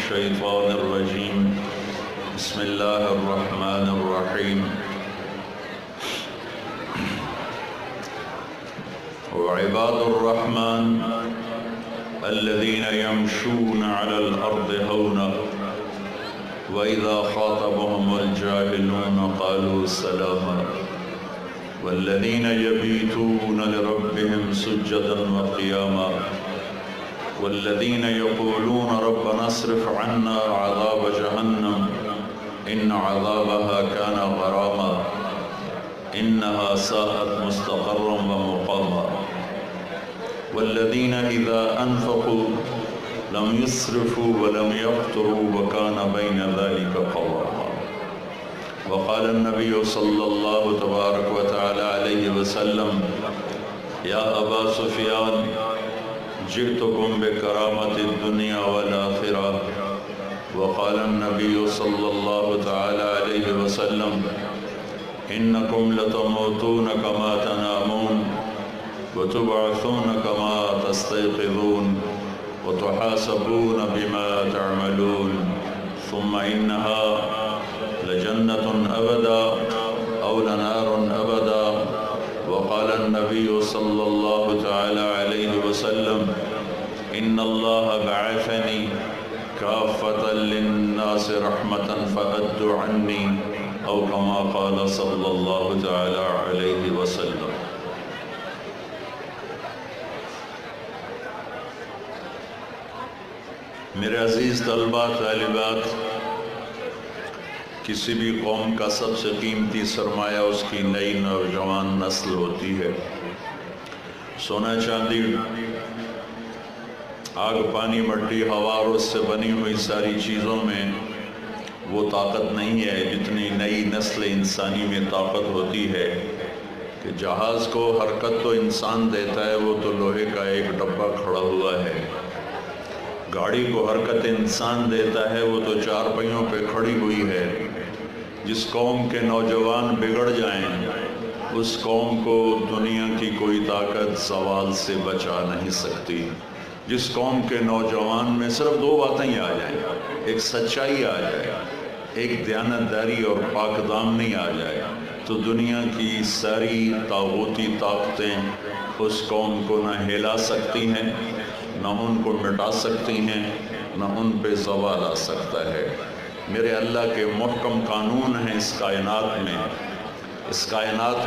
الشيطان الرجيم بسم الله الرحمن الرحيم وعباد الرحمن الذين يمشون على الأرض هونا وإذا خاطبهم الجاهلون قالوا سلاما والذين يبيتون لربهم سجدا وقياما والذين يقولون ربنا اصرف عنا عذاب جهنم إن عذابها كان غراما إنها ساءت مستقرا ومقاما والذين إذا أنفقوا لم يسرفوا ولم يقتروا وكان بين ذلك قواما وقال النبي صلى الله تبارك وتعالى عليه وسلم يا أبا سفيان جئتكم بكرامة الدنيا والآخرة وقال النبي صلى الله تعالى عليه وسلم إنكم لتموتون كما تنامون وتبعثون كما تستيقظون وتحاسبون بما تعملون ثم إنها لجنة أبدا أو لنار أبدا وقال النبي صلى الله تعالى عليه وسلم إن الله بعثني كافة للناس رحمة فأدوا عني أو كما قال صلى الله تعالى عليه وسلم. میرے عزیز طلباء طالبات، کسی بھی قوم کا سب سے قیمتی سرمایہ اس کی نئی نوجوان نسل ہوتی ہے۔ سونا چاندی، آگ پانی مٹی ہوا اور اس سے بنی ہوئی ساری چیزوں میں وہ طاقت نہیں ہے جتنی نئی نسل انسانی میں طاقت ہوتی ہے کہ جہاز کو حرکت تو انسان دیتا ہے، وہ تو لوہے کا ایک ڈبہ کھڑا ہوا ہے۔ گاڑی کو حرکت انسان دیتا ہے، وہ تو چار پہیوں پہ کھڑی ہوئی ہے۔ جس قوم کے نوجوان بگڑ جائیں اس قوم کو دنیا کی کوئی طاقت زوال سے بچا نہیں سکتی۔ جس قوم کے نوجوان میں صرف دو باتیں ہی آ جائیں، ایک سچائی آ جائے، ایک دیانتداری اور پاک دامنی آ جائے، تو دنیا کی ساری طاغوتی طاقتیں اس قوم کو نہ ہلا سکتی ہیں، نہ ان کو مٹا سکتی ہیں، نہ ان پہ زوال آ سکتا ہے۔ میرے اللہ کے محکم قانون ہیں اس کائنات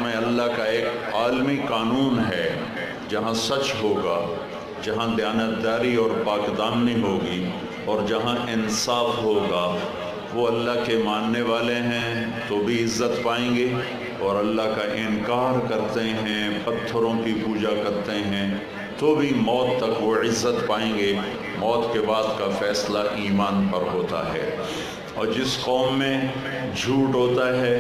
میں اللہ کا ایک عالمی قانون ہے۔ جہاں سچ ہوگا، جہاں دیانتداری اور پاک دامنی ہوگی اور جہاں انصاف ہوگا، وہ اللہ کے ماننے والے ہیں تو بھی عزت پائیں گے، اور اللہ کا انکار کرتے ہیں، پتھروں کی پوجا کرتے ہیں تو بھی موت تک وہ عزت پائیں گے۔ موت کے بعد کا فیصلہ ایمان پر ہوتا ہے۔ اور جس قوم میں جھوٹ ہوتا ہے،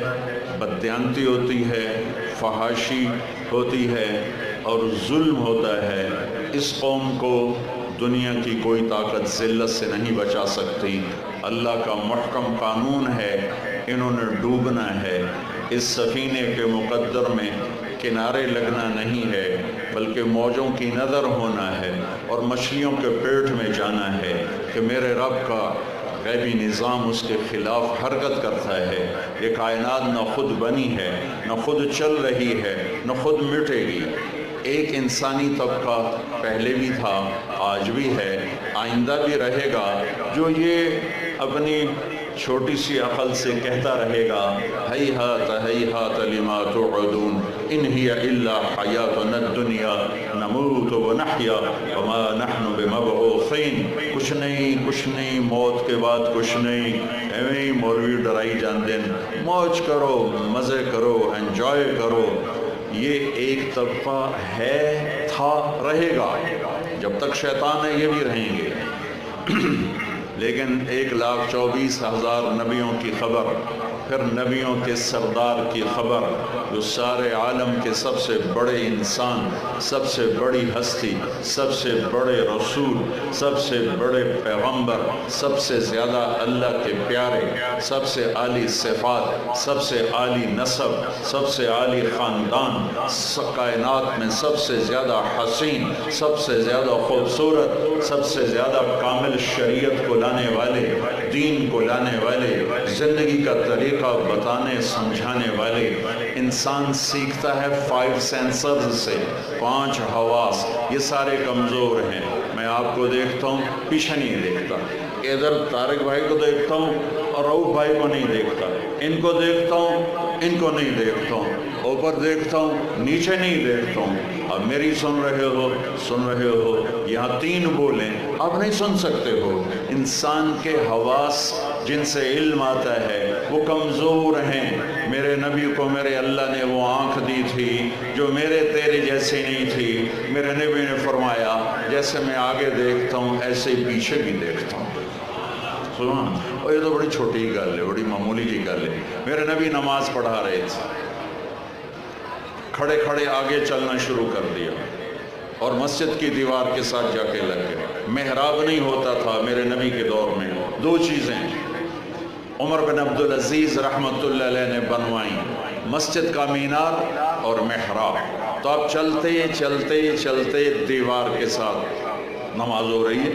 بددیانتی ہوتی ہے، فحاشی ہوتی ہے اور ظلم ہوتا ہے، اس قوم کو دنیا کی کوئی طاقت ذلت سے نہیں بچا سکتی۔ اللہ کا محکم قانون ہے، انہوں نے ڈوبنا ہے۔ اس سفینے کے مقدر میں کنارے لگنا نہیں ہے، بلکہ موجوں کی نظر ہونا ہے اور مچھلیوں کے پیٹ میں جانا ہے کہ میرے رب کا غیبی نظام اس کے خلاف حرکت کرتا ہے۔ یہ کائنات نہ خود بنی ہے، نہ خود چل رہی ہے، نہ خود مٹے گی۔ ایک انسانی طبقہ پہلے بھی تھا، آج بھی ہے، آئندہ بھی رہے گا، جو یہ اپنی چھوٹی سی عقل سے کہتا رہے گا ہیہات ہیہات لما توعدون ان ہی الا حیاتنا الدنیا نموت ونحیا وما نحن بمبعوثین۔ کچھ نہیں، موت کے بعد کچھ نہیں۔ ایویں مولوی ڈرائی جان دیں، موج کرو، مزے کرو، انجوائے کرو۔ یہ ایک طبقہ ہے، تھا، رہے گا۔ جب تک شیطان ہے یہ بھی رہیں گے۔ لیکن 1,24,000 نبیوں کی خبر، پھر نبیوں کے سردار کی خبر، جو سارے عالم کے سب سے بڑے انسان، سب سے بڑی ہستی، سب سے بڑے رسول، سب سے بڑے پیغمبر، سب سے زیادہ اللہ کے پیارے، سب سے عالی صفات، سب سے عالی نسب، سب سے عالی خاندان، کائنات میں سب سے زیادہ حسین، سب سے زیادہ خوبصورت، سب سے زیادہ کامل شریعت کو لانے والے دین کو لانے والے، زندگی کا طریقہ بتانے سمجھانے والے۔ انسان سیکھتا ہے 5 سینسرز سے، 5 حواس، یہ سارے کمزور ہیں۔ میں آپ کو دیکھتا ہوں، پیچھے نہیں دیکھتا، ادھر طارق بھائی کو دیکھتا ہوں اور رؤوف بھائی کو نہیں دیکھتا، ان کو دیکھتا ہوں، ان کو نہیں دیکھتا ہوں، اوپر دیکھتا ہوں، نیچے نہیں دیکھتا ہوں۔ اب میری سن رہے ہو، یہاں 3 بولیں، آپ نہیں سن سکتے ہو۔ انسان کے حواس جن سے علم آتا ہے وہ کمزور ہیں۔ میرے نبی کو میرے اللہ نے وہ آنکھ دی تھی جو میرے تیرے جیسے نہیں تھی۔ میرے نبی نے فرمایا جیسے میں آگے دیکھتا ہوں ایسے ہی پیچھے بھی دیکھتا ہوں۔ اور یہ تو بڑی چھوٹی گل ہے، بڑی معمولی کی گل ہے۔ میرے نبی نماز پڑھا رہے تھے، کھڑے کھڑے آگے چلنا شروع کر دیا اور مسجد کی دیوار کے ساتھ جا کے لگ گئے۔ محراب نہیں ہوتا تھا میرے نبی کے دور میں، 2 چیزیں عمر بن عبدالعزیز رحمۃ اللہ علیہ نے بنوائیں، مسجد کا مینار اور محراب۔ تو آپ چلتے چلتے چلتے دیوار کے ساتھ نماز ہو رہی ہے،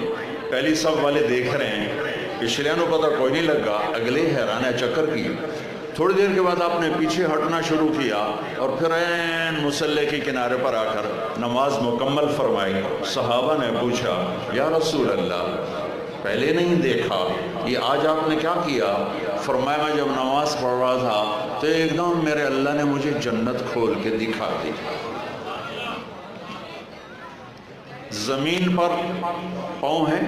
پہلی صف والے دیکھ رہے ہیں، پچھلیاں کو پتہ کوئی نہیں لگا، اگلے حیران ہے چکر کی۔ تھوڑی دیر کے بعد آپ نے پیچھے ہٹنا شروع کیا اور پھر عین مصلی کے کنارے پر آ کر نماز مکمل فرمائی۔ صحابہ نے پوچھا یا رسول اللہ پہلے نہیں دیکھا، یہ آج آپ نے کیا کیا؟ فرمایا میں جب نماز پڑھ رہا تھا تو ایک دم میرے اللہ نے مجھے جنت کھول کے دکھا دی۔ زمین پر پاؤں ہیں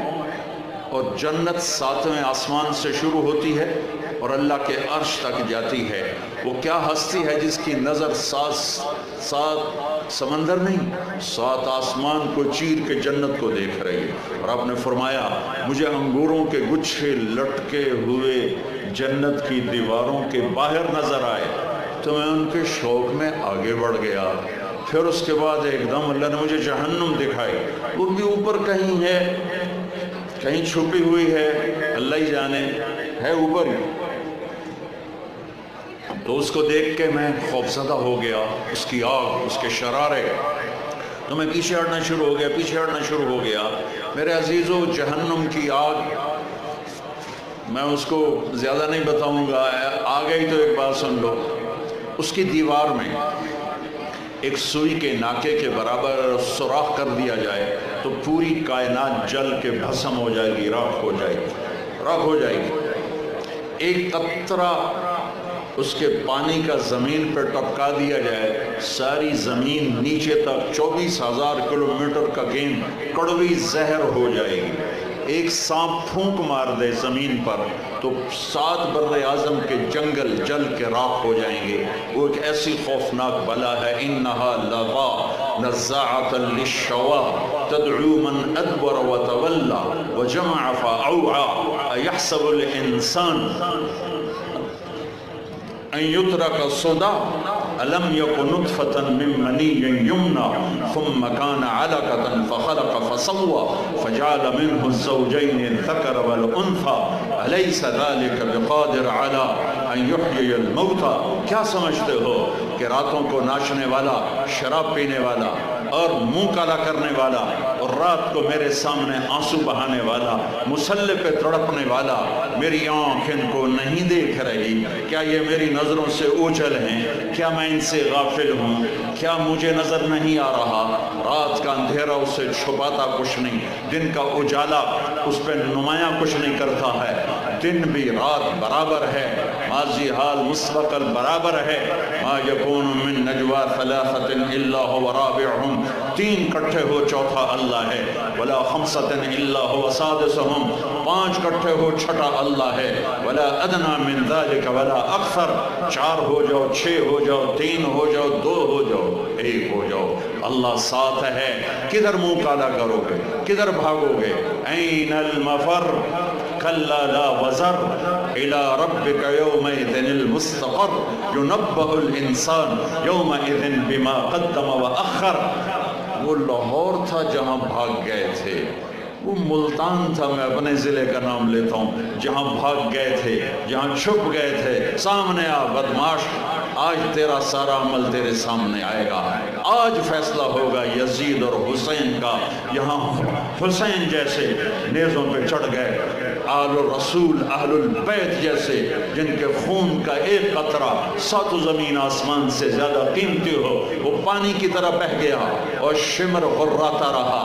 اور جنت 7ویں آسمان سے شروع ہوتی ہے اور اللہ کے عرش تک جاتی ہے۔ وہ کیا ہستی ہے جس کی نظر 7 سمندر نہیں، 7 آسمان کو چیر کے جنت کو دیکھ رہی ہے۔ اور آپ نے فرمایا مجھے انگوروں کے گچھے لٹکے ہوئے جنت کی دیواروں کے باہر نظر آئے تو میں ان کے شوق میں آگے بڑھ گیا۔ پھر اس کے بعد ایک دم اللہ نے مجھے جہنم دکھائی، وہ بھی اوپر کہیں ہے، کہیں چھپی ہوئی ہے، اللہ ہی جانے، ہے اوپر ہی۔ تو اس کو دیکھ کے میں خوفزدہ ہو گیا، اس کی آگ، اس کے شرارے، تو میں پیچھے ہٹنا شروع ہو گیا۔ میرے عزیزو جہنم کی آگ، میں اس کو زیادہ نہیں بتاؤں گا، آ گئی تو ایک بات سن لو، اس کی دیوار میں ایک سوئی کے ناکے کے برابر سوراخ کر دیا جائے تو پوری کائنات جل کے بھسم ہو جائے گی، راکھ ہو جائے گی۔ ایک قطرہ اس کے پانی کا زمین پر ٹپکا دیا جائے، ساری زمین نیچے تک 24,000 کلومیٹر کا گیند کڑوی زہر ہو جائے گی۔ ایک سانپ پھونک مار دے زمین پر تو 7 بر اعظم کے جنگل جل کے راکھ ہو جائیں گے۔ وہ ایک ایسی خوفناک بلا ہے، انہا لظی نزاعۃ للشوا تدعو من ادبر وتولى وجمع فاوعى ایحسب الانسان ان یترک صدی الم یک نطفة من منی یمنی ثم کان علقة فخلق فسوى فجعل منه الزوجین الذکر والانثى الیس ذلک بقادر علی ان یحیی الموتى۔ کیا سمجھتے ہو کہ راتوں کو ناچنے والا، شراب پینے والا اور منہ کالا کرنے والا اور رات کو میرے سامنے آنسو بہانے والا، مصلی پہ تڑپنے والا، میری آنکھ ان کو نہیں دیکھ رہی؟ کیا یہ میری نظروں سے اوجھل ہیں؟ کیا میں ان سے غافل ہوں؟ کیا مجھے نظر نہیں آ رہا؟ رات کا اندھیرا اسے چھپاتا کچھ نہیں، دن کا اجالا اس پہ نمایاں کچھ نہیں کرتا ہے۔ دن بھی رات برابر ہے، ماضی حال مستقبل برابر ہے۔ ما یکون من نجوا ثلاثۃ الا هو رابعهم، 3 کٹھے ہو چوتھا اللہ ہے، ولا خمسۃ الا هو سادسهم، 5 کٹھے ہو چھٹا اللہ ہے، ولا ادنى من ذلك ولا اکثر، 4 ہو جاؤ، 6 ہو جاؤ، 3 ہو جاؤ، 2 ہو جاؤ، 1 ہو جاؤ، اللہ ساتھ ہے۔ کدھر منہ کالا کرو گے؟ کدھر بھاگو گے؟ این المفر کلا لا وزر الى ربك يومئذ المستقر ينبأ الانسان يومئذ بما قدم واخر۔ وہ لاہور تھا جہاں بھاگ گئے تھے، وہ ملتان تھا، میں اپنے ضلع کا نام لیتا ہوں، جہاں بھاگ گئے تھے، جہاں چھپ گئے تھے۔ سامنے آ بدماش، آج تیرا سارا عمل تیرے سامنے آئے گا، آج فیصلہ ہوگا یزید اور حسین کا۔ یہاں حسین جیسے نیزوں پہ چڑھ گئے آل رسول اہل البیت جیسے جن کے خون کا ایک قطرہ سات زمین آسمان سے زیادہ قیمتی ہو، وہ پانی کی طرح بہہ گیا اور شمر غراتا رہا،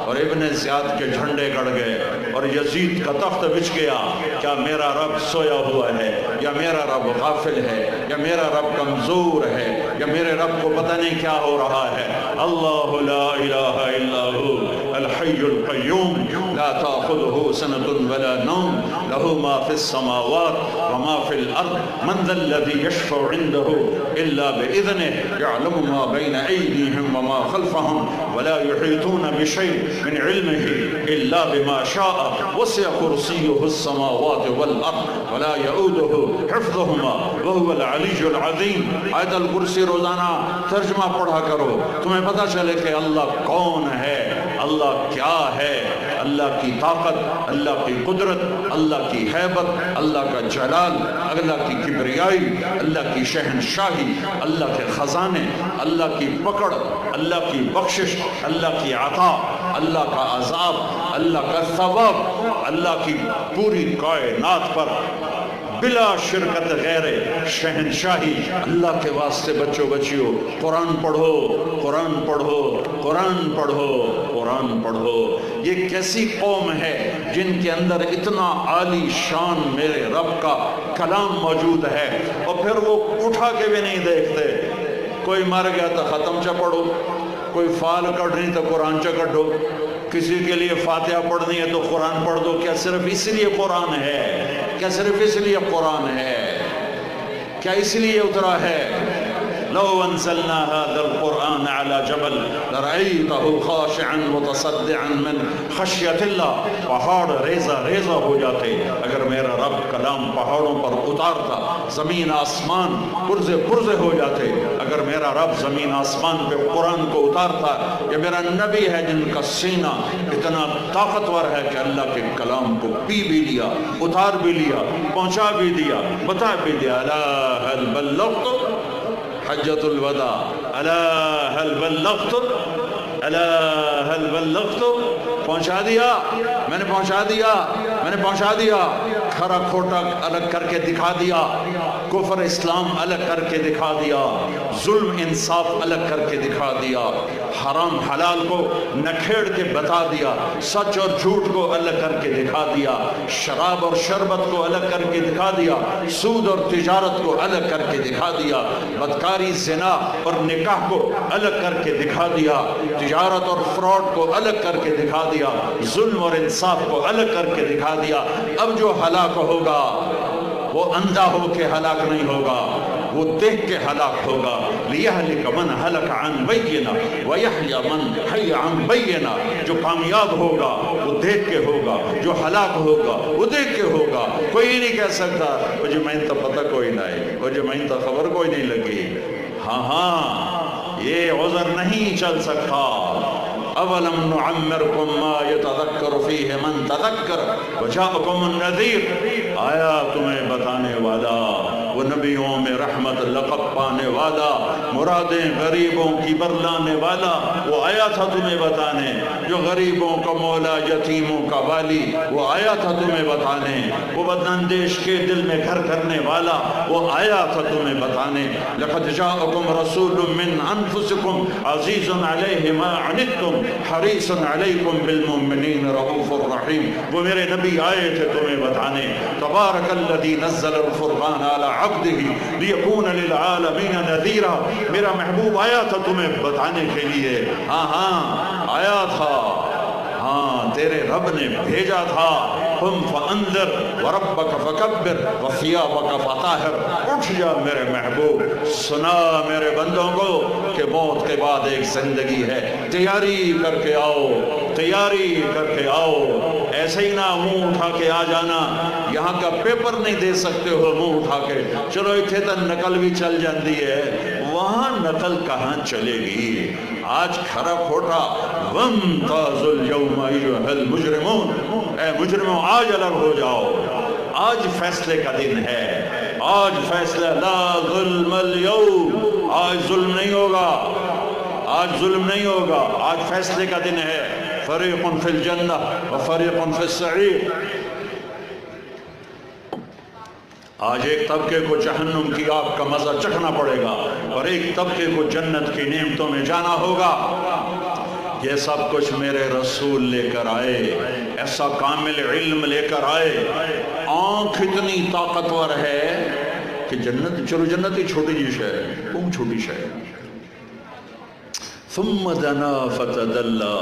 اور ابن زیاد کے جھنڈے گڑ گئے اور یزید کا تخت بچھ گیا۔ کیا میرا رب سویا ہوا ہے، یا میرا رب غافل ہے، یا میرا رب کمزور ہے، یا میرے رب کو پتہ نہیں کیا ہو رہا ہے؟ اللہ لا الہ الا هو الحی القیوم لا تأخذه سنة ولا نوم له ما في السماوات وما في الأرض من ذا الذي يشفع عنده إلا بإذنه يعلم ما بين أيديهم وما خلفهم ولا يحيطون بشيء من علمه إلا بما شاء وسع كرسيه السماوات والأرض ولا يؤوده حفظهما وهو العلي العظيم۔ آیت الکرسی روزانہ ترجمہ پڑھا کرو، تمہیں پتہ چلے کہ اللہ کون ہے، اللہ کیا ہے، اللہ کی طاقت، اللہ کی قدرت، اللہ کی حیبت، اللہ کا جلال، اللہ کی کبریائی، اللہ کی شہنشاہی، اللہ کے خزانے، اللہ کی پکڑ، اللہ کی بخشش، اللہ کی عطا، اللہ کا عذاب، اللہ کا ثواب، اللہ کی پوری کائنات پر بلا شرکت غیر شہنشاہی۔ اللہ کے واسطے بچوں بچیوں قرآن پڑھو، قرآن پڑھو، قرآن پڑھو، قرآن پڑھو۔ یہ کیسی قوم ہے جن کے اندر اتنا عالی شان میرے رب کا کلام موجود ہے، اور پھر وہ اٹھا کے بھی نہیں دیکھتے۔ کوئی مر گیا تو ختم چا پڑھو، کوئی فال کڑھنی تو قرآن چا کڑھو، کسی کے لیے فاتحہ پڑھنی ہے تو قرآن پڑھ دو۔ کیا صرف اس لیے قرآن ہے؟ کیا صرف اس لیے قرآن ہے؟ کیا اس لیے اترا ہے؟ لو انزلنا هذا القرآن على جبل لرأيته خاشعا متصدعا من خشية الله۔ پہاڑ ریزہ ریزہ ہو جاتے اگر میرا رب کلام پہاڑوں پر اتارتا، زمین آسمان پرزے پرزے ہو جاتے اگر میرا رب زمین آسمان پہ قرآن کو اتارتا۔ یہ میرا نبی ہے جن کا سینہ اتنا طاقتور ہے کہ اللہ کے کلام کو پی بھی لیا، اتار بھی لیا، پہنچا بھی دیا، بتا بھی دیا۔ الا هل بلغت حجت الوداع، الا هل بلغت، الا هل بلغت، پہنچا دیا، میں نے پہنچا دیا، میں نے پہنچا دیا۔ کھرا کھوٹا الگ کر کے دکھا دیا، کفر اسلام الگ کر کے دکھا دیا، ظلم انصاف الگ کر کے دکھا دیا، حرام حلال کو نکھیڑ کے بتا دیا، سچ اور جھوٹ کو الگ کر کے دکھا دیا، شراب اور شربت کو الگ کر کے دکھا دیا، سود اور تجارت کو الگ کر کے دکھا دیا، بدکاری زنا اور نکاح کو الگ کر کے دکھا دیا، تجارت اور فراڈ کو الگ کر کے دکھا دیا، ظلم اور انصاف کو الگ کر کے دکھا دیا۔ اب جو ہلاک ہوگا وہ اندھا ہو کے ہلاک نہیں ہوگا، وہ دیکھ کے ہلاک ہوگا۔ لِيَهْلِكَ مَنْ هَلَكَ عَنْ بَيِّنَةٍ وَيَحْيَى مَنْ حَيَّ عَنْ بَيِّنَةٍ۔ جو کامیاب ہوگا وہ دیکھ کے ہوگا، جو ہلاک ہوگا وہ دیکھ کے ہوگا۔ کوئی نہیں کہہ سکتا وہ جو میں تو پتہ کوئی نہ ہے، وہ جو میں تو خبر کوئی نہیں لگی۔ ہاں ہاں، یہ عذر نہیں چل سکتا۔ اولم نعمرکم ما یتذکر فیہ من تذکر وجاءکم النذیر۔ آیا تمہیں بتانے والا، وہ نبیوں میں رحمت لقب پانے والا، مرادیں غریبوں کی برلانے والا، وہ آیا تھا تمہیں بتانے۔ جو غریبوں کا مولا، یتیموں کا والی، وہ آیا تھا تمہیں بتانے۔ وہ بداندیش کے دل میں گھر کرنے والا، وہ آیا تھا تمہیں بتانے۔ لقد جاءکم رسول من انفسکم عزیز علیہ ما عنتم حریص علیکم بالمؤمنین رؤوف الرحیم۔ وہ میرے نبی آئے تھے تمہیں بتانے۔ تبارک الذی نزل الفرقان علی عبدہ لیکون للعالمین نذیرا۔ میرا محبوب آیا تھا تمہیں بتانے کے لیے۔ ہاں ہاں آیا تھا، ہاں تیرے رب نے بھیجا تھا۔ قم فانذر وربک فکبر وثیابک فطہر۔ اٹھ جا میرے محبوب، سنا میرے بندوں کو کہ موت کے بعد ایک زندگی ہے، تیاری کر کے آؤ، تیاری کر کے آؤ۔ ایسے ہی نہ منہ اٹھا کے آ جانا، یہاں کا پیپر نہیں دے سکتے ہو منہ اٹھا کے، چلو اتنے تو نقل بھی چل جاتی ہے، وہاں نقل کہاں چلے گی؟ آج کھرا کھوٹا وامتاز اليوم ایھا المجرمون، اے مجرموں آج الگ ہو جاؤ، آج فیصلے کا دن ہے، آج فیصلہ، لا ظلم اليوم، آج ظلم نہیں ہوگا، آج ظلم نہیں ہوگا، آج فیصلے کا دن ہے۔ فریق فی الجنہ و فریق فی السعیر۔ آج ایک طبقے کو جہنم کی آگ کا مزہ چکھنا پڑے گا اور ایک طبقے کو جنت کی نعمتوں میں جانا ہوگا۔ یہ سب کچھ میرے رسول لے کر آئے، ایسا کامل علم لے کر آئے، آنکھ اتنی طاقتور ہے کہ جنت، چلو جنت ہی چھوٹی جی شے ہے، تم چھوٹی شے ہے۔ ثم دنا فتدلى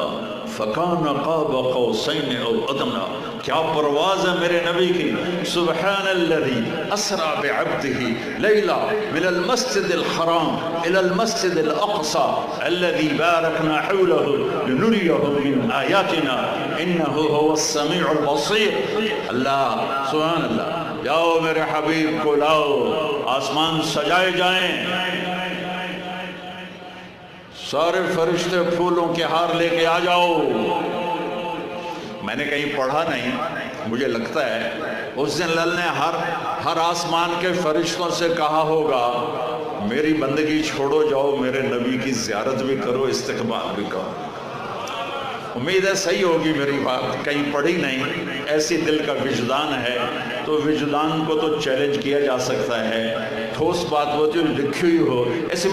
فكان قاب قوسين او ادنى، کیا پرواز ہے میرے نبی کی۔ سبحان الذي اسرى بعبده ليلا من المسجد الحرام الى المسجد الاقصى الذي باركنا حوله لنريه من آياتنا انه هو السميع البصير۔ اللہ سبحان اللہ، جاؤ میرے حبیب کو لاؤ، آسمان سجائے جائیں، سارے فرشتے پھولوں کے ہار لے کے آ جاؤ۔ میں نے کہیں پڑھا نہیں، مجھے لگتا ہے اس دن اللہ نے ہر آسمان کے فرشتوں سے کہا ہوگا میری بندگی چھوڑو، جاؤ میرے نبی کی زیارت بھی کرو، استقبال بھی کرو۔ امید ہے صحیح ہوگی میری بات، کہیں پڑھی نہیں، ایسی دل کا وجدان ہے تو وجدان کو تو چیلنج کیا جا سکتا ہے، ٹھوس بات وہ جو لکھی ہوئی ہو، ایسے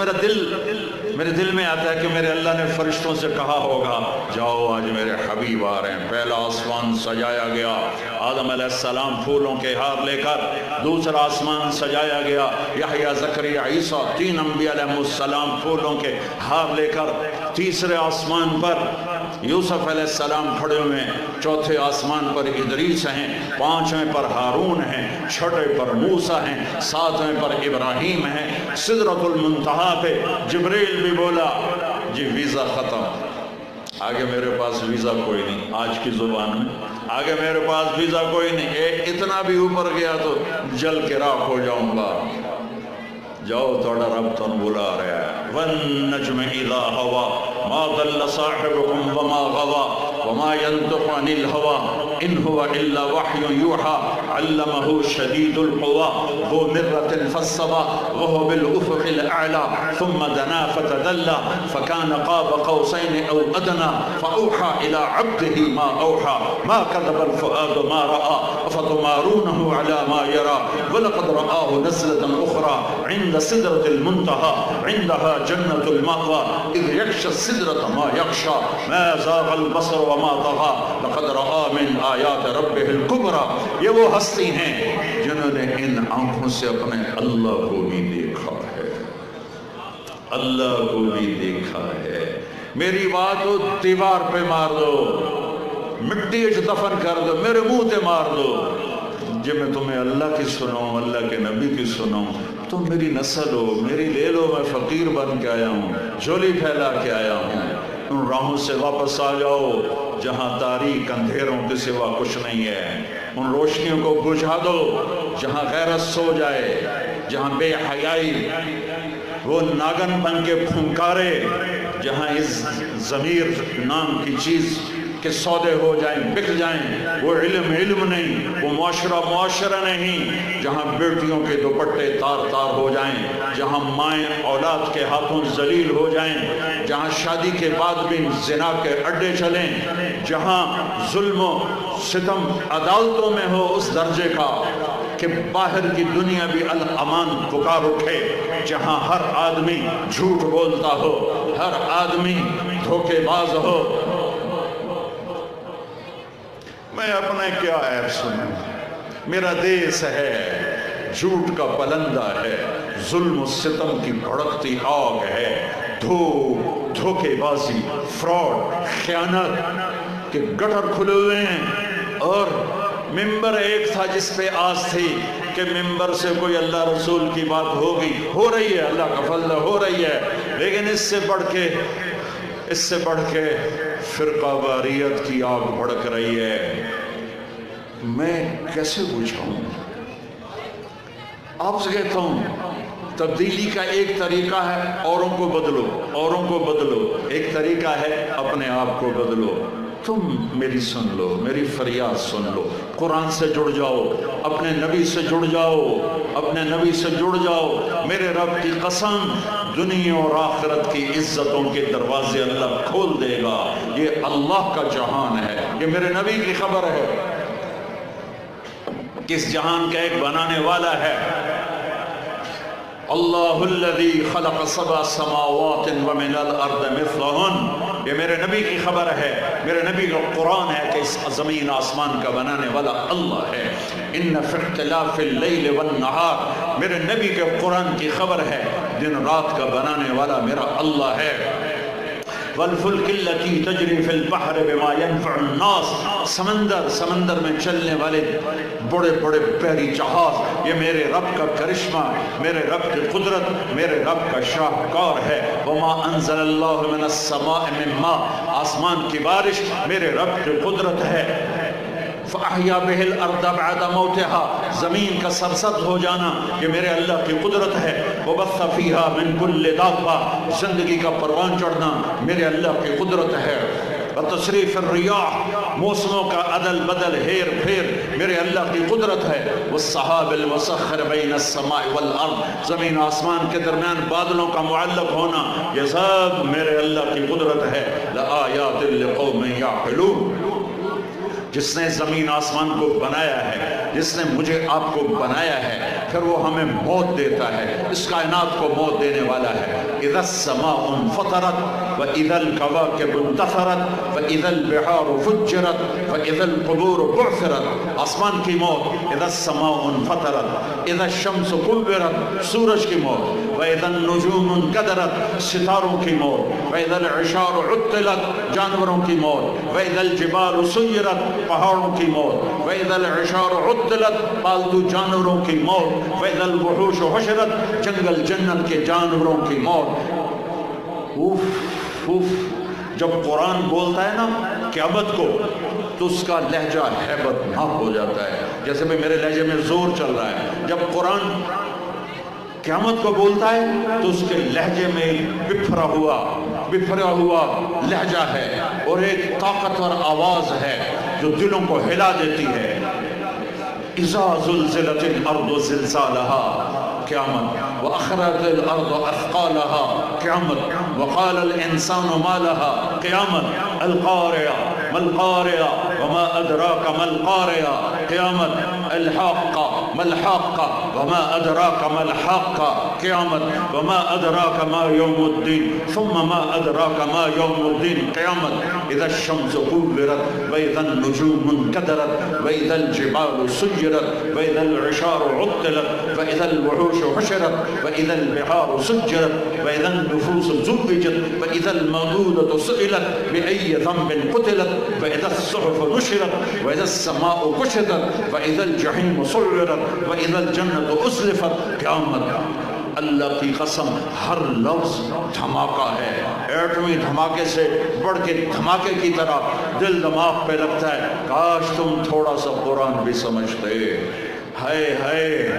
میرے دل میں آتا ہے کہ میرے اللہ نے فرشتوں سے کہا ہوگا جاؤ آج میرے حبیب آ رہے ہیں۔ پہلا آسمان سجایا گیا، آدم علیہ السلام پھولوں کے ہار لے کر، دوسرا آسمان سجایا گیا، یحییٰ زکریا عیسیٰ، تین انبیاء علیہ السلام پھولوں کے ہار لے کر، تیسرے آسمان پر یوسف علیہ السلام کھڑے ہوئے ہیں، چوتھے آسمان پر ادریس ہیں، پانچویں پر ہارون ہیں، چھٹے پر موسیٰ ہیں، ساتویں پر ابراہیم ہیں، سدرۃ المنتہا پہ جبریل بھی بولا جی ویزا ختم، آگے میرے پاس ویزا کوئی نہیں، آج کی زبان میں آگے میرے پاس ویزا کوئی نہیں، اتنا بھی اوپر گیا تو جل کے راکھ ہو جاؤں گا۔ جاؤ توڑا رب تن بلا رہا ہے۔ وَالنَّجْمِ إِذَا هَوَى مَا ضَلَّ صَاحِبُكُمْ وَمَا غَوَى وَمَا يَنطِقُ عَنِ الْهَوَى إِنْ هُوَ إِلَّا وَحْيٌ يُوحَى عَلَّمَهُ شَدِيدُ الْقُوَى ذُو مِرَّةٍ فَاسْتَوَى وَهُوَ بِالْأُفُقِ الْأَعْلَى ثُمَّ دَنَا فَتَدَلَّى فَكَانَ قَابَ قَوْسَيْنِ أَوْ أَدْنَى فَأَوْحَى إِلَى عَبْدِهِ مَا أَوْحَى مَا كَذَبَ الْفُؤَادُ مَا رَأَى أَفَتُمَارُونَهُ عَلَى مَا يَرَى وَلَقَدْ رَآهُ نَزْلَةً أُخْرَى عِندَ سدرة المنتهى عندها جنة المأوى إذ يغشى السدرة ما يغشى ما زاغ البصر وما طغى لقد رأى من آيات ربه الكبرى۔ یہ وہ ہستی ہیں جنہوں نے ان آنکھوں سے اپنے اللہ کو بھی دیکھا ہے، اللہ کو بھی دیکھا ہے۔ میری بات ہو دیوار پہ مار دو، مٹی اچ دفن کر دو، میرے منہ تے مار دو، جب میں تمہیں اللہ کی سناؤں، اللہ کے نبی کی سناؤں، تم میری نسل ہو، میری لے لو، میں فقیر بن کے آیا ہوں، جھولی پھیلا کے آیا ہوں۔ ان راہوں سے واپس آ جاؤ جہاں تاریک اندھیروں کے سوا کچھ نہیں ہے، ان روشنیوں کو بجھا دو جہاں غیرت سو جائے، جہاں بے حیائی وہ ناگن بن کے پھنکارے، جہاں اس ضمیر نام کی چیز کہ سودے ہو جائیں، بک جائیں، وہ علم نہیں، وہ معاشرہ نہیں، جہاں بیٹیوں کے دوپٹے تار تار ہو جائیں، جہاں مائیں اولاد کے ہاتھوں ذلیل ہو جائیں، جہاں شادی کے بعد بھی زنا کے اڈے چلیں، جہاں ظلم و ستم عدالتوں میں ہو اس درجے کا کہ باہر کی دنیا بھی الامان پکار اٹھے، جہاں ہر آدمی جھوٹ بولتا ہو، ہر آدمی دھوکے باز ہو۔ میں اپنے کیا عیب سنوں، میرا دیس ہے جھوٹ کا پلندہ ہے، ظلم و ستم کی بھڑکتی آگ ہے، دھوکے بازی، فراڈ، خیانت کے گٹر کھلے ہوئے ہیں، اور ممبر ایک تھا جس پہ آس تھی کہ ممبر سے کوئی اللہ رسول کی بات ہوگی، ہو رہی ہے، اللہ کا فضل ہو رہی ہے، لیکن اس سے بڑھ کے فرقہ واریت کی آگ بھڑک رہی ہے۔ میں کیسے بجھاؤں؟ آپ سے کہتا ہوں تبدیلی کا ایک طریقہ ہے اوروں کو بدلو، ایک طریقہ ہے اپنے آپ کو بدلو۔ تم میری سن لو، میری فریاد سن لو، قرآن سے جڑ جاؤ، اپنے نبی سے جڑ جاؤ، میرے رب کی قسم دنیا اور آخرت کی عزتوں کے دروازے اللہ کھول دے گا۔ یہ اللہ کا جہان ہے، یہ میرے نبی کی خبر ہے۔ کس جہان کا ایک بنانے والا ہے۔ اللہ الذی خلق سبع سماوات ومن الارض مثلہن، یہ میرے نبی کی خبر ہے، میرے نبی کا قرآن ہے کہ اس زمین آسمان کا بنانے والا اللہ ہے۔ ان فی اختلاف اللیل والنہار، میرے نبی کے قرآن کی خبر ہے، دن رات کا بنانے والا میرا اللہ ہے۔ والفلک التی تجری فی البحر بما ينفع الناس، سمندر میں چلنے والے بڑے بڑے بحری جہاز، یہ میرے رب کا کرشمہ، میرے رب کی قدرت، میرے رب کا شاہکار ہے۔ وما انزل اللہ من السماء من ماء، آسمان کی بارش میرے رب کی قدرت ہے۔ فَأَحْيَا بِهِ الْأَرْضَ بَعْدَ مَوْتِهَا، زمین کا سرسبز ہو جانا یہ میرے اللہ کی قدرت ہے۔ وَبَثَّ فِيهَا مِن كُلِّ دَابَّةٍ، زندگی کا پروان چڑھنا میرے اللہ کی قدرت ہے۔ وَتَصْرِيفِ الرِّيَاحِ، موسموں کا عدل بدل ہیر پھیر میرے اللہ کی قدرت ہے۔ وَالسَّحَابِ الْمُسَخَّرِ بَيْنَ السَّمَاءِ وَالْأَرْضِ، زمین آسمان کے درمیان بادلوں کا معلق ہونا یہ سب میرے اللہ کی قدرت ہے۔ لَآيَاتٍ لِقَوْمٍ يَعْقِلُونَ، جس نے زمین آسمان کو بنایا ہے، جس نے مجھے آپ کو بنایا ہے، پھر وہ ہمیں موت دیتا ہے، اس کائنات کو موت دینے والا ہے۔ اذا السماء انفطرت واذا الكواكب انتثرت واذا البحار فجرت واذا القبور بعثرت، آسمان کی موت، اذا السماء انفطرت، اذا الشمس كورت، سورج کی موت، واذا النجوم انكدرت، ستاروں کی موت، واذا العشار عطلت، جانوروں کی موت، واذا الجبال سيرت، پہاڑوں کی موت، وَإِذَا الْعِشَارُ عُطِّلَتْ، پالتو جانوروں کی موت، وَإِذَا الْوُحُوشُ حُشِرَتْ، جنگل جنت کے جانوروں کی موت۔ جب قرآن بولتا ہے نا قیامت کو تو اس کا لہجہ ہیبت ناک ہو جاتا ہے، جیسے بھی میرے لہجے میں زور چل رہا ہے۔ جب قرآن قیامت کو بولتا ہے تو اس کے لہجے میں بفرا ہوا لہجہ ہے اور ایک طاقتور آواز ہے جو دلوں کو ہلا دیتی ہے۔ اذا زلزلت الارض زلزالها، قیامت، واخرجت الارض اثقالها، قیامت، وقال الانسان ما لها، قیامت، القارعة ما القارعة وما ادراك ما القارعة، قیامت، الحاقة ما الحاقة وما ادراك ما الحاقة، قیامت، وما ادراك ما يوم الدين ثم ما ادراك ما يوم الدين، قیامت، اذا الشمس كورت واذا النجوم انكدرت واذا الجبال سيرت واذا العشار عطلت واذا الوحوش حشرت واذا البحار سجرت واذا النفوس زوجت واذا الموءودة سئلت بأي ذنب قتلت واذا الصحف نشرت واذا السماء كشطت واذا الجحيم سعرت واذا الجنة أزلفت، قیامت۔ اللہ کی قسم ہر لفظ دھماکہ ہے، ایٹمی دھماکے سے بڑھ کے دھماکے کی طرح دل دماغ پہ لگتا ہے۔ کاش تم تھوڑا سا قرآن بھی سمجھتے۔ ہائے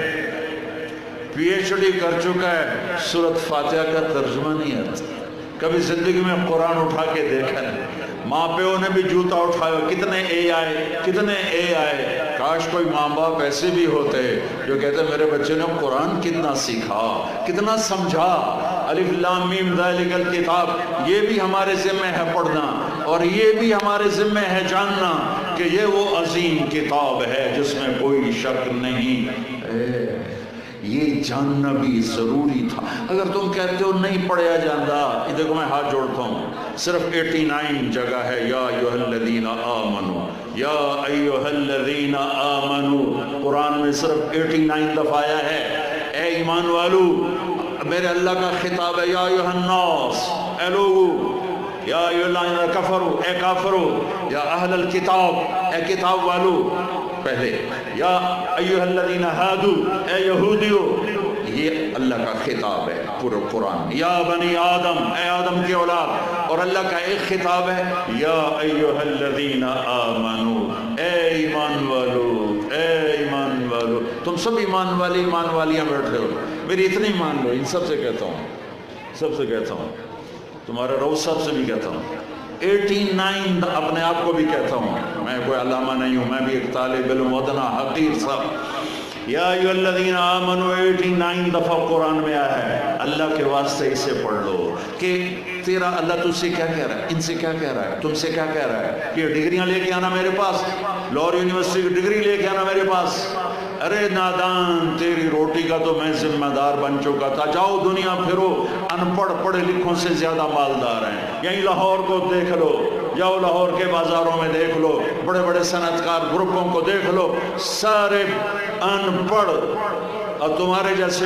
پی ایچ ڈی کر چکا ہے، سورۃ فاتحہ کا ترجمہ نہیں آتا، کبھی زندگی میں قرآن اٹھا کے دیکھا ہے، ماں پیوں نے بھی جوتا اٹھایا، کتنے اے آئے۔ کاش کوئی ماں باپ ایسے بھی ہوتے جو کہتے میرے بچے نے قرآن کتنا سیکھا، کتنا سمجھا۔ الف لام میم ذالک الکتاب، یہ بھی ہمارے ذمہ ہے پڑھنا، اور یہ بھی ہمارے ذمہ ہے جاننا کہ یہ وہ عظیم کتاب ہے جس میں کوئی شک نہیں ہے۔ یہ جاننا بھی ضروری تھا۔ اگر تم کہتے ہو نہیں پڑھیا جاتا، یہ دیکھو میں ہاتھ جوڑتا ہوں، صرف 89 جگہ ہے یا ایھا الذین آمنو، یا ایھا الذین آمنو، قرآن میں صرف 89 دفعہ آیا ہے۔ اے ایمان والو، میرے اللہ کا خطاب ہے، یا ایھا الناس، اے لوگو، یا ایھا الذین کفروا، اے کافرو، یا اہل الکتاب، اے کتاب والو، پہلے یا ایھا الذین ہادو، اے یہودیو، یہ اللہ کا خطاب ہے پورا قرآن۔ یا بنی آدم، اے آدم کی اولاد، اور اللہ کا ایک خطاب ہے یا ایھا الذین آمنو، اے ایمان والو، اے ایمان والو۔ تم سب ایمان والیاں بیٹھے ہو، میری اتنی مان لو، ان سب سے کہتا ہوں، تمہارے روز صاحب سے بھی کہتا ہوں، 89 اپنے آپ کو بھی کہتا ہوں، میں کوئی علامہ نہیں ہوں، میں بھی ایک طالب علم ادنا حقیر صاحب۔ یا ایھا الذین آمنوا 89 دفعہ قرآن میں آیا ہے. اللہ کے واسطے اسے پڑھ لو کہ تیرا اللہ تجھ سے کیا کہہ رہا ہے, ان سے کیا کہہ رہا ہے, تم سے کیا کہہ رہا ہے کہ ڈگریاں لے کے آنا میرے پاس, لاہور یونیورسٹی کی ڈگری لے کے آنا میرے پاس. ارے نادان, تیری روٹی کا تو میں ذمہ دار بن چکا تھا. جاؤ دنیا پھرو, ان پڑھ پڑھے لکھوں سے زیادہ مالدار ہیں. یہیں لاہور کو دیکھ لو, جاؤ لاہور کے بازاروں میں دیکھ لو, بڑے بڑے صنعت کار گروپوں کو دیکھ لو, سارے ان پڑھ, اور تمہارے جیسے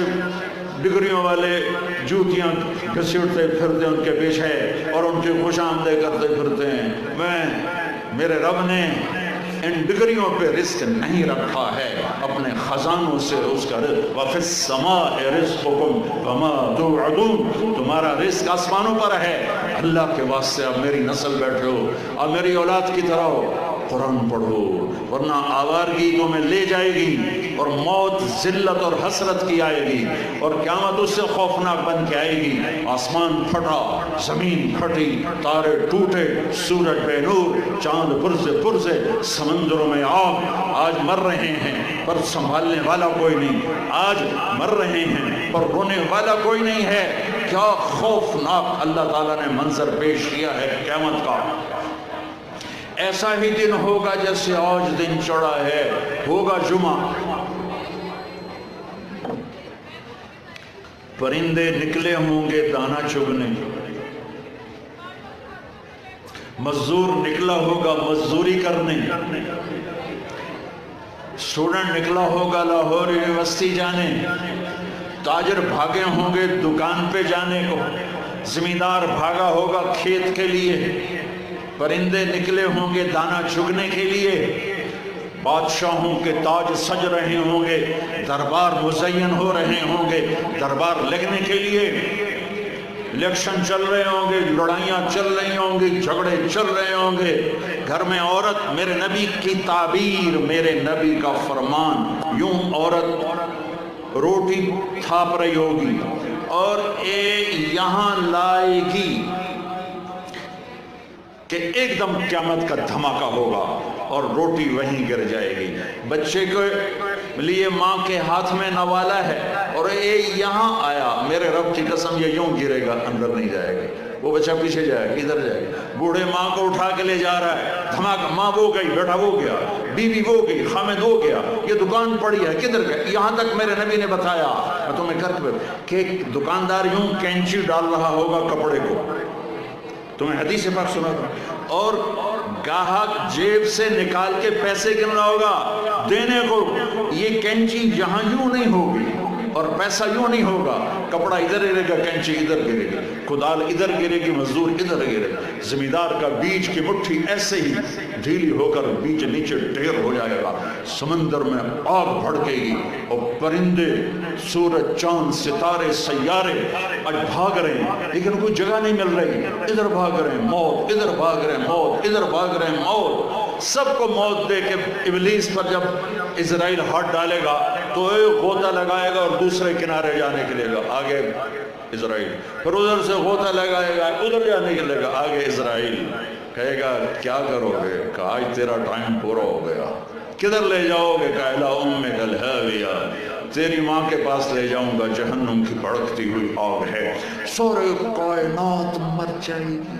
ڈگریوں والے جوتیاں گھسیٹتے پھرتے ان کے پیچھے اور ان کی خوش آمدید کرتے پھرتے ہیں. میرے رب نے ان ڈگریوں پہ رزق نہیں رکھا ہے, اپنے خزانوں سے اس کا رزق. وَفِي السَّمَاءِ رِزْقُكُمْ وَمَا تُوعَدُونَ, تمہارا رزق آسمانوں پر ہے. اللہ کے واسطے اب میری نسل بیٹھے ہو, اب میری اولاد کی طرح ہو, قرآن پڑھو, ورنہ آوارگی تمہیں لے جائے گی اور موت ذلت اور حسرت کی آئے گی, اور قیامت اس سے خوفناک بن کے آئے گی. آسمان پھٹا, زمین پھٹی, تارے ٹوٹے, سورج بے نور, چاند پرزے, سمندروں میں آگ. آج مر رہے ہیں پر سنبھالنے والا کوئی نہیں, آج مر رہے ہیں پر رونے والا کوئی نہیں ہے. کیا خوفناک اللہ تعالیٰ نے منظر پیش کیا ہے قیامت کا. ایسا ہی دن ہوگا جیسے آج دن چڑھا ہے, ہوگا جمعہ. پرندے نکلے ہوں گے دانا چگنے, مزدور نکلا ہوگا مزدوری کرنے, اسٹوڈنٹ نکلا ہوگا لاہور یونیورسٹی جانے, تاجر بھاگے ہوں گے دکان پہ جانے کو, زمیندار بھاگا ہوگا کھیت کے لیے, پرندے نکلے ہوں گے دانا چگنے کے لیے, بادشاہوں کے تاج سج رہے ہوں گے, دربار مزین ہو رہے ہوں گے دربار لگنے کے لیے, الیکشن چل رہے ہوں گے, لڑائیاں چل رہی ہوں گی, جھگڑے چل رہے ہوں گے. گھر میں عورت, میرے نبی کی تعبیر, میرے نبی کا فرمان, یوں عورت روٹی تھاپ رہی ہوگی اور یہاں لائے گی کہ ایک دم قیامت کا دھماکہ ہوگا اور روٹی وہیں گر جائے گی. بچے کے لیے ماں کے ہاتھ میں نوالا ہے اور یہاں آیا, میرے رب کی قسم یہ یوں گرے گا, اندر نہیں جائے گا. وہ بچہ پیچھے جائے گا, کدھر جائے گا. بوڑھے ماں کو اٹھا کے لے جا رہا ہے, دھماکہ, ماں وہ گئی, بیٹا وہ گیا, بیوی وہ گئی, خامد وہ گیا, یہ دکان پڑی ہے, کدھر گئے. یہاں تک میرے نبی نے بتایا, میں تمہیں کر کے کہ دکاندار یوں کینچی ڈال رہا ہوگا کپڑے کو, تمہیں حدیث پاک سنا تھا, اور گاہک جیب سے نکال کے پیسے گن رہا ہوگا دینے کو. یہ کینچی یہاں یوں نہیں ہوگی اور پیسہ یوں نہیں ہوگا, کپڑا ادھر گرے گا, کینچی ادھر گرے گی, کدال ادھر گرے گی, مزدور ادھر گرے گا. زمیندار کا بیج کی مٹھی ایسے ہی ڈھیلی ہو کر بیج نیچے ڈھیر ہو جائے گا. سمندر میں آگ بھڑکے گی اور پرندے, سورج, چاند, ستارے, سیارے آج بھاگ رہے ہیں لیکن کوئی جگہ نہیں مل رہی. ادھر بھاگ رہے ہیں موت, ادھر بھاگ رہے ہیں موت, ادھر بھاگ رہے ہیں موت. سب کو موت دے کے ابلیس پر جب اسرائیل ہاتھ ڈالے گا تو ایک غوطہ لگائے گا اور دوسرے کنارے جانے کے لیے گا, آگے اسرائیل, پھر ادھر سے غوطہ لگائے گا, ادھر جانے کے لیے گا, آگے اسرائیل. کہے گا کیا کرو گے, کہ آج تیرا ٹائم پورا ہو گیا. کدھر لے جاؤ گے, کہ الی امک الہاویہ, تیری ماں کے پاس لے جاؤں گا, جہنم کی بھڑکتی ہوئی آگ ہے. سورے کائنات مر جائے گی.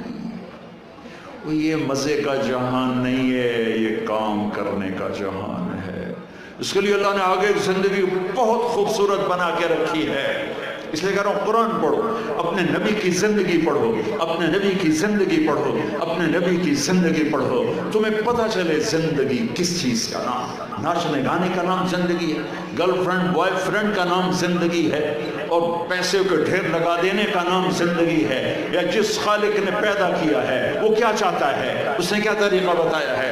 یہ مزے کا جہان نہیں ہے, یہ کام کرنے کا جہان ہے. اس کے لیے اللہ نے آگے زندگی بہت خوبصورت بنا کے رکھی ہے. اس لیے کہہ رہا ہوں قرآن پڑھو, اپنے نبی کی زندگی پڑھو, اپنے نبی کی زندگی پڑھو, اپنے نبی کی زندگی پڑھو, تمہیں پتہ چلے زندگی کس چیز کا نام. ناچنے گانے کا نام زندگی ہے, گرل فرینڈ بوائے فرینڈ کا نام زندگی ہے, اور پیسے کے ڈھیر لگا دینے کا نام زندگی ہے. یا جس خالق نے پیدا کیا ہے وہ کیا چاہتا ہے, اس نے کیا طریقہ بتایا ہے.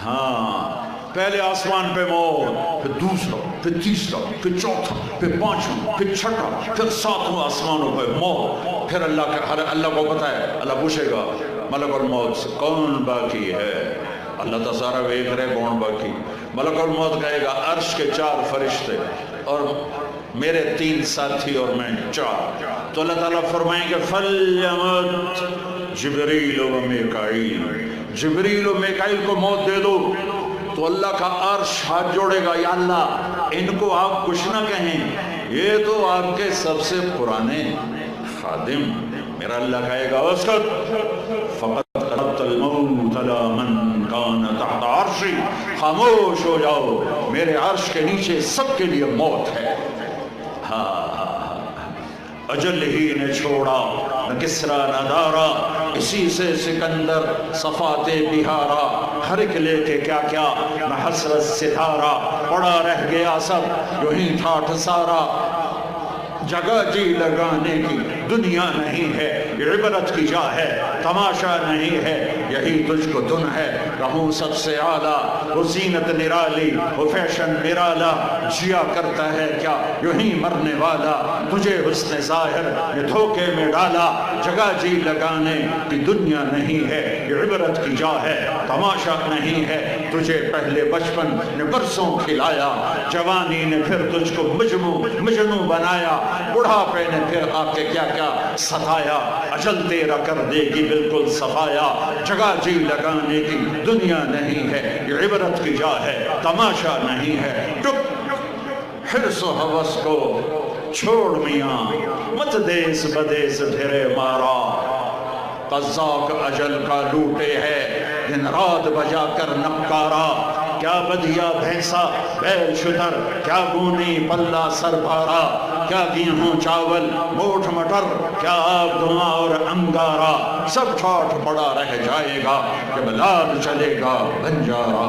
ہاں, پہلے آسمان پہ موت, پھر دوسرا, پھر تیسرا, پھر چوتھا, پھر پانچواں, پھر چھٹا, پھر ساتواں آسمانوں پہ موت. پھر اللہ کو بتایا, اللہ پوچھے گا ملک الموت سے کون باقی ہے. اللہ تو سارا دیکھ رہے کون باقی. ملک الموت کہے گا عرش کے 4 فرشتے اور میرے 3 ساتھی اور میں 4. تو اللہ تعالیٰ فرمائیں گے فَلْيَمُتْ جبریل و میکائیل, جبریل و میکائیل کو موت دے دو. تو تو اللہ کا عرش ہاتھ جوڑے گا، یا اللہ ان کو آپ کچھ نہ کہیں، یہ تو آپ کے سب سے پرانے خادم۔ میرا اللہ کہے گا اسکت فقط قربت الموت لا من کان تحت عرشی، خاموش ہو جاؤ، میرے عرش کے نیچے سب کے لیے موت ہے۔ اجل ہی نے چھوڑا نہ کسرا نہ دارا، اسی سے سکندر صفات بہارا، ہر ایک لے کے کیا کیا نہ حسرت ستارہ، پڑا رہ گیا سب یوں ہی ٹھاٹھ سارا۔ جگہ جی لگانے کی دنیا نہیں ہے، عبرت کی جا ہے تماشا نہیں ہے، یہی تجھ کو دن ہے رہوں سب سے اعلیٰ، وہ زینت نرالی وہ فیشن نرالا، جیا کرتا ہے کیا یوں ہی مرنے والا، تجھے حسن ظاہر نے دھوکے میں ڈالا۔ جگہ جی لگانے کی دنیا نہیں ہے، یہ عبرت کی جا ہے تماشا نہیں ہے، تجھے پہلے بچپن نے برسوں کھلایا، جوانی نے پھر تجھ کو مجنوں بنایا، بڑھاپے نے پھر آ کے کیا کیا ستایا، اجل تیرا کر دے گی بالکل صفایا۔ جگہ جی لگانے کی دنیا نہیں ہے، یہ عبرت کی جا ہے تماشا نہیں ہے۔ ٹک حرص و حوث کو چھوڑ میاں، مت دیس بدیس پھرے مارا، قذاق اجل کا لوٹے ہے دن رات بجا کر نکارا۔ کیا بدیا بھینسا بیل شتر، کیا گونی پلہ سر بھارا، کیا گیہوں چاول موٹھ مٹر، کیا آب دھواں اور انگارا، سب ٹھاٹھ پڑا رہ جائے گا جب لال چلے گا بنجارا۔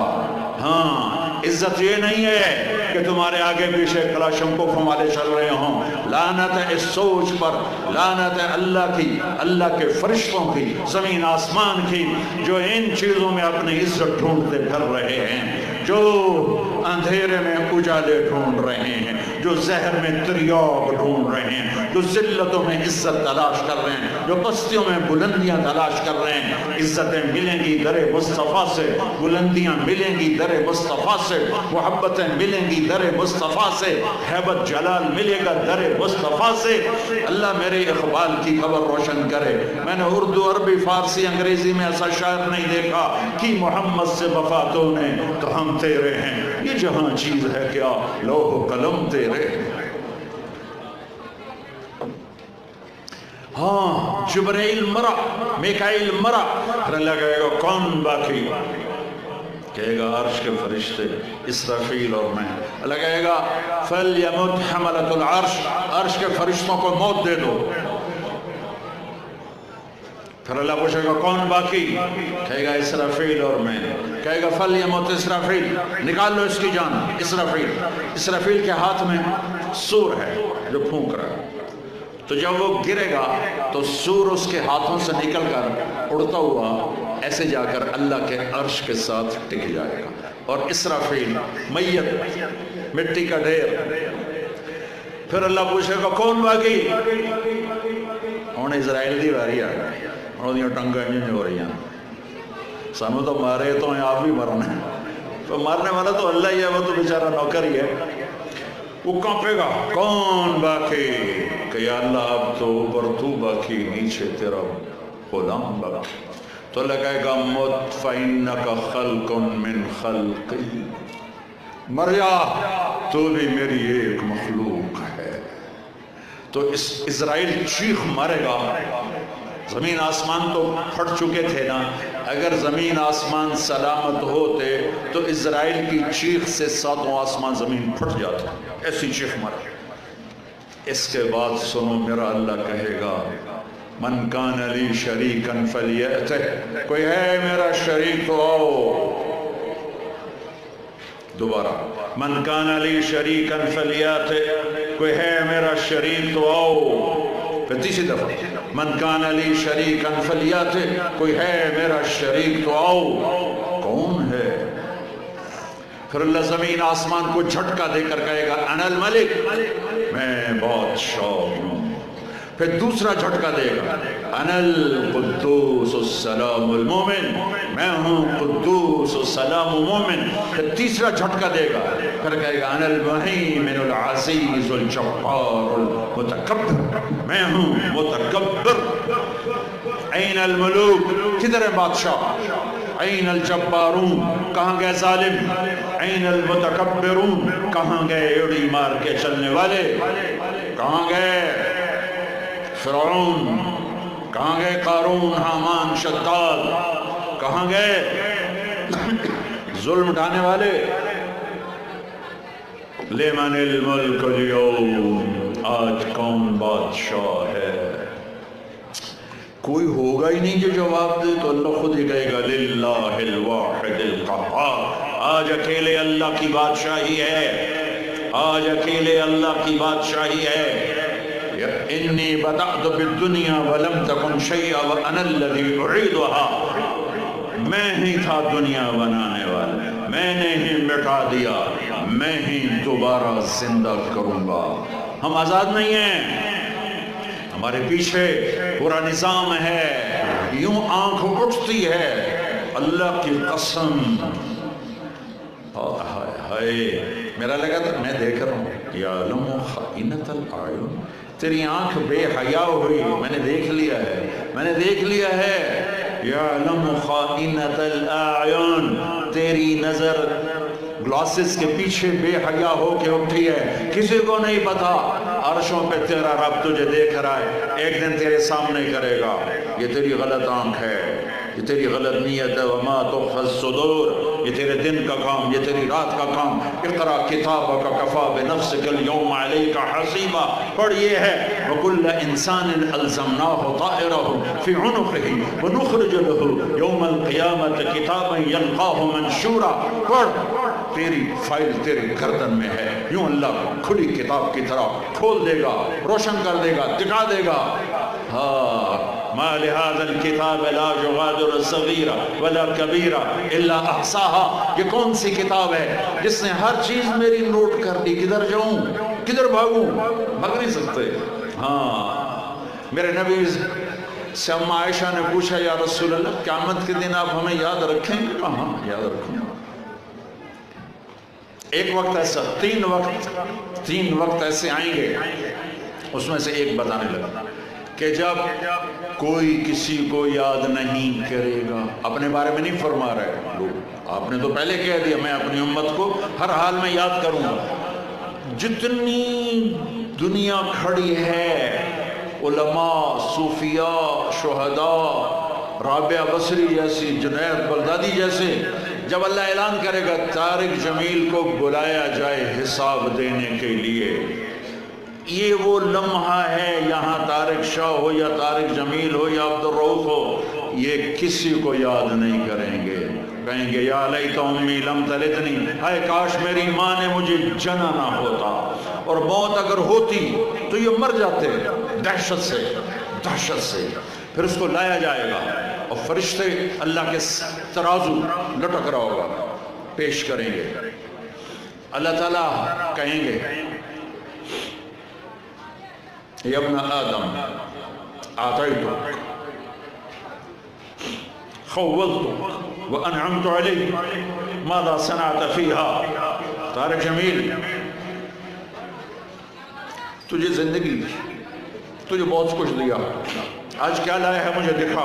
ہاں عزت یہ نہیں ہے کہ تمہارے آگے پیچھے کلاشنکوف والے چل رہے ہوں، لعنت ہے اس سوچ پر، لعنت ہے اللہ کی، اللہ کے فرشتوں کی، زمین آسمان کی، جو ان چیزوں میں اپنی عزت ڈھونڈتے پھر رہے ہیں، جو اندھیرے میں اجالے ڈھونڈ رہے ہیں، جو زہر میں تریاق ڈھونڈ رہے ہیں، جو ذلتوں میں عزت تلاش کر رہے ہیں، جو پستیوں میں بلندیاں تلاش کر رہے ہیں۔ عزتیں ملیں گی در مصطفیٰ سے، بلندیاں ملیں گی در مصطفیٰ سے، محبتیں ملیں گی در مصطفیٰ سے، ہیبت جلال ملے گا در مصطفیٰ سے۔ اللہ میرے اقبال کی خبر روشن کرے۔ میں نے اردو، عربی، فارسی، انگریزی میں ایسا شاعر نہیں دیکھا کہ محمد سے وفا تو نے تو ہم تیرے ہیں، یہ جہاں چیز ہے کیا لوح و قلم تیرے۔ ہاں جبرائیل مرا، میکائیل مرا، پھر اللہ کہے گا کون باقی؟ کہے گا عرش کے فرشتے اسرافیل اور میں۔ اللہ کہے گا فَلْيَمُتْ حَمَلَةُ الْعَرْشِ، عرش کے فرشتوں کو موت دے دو۔ پھر اللہ پوچھے گا کون باقی؟ کہے گا اسرافیل اور میں۔ کہے گا فَلْيَمُتْ اسرافیل، نکال لو اس کی جان۔ اسرافیل، اسرافیل کے ہاتھ میں سور ہے جو پھونک رہا ہے، تو جب وہ گرے گا تو سور اس کے ہاتھوں سے نکل کر اڑتا ہوا ایسے جا کر اللہ کے عرش کے ساتھ ٹک جائے گا، اور اسرافیل میت، مٹی کا ڈھیر۔ پھر اللہ پوچھے گا کون باقی؟ ہوں اسرائیل دی واری آ گئی، انہوں نے ٹنگیں انجن ہو رہی ہیں، سانو تو مارے تو ہیں، آپ بھی مرنا ہے، تو مارنے والا تو اللہ ہی ہے، وہ تو بیچارہ نوکر ہی ہے۔ وہ کانپے گا کون باقی؟ کہ یا اللہ اب تو اوپر تو باقی، نیچے تیرا غلام باقی۔ تو اللہ کہے گا مت فَإِنَّكَ خَلْقٌ مِّن خَلْقِي، مر جا تو بھی میری ایک مخلوق ہے۔ تو اسرائیل چیخ مارے گا۔ زمین آسمان تو پھٹ چکے تھے نا، اگر زمین آسمان سلامت ہوتے تو اسرائیل کی چیخ سے ساتوں آسمان زمین پھٹ جاتے، ایسی چیخ مارے۔ اس کے بعد سنو میرا اللہ کہے گا من کان لی شریکن فلیأتہ، کوئی ہے میرا شریک تو آؤ۔ دوبارہ من کان لی شریکن فلیأتہ، کوئی ہے میرا شریک تو آؤ۔ پھر تیسری دفعہ من کان لی شریکن فلیأتہ، کوئی ہے میرا شریک تو آؤ۔ کون ہے؟ پھر اللہ زمین آسمان کو جھٹکا دے کر کہے گا انا الملک، میں بادشاہ ہوں۔ پھر دوسرا جھٹکا دے گا انا القدوس السلام المومن، میں ہوں قدوس السلام مومن۔ پھر تیسرا جھٹکا دے گا، پھر کہے گا انا المہیمن العزیز الجبار المتکبر، میں ہوں متکبر۔ این الملوک، کدھر ہے بادشاہ؟ این الجبارون، کہاں گئے ظالم؟ این المتکبرون، کہاں گئے ایڑی مار کے چلنے والے؟ کہاں گئے فرعون؟ کہاں گئے قارون، حامان، شداد؟ کہاں گئے ظلم اٹھانے والے؟ لمن الملک اليوم، آج کون بادشاہ ہے؟ کوئی ہوگا ہی نہیں جو جواب دے، تو اللہ خود ہی کہے گا للہ الواحد القہار، آج اکیلے اللہ کی بادشاہی ہے، آج اکیلے اللہ کی بادشاہی ہے۔ انی بدأت بالدنیا ولم تکن شیئا وانا الذی اعیدها، میں ہی تھا دنیا بنانے والا، میں نے ہی مٹا دیا، میں ہی دوبارہ زندہ کروں گا۔ ہم آزاد نہیں ہیں، ہمارے پیچھے پورا نظام ہے، یوں آنکھ اٹھتی ہے اللہ کی قسم۔ ہائے میرا لگا تھا میں دیکھ رہا ہوں، یعلم خائنۃ الاعین، تیری آنکھ بے حیا ہوئی، میں نے دیکھ لیا ہے، میں نے دیکھ لیا ہے۔ یعلم خائنۃ الاعین، تیری نظر گلاسز کے پیچھے بے حیا ہو کے اٹھی ہے، کسی کو نہیں پتا۔ عرشوں پہ تیرا رب تجھے دیکھ رہا ہے، ایک دن تیرے سامنے کرے گا یہ تیری غلط آنکھ ہے، یہ تیری غلط نیت ہے۔ وما تخفی الصدور، یہ تیرے دن کا کام، یہ تیری رات کا کام۔ اقرأ کتابک کفی بنفسک اليوم علیک حسیبا، پڑھ یہ ہے وَكُلَّ إِنسَانٍ أَلْزَمْنَاهُ طَائِرَهُ فِي عُنُقِهِ وَنُخْرِجُ لَهُ يَوْمَ الْقِيَامَةِ كِتَابًا يَلْقَاهُ مَنشُورًا، پڑھ تیری فائل تیرے گردن میں ہے، یوں اللہ کھلی کتاب کی طرح کھول دے گا، روشن کر دے گا، دکھا دے گا۔ ما لهذا الكتاب لا يغادر صغيرة ولا كبيرة إلا أحصاها، یہ کون سی کتاب ہے جس نے ہر چیز میری نوٹ کر لی؟ کدھر جاؤں، کدھر بھاگوں؟ بھاگ نہیں سکتے۔ ہاں میرے نبی سے اما عائشہ نے پوچھا یا رسول اللہ قیامت کے دن آپ ہمیں یاد رکھیں گے؟ کہاں یاد رکھیں؟ ایک وقت ایسا، تین وقت ایسے آئیں گے، اس میں سے ایک بتانے لگا کہ جب کوئی کسی کو یاد نہیں کرے گا، اپنے بارے میں نہیں فرما رہے لوگ، آپ نے تو پہلے کہہ دیا میں اپنی امت کو ہر حال میں یاد کروں گا۔ جتنی دنیا کھڑی ہے، علماء، صوفیاء، شہداء، رابعہ بصری جیسی، جنید بغدادی جیسے، جب اللہ اعلان کرے گا طارق جمیل کو بلایا جائے حساب دینے کے لیے، یہ وہ لمحہ ہے، یہاں طارق شاہ ہو یا طارق جمیل ہو یا عبدالرؤف ہو، یہ کسی کو یاد نہیں کریں گے، کہیں گے یا لیت امی لم تلدنی، ہائے کاش میری ماں نے مجھے جنا نہ ہوتا، اور موت اگر ہوتی تو یہ مر جاتے دہشت سے۔ پھر اس کو لایا جائے گا اور فرشتے اللہ کے ترازو لٹک رہا ہوگا، پیش کریں گے۔ اللہ تعالیٰ کہیں گے یا ابن آدم آتیتک خوضتک وانعمت علیک ماذا صنعت فیہا، طارق جمیل تجھے زندگی دی، تجھے بہت کچھ دیا، آج کیا لایا ہے مجھے دکھا،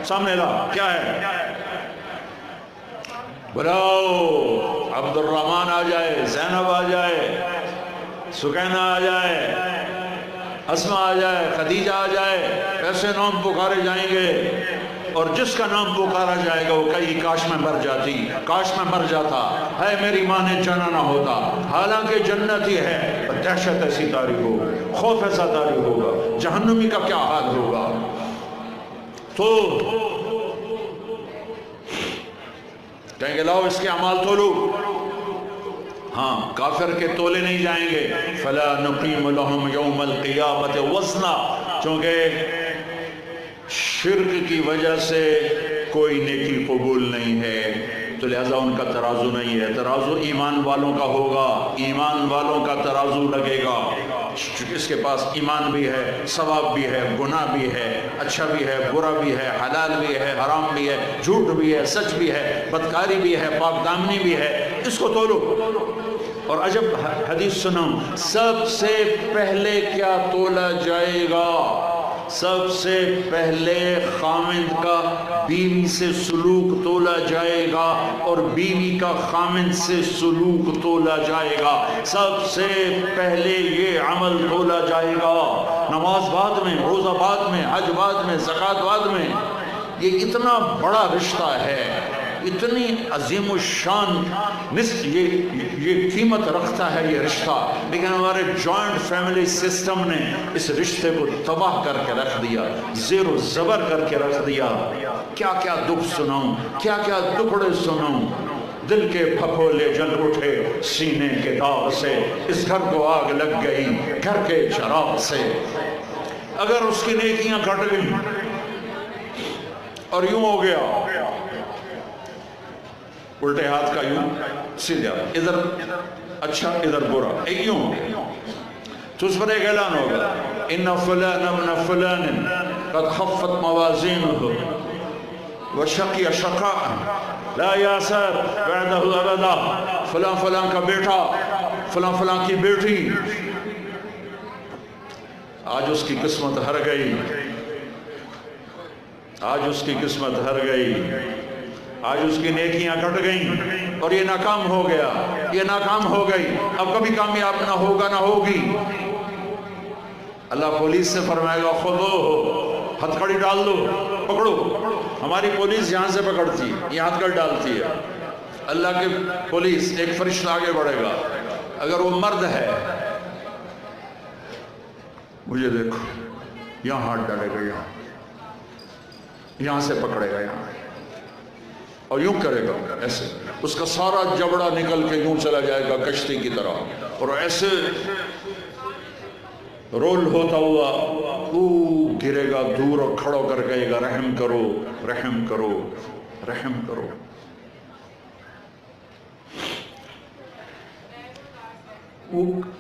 سامنے لا، کیا ہے؟ بلاؤ عبد الرحمن آ جائے، زینب آ جائے، سکینہ آ جائے، اسماء آ جائے، خدیجہ آ جائے، ایسے نام پکارے جائیں گے، اور جس کا نام پکارا جائے گا وہ کئی کاش میں مر جاتی، کاش میں مر جاتا، ہے میری ماں نے جنا نہ ہوتا، حالانکہ جنت ہی ہے، دہشت ایسی طاری ہو، خوف ایسا طاری ہوگا، جہنمی کا کیا حال ہوگا۔ تو کہیں گے لاؤ اس کے اعمال تولو، ہاں کافر کے تولے نہیں جائیں گے، فلا نقیم لهم یوم القیامت وزنا، چونکہ شرک کی وجہ سے کوئی نیکی قبول نہیں ہے، تو لہذا ان کا ترازو نہیں ہے، ترازو ایمان والوں کا ہوگا، ایمان والوں کا ترازو لگے گا، اس کے پاس ایمان بھی ہے، ثواب بھی ہے، گناہ بھی ہے، اچھا بھی ہے، برا بھی ہے، حلال بھی ہے، حرام بھی ہے، جھوٹ بھی ہے، سچ بھی ہے، بدکاری بھی ہے، پاک دامنی بھی ہے، اس کو تولو۔ اور عجب حدیث سنو، سب سے پہلے کیا تولا جائے گا؟ سب سے پہلے خامند کا بیوی سے سلوک تولا جائے گا اور بیوی کا خامند سے سلوک تولا جائے گا. سب سے پہلے یہ عمل تولا جائے گا. نماز بعد میں، روزہ بعد میں، حج بعد میں، زکوٰۃ بعد میں. یہ اتنا بڑا رشتہ ہے، اتنی عظیم الشان یہ قیمت رکھتا ہے یہ رشتہ. لیکن ہمارے جوائنٹ فیملی سسٹم نے اس رشتے کو تباہ کر کے رکھ دیا، زیر و زبر کر کے رکھ دیا. کیا کیا دکھ سناؤں، کیا کیا ٹکڑے سناؤں. دل کے پھپھولے جل اٹھے سینے کے داغ سے، اس گھر کو آگ لگ گئی گھر کے چراغ سے. اگر اس کی نیکیاں گھٹ گئیں اور یوں ہو گیا الٹے ہاتھ کا یوں سیدھا، ادھر اچھا ادھر برا، ایک یوں تو اس پر ایک اعلان ہوگا ان فلان ابن فلان قد خفت موازینہ وشقی شقاء لا یاسر بعدہ ابدا. فلان فلان کا بیٹا، فلان فلان کی بیٹی آج اس کی قسمت ہر گئی، آج اس کی قسمت ہر گئی، آج اس کی نیکیاں کٹ گئیں اور یہ ناکام ہو گیا، یہ ناکام ہو گئی، اب کبھی کامیاب نہ ہوگا نہ ہوگی. اللہ پولیس سے فرمائے گا خودو، ہتھ کڑی ڈال دو، پکڑو. ہماری پولیس یہاں سے پکڑتی ہے، یہ ہتھ کڑی ڈالتی ہے. اللہ کی پولیس ایک فرشتہ آگے بڑھے گا، اگر وہ مرد ہے مجھے دیکھو، یہاں ہاتھ ڈالے گا، یہاں سے پکڑے گا، یہاں اور یوں کرے گا ایسے. اس کا سارا جبڑا نکل کے یوں چلا جائے گا کشتی کی طرح، اور ایسے رول ہوتا ہوا گرے گا دور اور کھڑو کر کہے گا رحم کرو، رحم کرو، رحم کرو.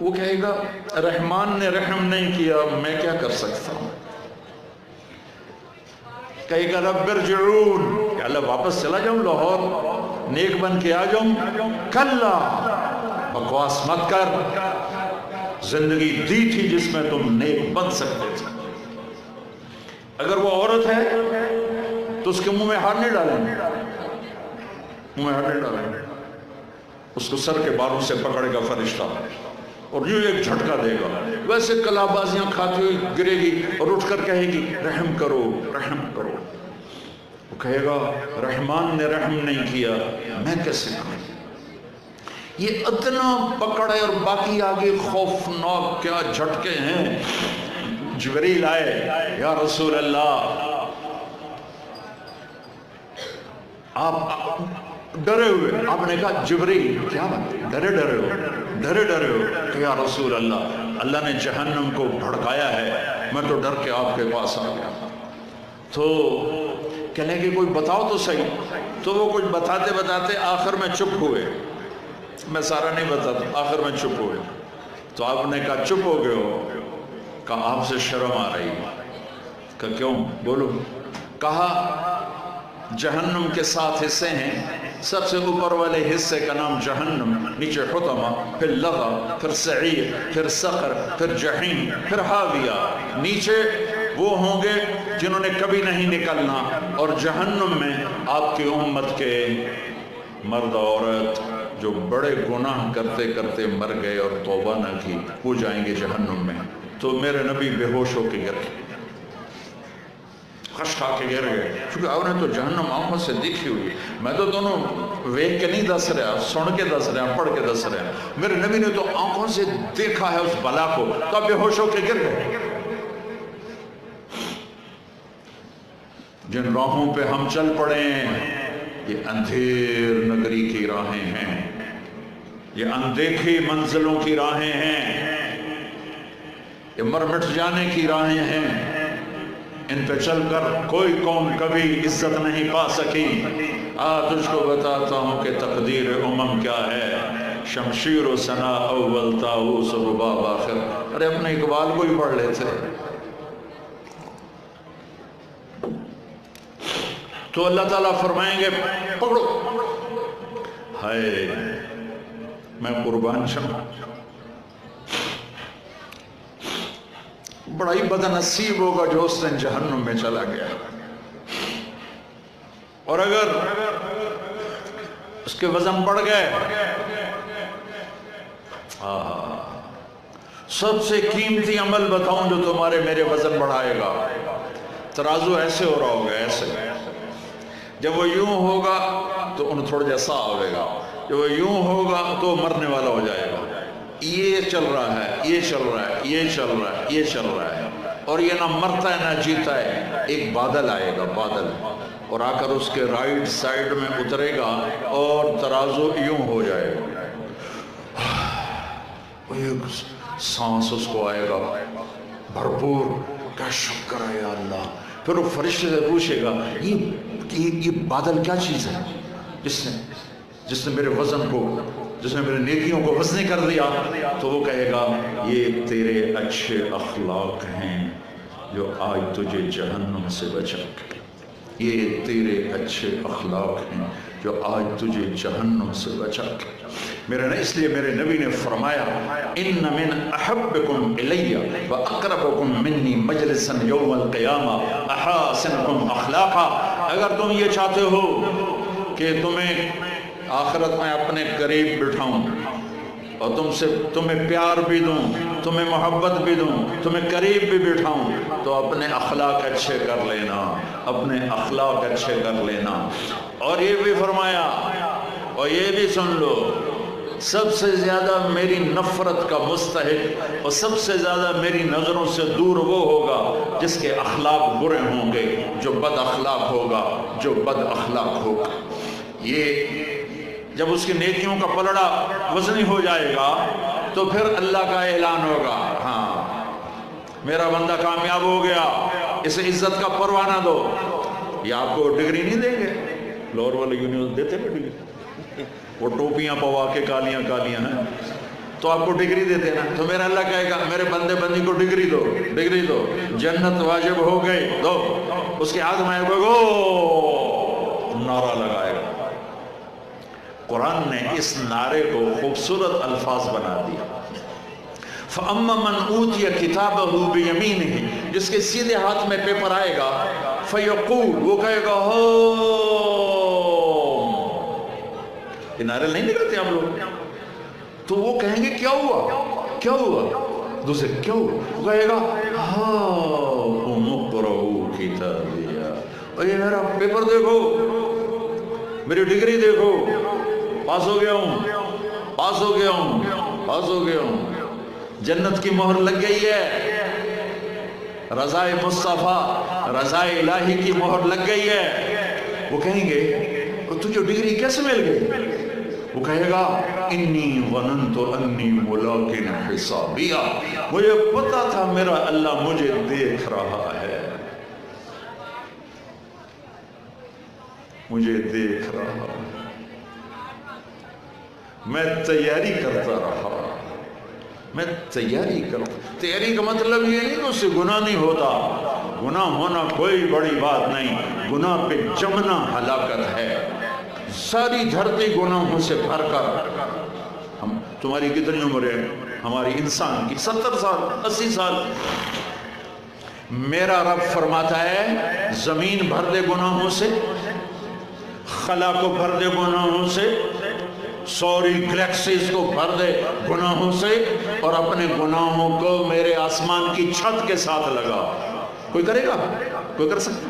وہ کہے گا رحمان نے رحم نہیں کیا، میں کیا کر سکتا ہوں. کہے گا رب ارجعون، کہ اللہ واپس چلا جاؤں لاہور، نیک بن کے آ جاؤں. کلا، بکواس مت کر، زندگی دی تھی جس میں تم نیک بن سکتے تھے. اگر وہ عورت ہے تو اس کے منہ میں ہاتھ نہیں ڈالیں، منہ میں ہاتھ نہیں ڈالیں. اس کو سر کے بالوں سے پکڑے گا فرشتہ اور یوں ایک جھٹکا دے گا، ویسے کلا بازیاں کھاتی ہوئی گرے گی اور اٹھ کر کہے گی رحم کرو، رحم کرو. وہ کہے گا رحمان نے رحم نہیں کیا، میں کیسے کروں. یہ اتنا پکڑ ہے، اور باقی آگے خوفناک کیا جھٹکے ہیں. جبریل آئے، یا رسول اللہ آپ ڈرے ہوئے. آپ نے کہا جبریل کیا بات، ڈرے ہو. کہ یا رسول اللہ، اللہ نے جہنم کو بھڑکایا ہے، میں تو ڈر کے آپ کے پاس آ گیا. تو کہنے کہ کوئی بتاؤ تو صحیح. تو وہ کچھ بتاتے آخر میں چپ ہوئے. میں سارا نہیں بتاتا، آخر میں چپ ہوئے. تو آپ نے کہا چپ ہو گئے ہو؟ کہا آپ سے شرم آ رہی. کہا کیوں، بولو. کہا جہنم کے 7 حصے ہیں، سب سے اوپر والے حصے کا نام جہنم، نیچے حطمہ، پھر لظہ، پھر سعیر، پھر سقر، پھر جہیم، پھر حاویہ. نیچے وہ ہوں گے جنہوں نے کبھی نہیں نکلنا، اور جہنم میں آپ کی امت کے مرد عورت جو بڑے گناہ کرتے کرتے مر گئے اور توبہ نہ کی، وہ جائیں گے جہنم میں. تو میرے نبی بے ہوش ہو کے گر گئے، خش کھا کے گر گئے، کیونکہ آپ نے تو جہنم آنکھوں سے دیکھی ہوئی. میں تو دونوں ویک کے نہیں دس رہا، سن کے دس رہا، پڑھ کے دس رہا. میرے نبی نے تو آنکھوں سے دیکھا ہے اس بلا کو، تو آپ بے ہوش ہو کے گر گئے. جن راہوں پہ ہم چل پڑے یہ اندھیر نگری کی راہیں ہیں، یہ اندیکھی منزلوں کی راہیں ہیں، یہ مر مٹ جانے کی راہیں ہیں. ان پہ چل کر کوئی قوم کبھی عزت نہیں پا سکی. تجھ کو بتاتا ہوں کہ تقدیر امم کیا ہے. شمشیر و ثنا اول، طاؤس و رباب آخر. ارے اپنے اقبال کو ہی پڑھ لیتے. تو اللہ تعالیٰ فرمائیں گے پکڑو. ہائے میں قربان جاؤں، بڑا ہی بدنصیب ہوگا جو اس دن جہنم میں چلا گیا۔ اور اگر اس کے وزن بڑھ گئے، سب سے قیمتی عمل بتاؤں جو تمہارے میرے وزن بڑھائے گا، ترازو ایسے ہو رہا ہوگا، ایسے جب وہ یوں ہوگا تو انہیں تھوڑا جیسا آئے گا، جب وہ یوں ہوگا تو مرنے والا ہو جائے گا۔ یہ چل رہا ہے، یہ چل رہا ہے، یہ چل رہا ہے، یہ چل رہا ہے، اور یہ نہ مرتا ہے نہ جیتا ہے۔ ایک بادل آئے گا، بادل، اور آ کر اس کے رائٹ سائڈ میں اترے گا اور ترازو یوں ہو جائے گا۔ ایک سانس اس کو آئے گا بھرپور، کیا شکر ہے یا اللہ۔ پھر وہ فرشتے سے پوچھے گا یہ بادل کیا چیز ہے جس نے میرے وزن کو، جس نے میرے نیکیوں کو وزنی کر دیا؟ تو وہ کہے گا یہ تیرے اچھے اخلاق ہیں جو آج تجھے جہنم سے بچا کے، یہ تیرے اچھے اخلاق ہیں جو آج تجھے جہنم سے بچا کے۔ اس لیے میرے نبی نے فرمایا ان من احبکم الی واقربکم منی مجلسا یوم القیامہ احاسنکم اخلاقا۔ اگر تم یہ چاہتے ہو کہ تمہیں آخرت میں اپنے قریب بٹھاؤں اور تمہیں پیار بھی دوں، تمہیں محبت بھی دوں، تمہیں قریب بھی بٹھاؤں، تو اپنے اخلاق اچھے کر لینا، اپنے اخلاق اچھے کر لینا۔ اور یہ بھی فرمایا، اور یہ بھی سن لو، سب سے زیادہ میری نفرت کا مستحق اور سب سے زیادہ میری نظروں سے دور وہ ہوگا جس کے اخلاق برے ہوں گے، جو بد اخلاق ہوگا، جو بد اخلاق ہوگا۔ یہ جب اس کی نیکیوں کا پلڑا وزنی ہو جائے گا تو پھر اللہ کا اعلان ہوگا، ہاں میرا بندہ کامیاب ہو گیا، اسے عزت کا پروانہ دو۔ یہ آپ کو ڈگری نہیں دیں گے، لاہور والے یونیورسٹی دیتے ہیں ڈگری، وہ ٹوپیاں پوا کے کالیاں کالیاں ہیں تو آپ کو ڈگری دیتے ہیں نا۔ تو میرا اللہ کہے گا میرے بندے بندی کو ڈگری دو، ڈگری دو، جنت واجب ہو گئی، دو۔ اس کے ہاتھ میں گو نعرہ لگائے گا۔ قرآن نے اس نعرے کو خوبصورت الفاظ بنا دیا، فَأَمَّا مَنْ أُوتِيَ كِتَابَهُ بِيَمِينِهِ، جس کے سیدھے ہاتھ میں پیپر آئے گا، فَيَقُولُ، وہ کہے گا ہوم۔ یہ نعرے نہیں نکلتے ہم لوگ، تو وہ کہیں گے کیا ہوا، کیا ہوا؟ دوسرے کیا ہوا؟ وہ کہے گا ہاؤم اقرؤوا کتابیہ، اور یہ میرا پیپر دیکھو، میری ڈگری دیکھو، پاس ہو گیا ہوں، پاس ہو گیا ہوں، پاس ہو گیا ہوں، جنت کی مہر لگ گئی ہے، رضائے مصطفیٰ، رضائے الہی کی مہر لگ گئی ہے۔ وہ کہیں گے تجھے ڈگری کیسے مل گئی؟ وہ کہے گا انی ظننت انی ملاق حسابیہ، مجھے پتا تھا میرا اللہ مجھے دیکھ رہا ہے، مجھے دیکھ رہا ہے، میں تیاری کرتا رہا، میں تیاری کرتا۔ تیاری کا مطلب یہ نہیں کہ اس سے گناہ نہیں ہوتا، گناہ ہونا کوئی بڑی بات نہیں، گناہ پہ جمنا ہلاکت ہے۔ ساری دھرتی گناہوں سے بھر کر، تمہاری کتنی عمر ہے ہماری انسان کی؟ 70 سال، 80 سال۔ میرا رب فرماتا ہے زمین بھر دے گناہوں سے، خلا کو بھر دے گناہوں سے، سوری گلیکسیز کو بھر دے گناہوں سے، اور اپنے گناہوں کو میرے آسمان کی چھت کے ساتھ لگا۔ کوئی کرے گا؟ کوئی کر سکتا؟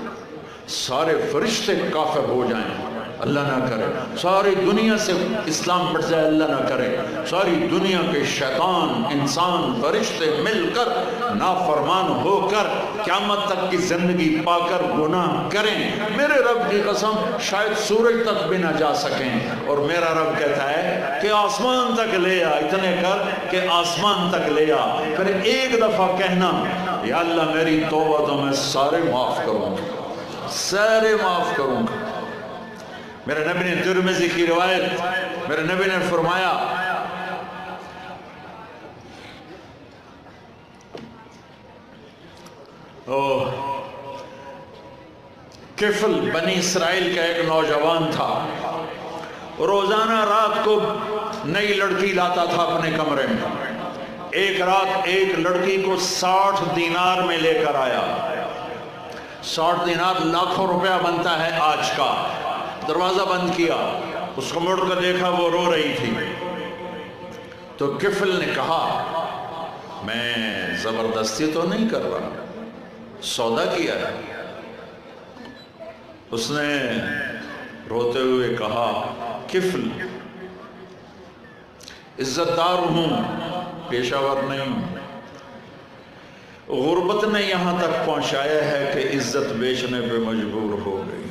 سارے فرشتے کافر ہو جائیں، اللہ نہ کرے، ساری دنیا سے اسلام بڑھ جائے، اللہ نہ کرے، ساری دنیا کے شیطان، انسان، فرشتے مل کر نافرمان ہو کر قیامت تک کی زندگی پا کر گناہ کریں، میرے رب کی قسم شاید سورج تک بھی نہ جا سکیں، اور میرا رب کہتا ہے کہ آسمان تک لے آ، اتنے کر کہ آسمان تک لے آ، پھر ایک دفعہ کہنا یا اللہ میری توبہ تو میں سارے معاف کروں گا، سارے معاف کروں گا۔ میرے نبی نے ترمذی کی روایت، میرے نبی نے فرمایا کفل بنی اسرائیل کا ایک نوجوان تھا، روزانہ رات کو نئی لڑکی لاتا تھا اپنے کمرے میں، ایک رات ایک لڑکی کو 60 دینار میں لے کر آیا. 60 دینار لاکھوں روپیہ بنتا ہے آج کا. دروازہ بند کیا, اس کو مڑ کر دیکھا, وہ رو رہی تھی. تو کفل نے کہا میں زبردستی تو نہیں کر رہا, سودا کیا ہے. اس نے روتے ہوئے کہا کفل عزت دار ہوں, پیشہ ور نہیں ہوں. غربت نے یہاں تک پہنچایا ہے کہ عزت بیچنے پہ مجبور ہو گئی.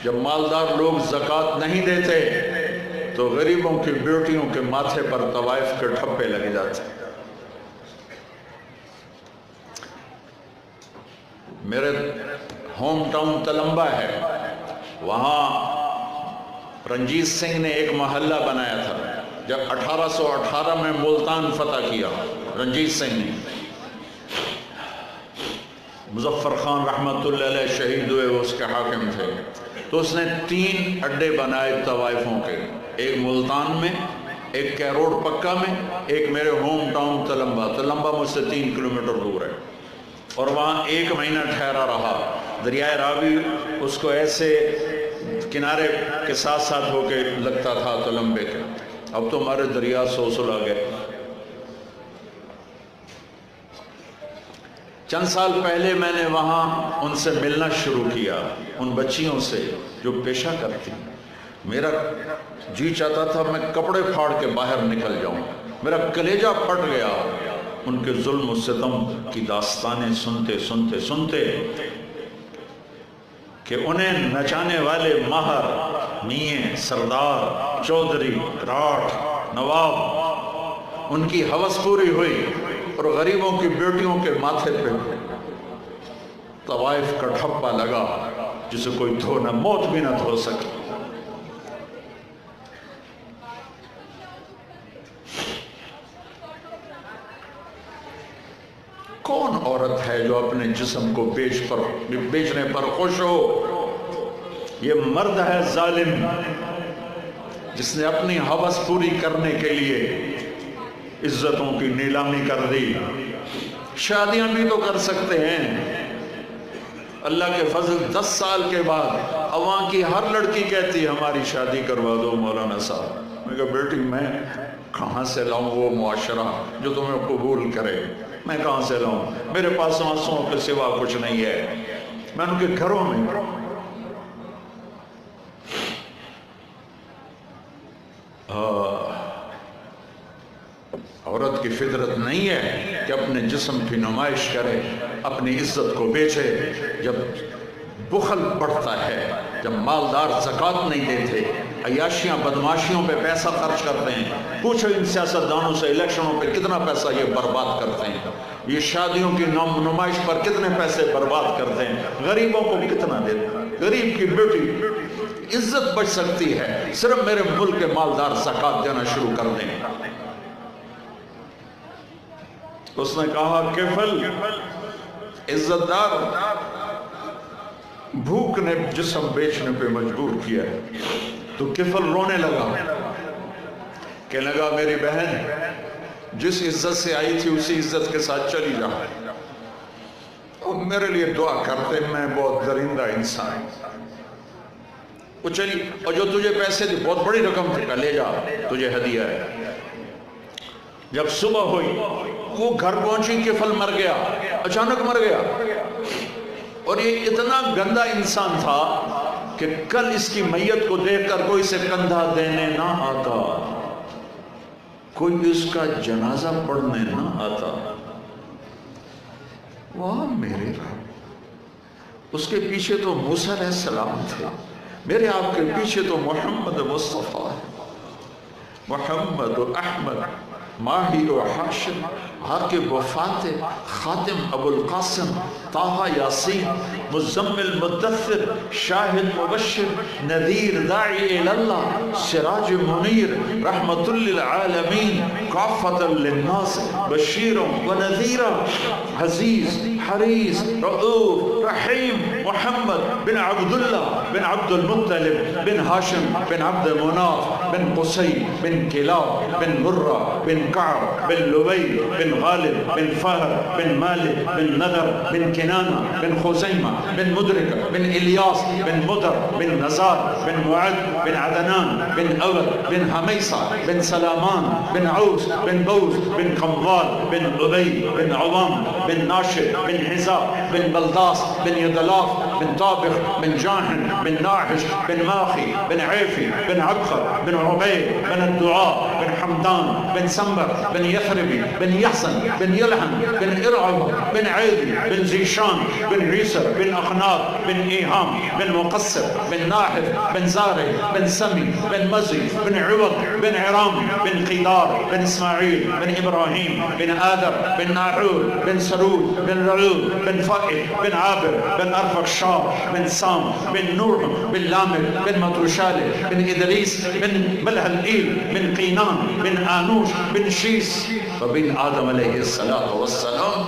جب مالدار لوگ زکوٰۃ نہیں دیتے تو غریبوں کی بیٹیوں کے ماتھے پر طوائف کے ٹھپے لگ جاتے. میرے ہوم ٹاؤن تلمبا ہے, وہاں رنجیت سنگھ نے ایک محلہ بنایا تھا. جب 1818 میں ملتان فتح کیا رنجیت سنگھ نے, مظفر خان رحمۃ اللہ علیہ شہید ہوئے, وہ اس کے حاکم تھے. تو اس نے 3 اڈے بنائے طوائفوں کے, ایک ملتان میں, ایک کیروڑ پکا میں, ایک میرے ہوم ٹاؤن تلمبا. تلمبا مجھ سے 3 کلومیٹر دور ہے. اور وہاں 1 مہینہ ٹھہرا رہا. دریائے راوی اس کو ایسے کنارے کے ساتھ ساتھ ہو کے لگتا تھا تلمبے کے. اب تو ہمارے دریا سوسل آ گئے. چند سال پہلے میں نے وہاں ان سے ملنا شروع کیا, ان بچیوں سے جو پیشہ کرتی. میرا جی چاہتا تھا میں کپڑے پھاڑ کے باہر نکل جاؤں. میرا کلیجہ پھٹ گیا ان کے ظلم و ستم کی داستانیں سنتے سنتے سنتے, کہ انہیں نچانے والے ماہر, میاں, سردار, چودھری, راٹھ, نواب, ان کی ہوس پوری ہوئی اور غریبوں کی بیٹیوں کے ماتھے پہ طوائف کا ٹھپا لگا جسے کوئی دھو نہ, موت بھی نہ دھو سکے. کون عورت ہے جو اپنے جسم کو بیچنے پر خوش ہو؟ یہ مرد ہے ظالم جس نے اپنی ہوس پوری کرنے کے لیے عزتوں کی نیلامی کر دی. شادیاں بھی تو کر سکتے ہیں. اللہ کے فضل 10 سال کے بعد عوام کی ہر لڑکی کہتی ہے ہماری شادی کروا دو مولانا صاحب. میں کہا بیٹی میں کہاں سے لاؤں وہ معاشرہ جو تمہیں قبول کرے؟ میں کہاں سے لاؤں؟ میرے پاس آنسوں کے سوا کچھ نہیں ہے. میں ان کے گھروں میں عورت کی فطرت نہیں ہے کہ اپنے جسم کی نمائش کرے, اپنی عزت کو بیچے. جب بخل بڑھتا ہے, جب مالدار زکوٰۃ نہیں دیتے, عیاشیاں بدماشیوں پہ پیسہ خرچ کرتے ہیں. پوچھو ان سیاستدانوں سے الیکشنوں پہ کتنا پیسہ یہ برباد کرتے ہیں, یہ شادیوں کی نمائش پر کتنے پیسے برباد کرتے ہیں, غریبوں کو کتنا دیتے ہیں. غریب کی بیٹی عزت بچ سکتی ہے صرف میرے ملک کے مالدار زکوٰۃ دینا شروع کر دیں. اس نے کہا کفل عزت دار, بھوک نے جسم بیچنے پہ مجبور کیا ہے. تو کفل رونے لگا, کہنے لگا میری بہن جس عزت سے آئی تھی اسی عزت کے ساتھ چلی جا, اور میرے لیے دعا کرتے, میں بہت درندہ انسان. وہ چلی, اور جو تجھے پیسے دی بہت بڑی رقم تھی, لے جا تجھے ہدیہ ہے. جب صبح ہوئی وہ گھر پہنچی, کفل مر گیا, اچانک مر گیا. اور یہ اتنا گندا انسان تھا کہ کل اس کی میت کو دیکھ کر کوئی سے کندھا دینے نہ آتا, کوئی اس کا جنازہ پڑھنے نہ آتا. واہ میرے رب, اس کے پیچھے تو موسیٰ علیہ السلام تھے, میرے آپ کے پیچھے تو محمد مصطفیٰ ہے, محمد و احمد, ماہی و حاشم, عاقب و فاتح, خاتم ابو القاسم, طٰہٰ یاسین, مزمل مدثر, شاہد مبشر, نذیر داعی اللہ, سراج منیر, رحمت للعالمین, کافۃ للناس, بشیر و نذیر, عزیز حریص رؤوف رحیم محمد بن عبداللہ بن عبد المطلب بن ہاشم بن عبد مناف بن قصی بن کلاب بن مرہ بن کعب بن لبی بن غالب بن فہر بن مالک بن نذر بن کنانہ بن خزیمہ بن مدرک بن الیاس بن مدر بن نزار بن معد بن عدنان بن اول بن حمیصہ بن سلامان بن عوس بن بوس بن قموال بن ابی بن عوام بن ناشد بن حزاب بن بلداس بن یدلاف بن طابخ بن جاحن بن ناحش بن ماخی بن عیفی بن عبخر بن عبید بن الدعاء بن حمدان بن سنبر بن یثربی بن یحسن بن یلحن بن ارعب بن عیدی بن زیشان بن عیسر بن اخناط بن ایہام بن مقصر بن ناحف بن زارع بن سمی بن مزی بن عوض بن عرام بن قیدار بن اسماعیل بن ابراہیم بن آدر بن ناحور بن سرود بن رعود بن فائد بن عابر بن ارفخشاد بن سام بن نوح بن لامر بن متوشالح بن ادریس بن ملحلئیل بن قینان بن آنوش بن شیس وبن آدم علیہ السلام.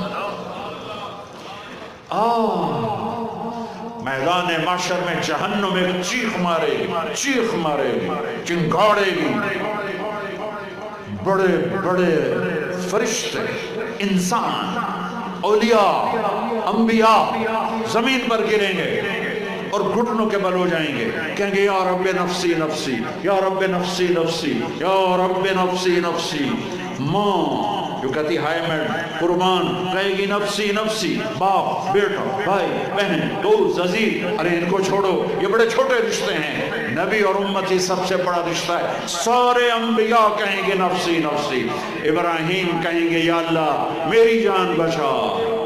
میدان معاشر میں جہنم ایک چیخ مارے گی، چنگاڑے گی. بڑے بڑے فرشتے، انسان، اولیاء، انبیاء زمین پر گریں گے اور گھٹنوں کے بل ہو جائیں گے، کہیں گے یا رب نفسی نفسی، یا رب نفسی نفسی، یا رب نفسی نفسی. ماں جو کہتی ہائے میں قربان، کہے گی نفسی نفسی. باپ، بیٹا، بھائی، بہن، دوست، عزیز، ارے ان کو چھوڑو، یہ بڑے چھوٹے رشتے ہیں. نبی اور امتی سب سے بڑا رشتہ ہے. سارے انبیاء کہیں گے نفسی نفسی. ابراہیم کہیں گے یا اللہ میری جان بچا،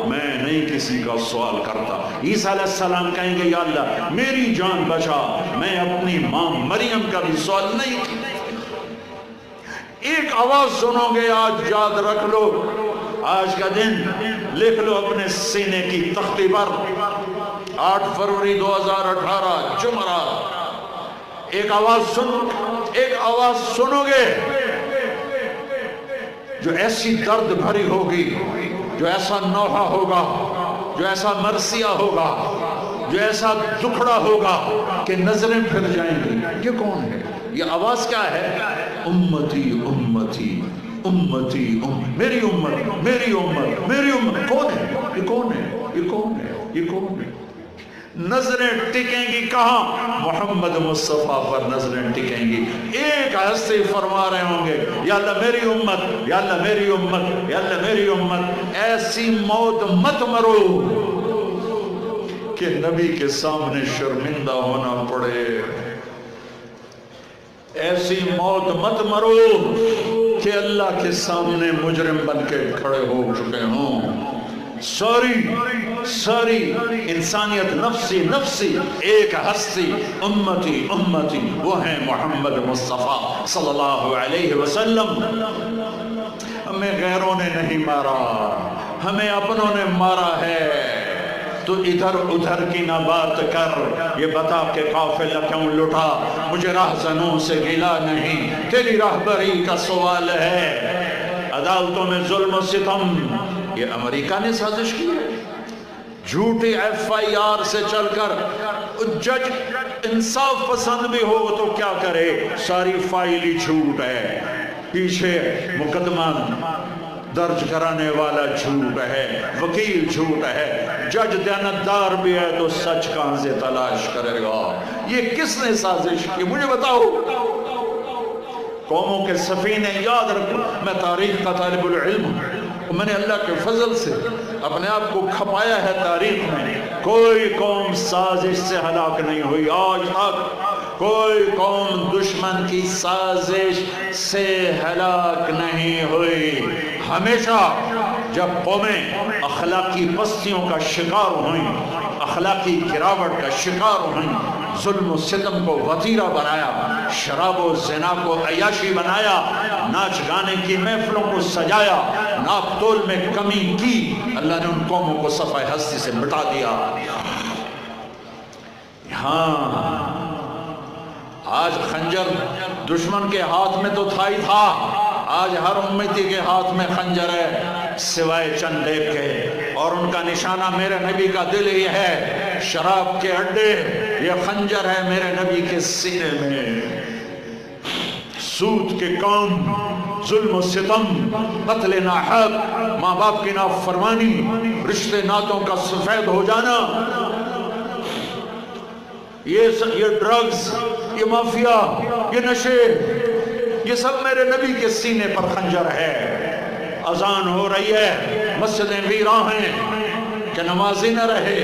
میں نہیں کسی کا سوال کرتا. عیسیٰ علیہ السلام کہیں گے یا اللہ میری جان بچا، میں اپنی ماں مریم کا بھی سوال نہیں کی. ایک آواز سنو گے، آج یاد رکھ لو، آج کا دن لکھ لو اپنے سینے کی تختی پر. 8 فروری 2018 جمعرات. ایک آواز سنو گے جو ایسی درد بھری ہوگی، جو ایسا نوحہ ہوگا، جو ایسا مرثیہ ہوگا، جو ایسا دکھڑا ہوگا کہ نظریں پھر جائیں گی. یہ کون ہے؟ یہ آواز کیا ہے؟ امتی امتی امتی میری امت میری امت میری امت. کون ہے یہ؟ کون ہے یہ؟ کون ہے یہ؟ کون ہے؟ نظریں ٹکیں گی کہاں؟ محمد مصطفیٰ پر نظریں ٹکیں گی. ایک ہستی فرما رہے ہوں گے یا اللہ میری امت، یا اللہ میری امت، یا اللہ میری امت. ایسی موت مت مرو کہ نبی کے سامنے شرمندہ ہونا پڑے. ایسی موت مت مرو کہ اللہ کے سامنے مجرم بن کے کھڑے ہو چکے ہوں. ساری انسانیت نفسی نفسی، ایک ہستی امتی امتی، وہ ہیں محمد مصطفیٰ صلی اللہ علیہ وسلم. ہمیں غیروں نے نہیں مارا، ہمیں اپنوں نے مارا ہے. تو ادھر ادھر کی نہ بات کر، یہ بتا کہ قافلہ کیوں لٹا. مجھے راہزنوں سے گلا نہیں، تیری راہبری کا سوال ہے. عدالتوں میں ظلم و ستم یہ امریکہ نے سازش کی ہے. جھوٹی FIR سے چل کر جج انصاف پسند بھی ہو تو کیا کرے، ساری فائل ہی جھوٹ ہے. پیچھے مقدمہ درج کرانے والا جھوٹ ہے، وکیل جھوٹ ہے، جج دیانتدار بھی ہے تو سچ کہاں سے تلاش کرے گا؟ یہ کس نے سازش کی؟ مجھے بتاؤ. قوموں کے سفینے یاد رکھو. میں تاریخ کا طالب العلم ہوں، میں نے اللہ کے فضل سے اپنے آپ کو کھپایا ہے تاریخ میں. کوئی قوم سازش سے ہلاک نہیں ہوئی آج تک. کوئی قوم دشمن کی سازش سے ہلاک نہیں ہوئی. ہمیشہ جب قومیں اخلاقی پستیوں کا شکار ہوئیں، اخلاقی گراوٹ کا شکار ہوئیں، ظلم و ستم کو وتیرہ بنایا، شراب و زنا کو عیاشی بنایا، ناچ گانے کی محفلوں کو سجایا، ناپ تول میں کمی کی، اللہ نے ان قوموں کو صفحہ ہستی سے مٹا دیا. ہاں آج خنجر دشمن کے ہاتھ میں تو تھا ہی تھا، آج ہر امتی کے ہاتھ میں خنجر ہے سوائے چند ایک کے، اور ان کا نشانہ میرے نبی کا دل ہی ہے۔ شراب کے اڈے، یہ خنجر ہے میرے نبی کے سینے میں۔ سود کے کام، ظلم و ستم، قتل ناحق، ماں باپ کی نافرمانی، رشتے ناتوں کا سفید ہو جانا، یہ ڈرگز، یہ مافیا، یہ نشے، یہ سب میرے نبی کے سینے پر خنجر ہے۔ اذان ہو رہی ہے، مسجدیں ویراں ہیں کہ نمازی نہ رہے،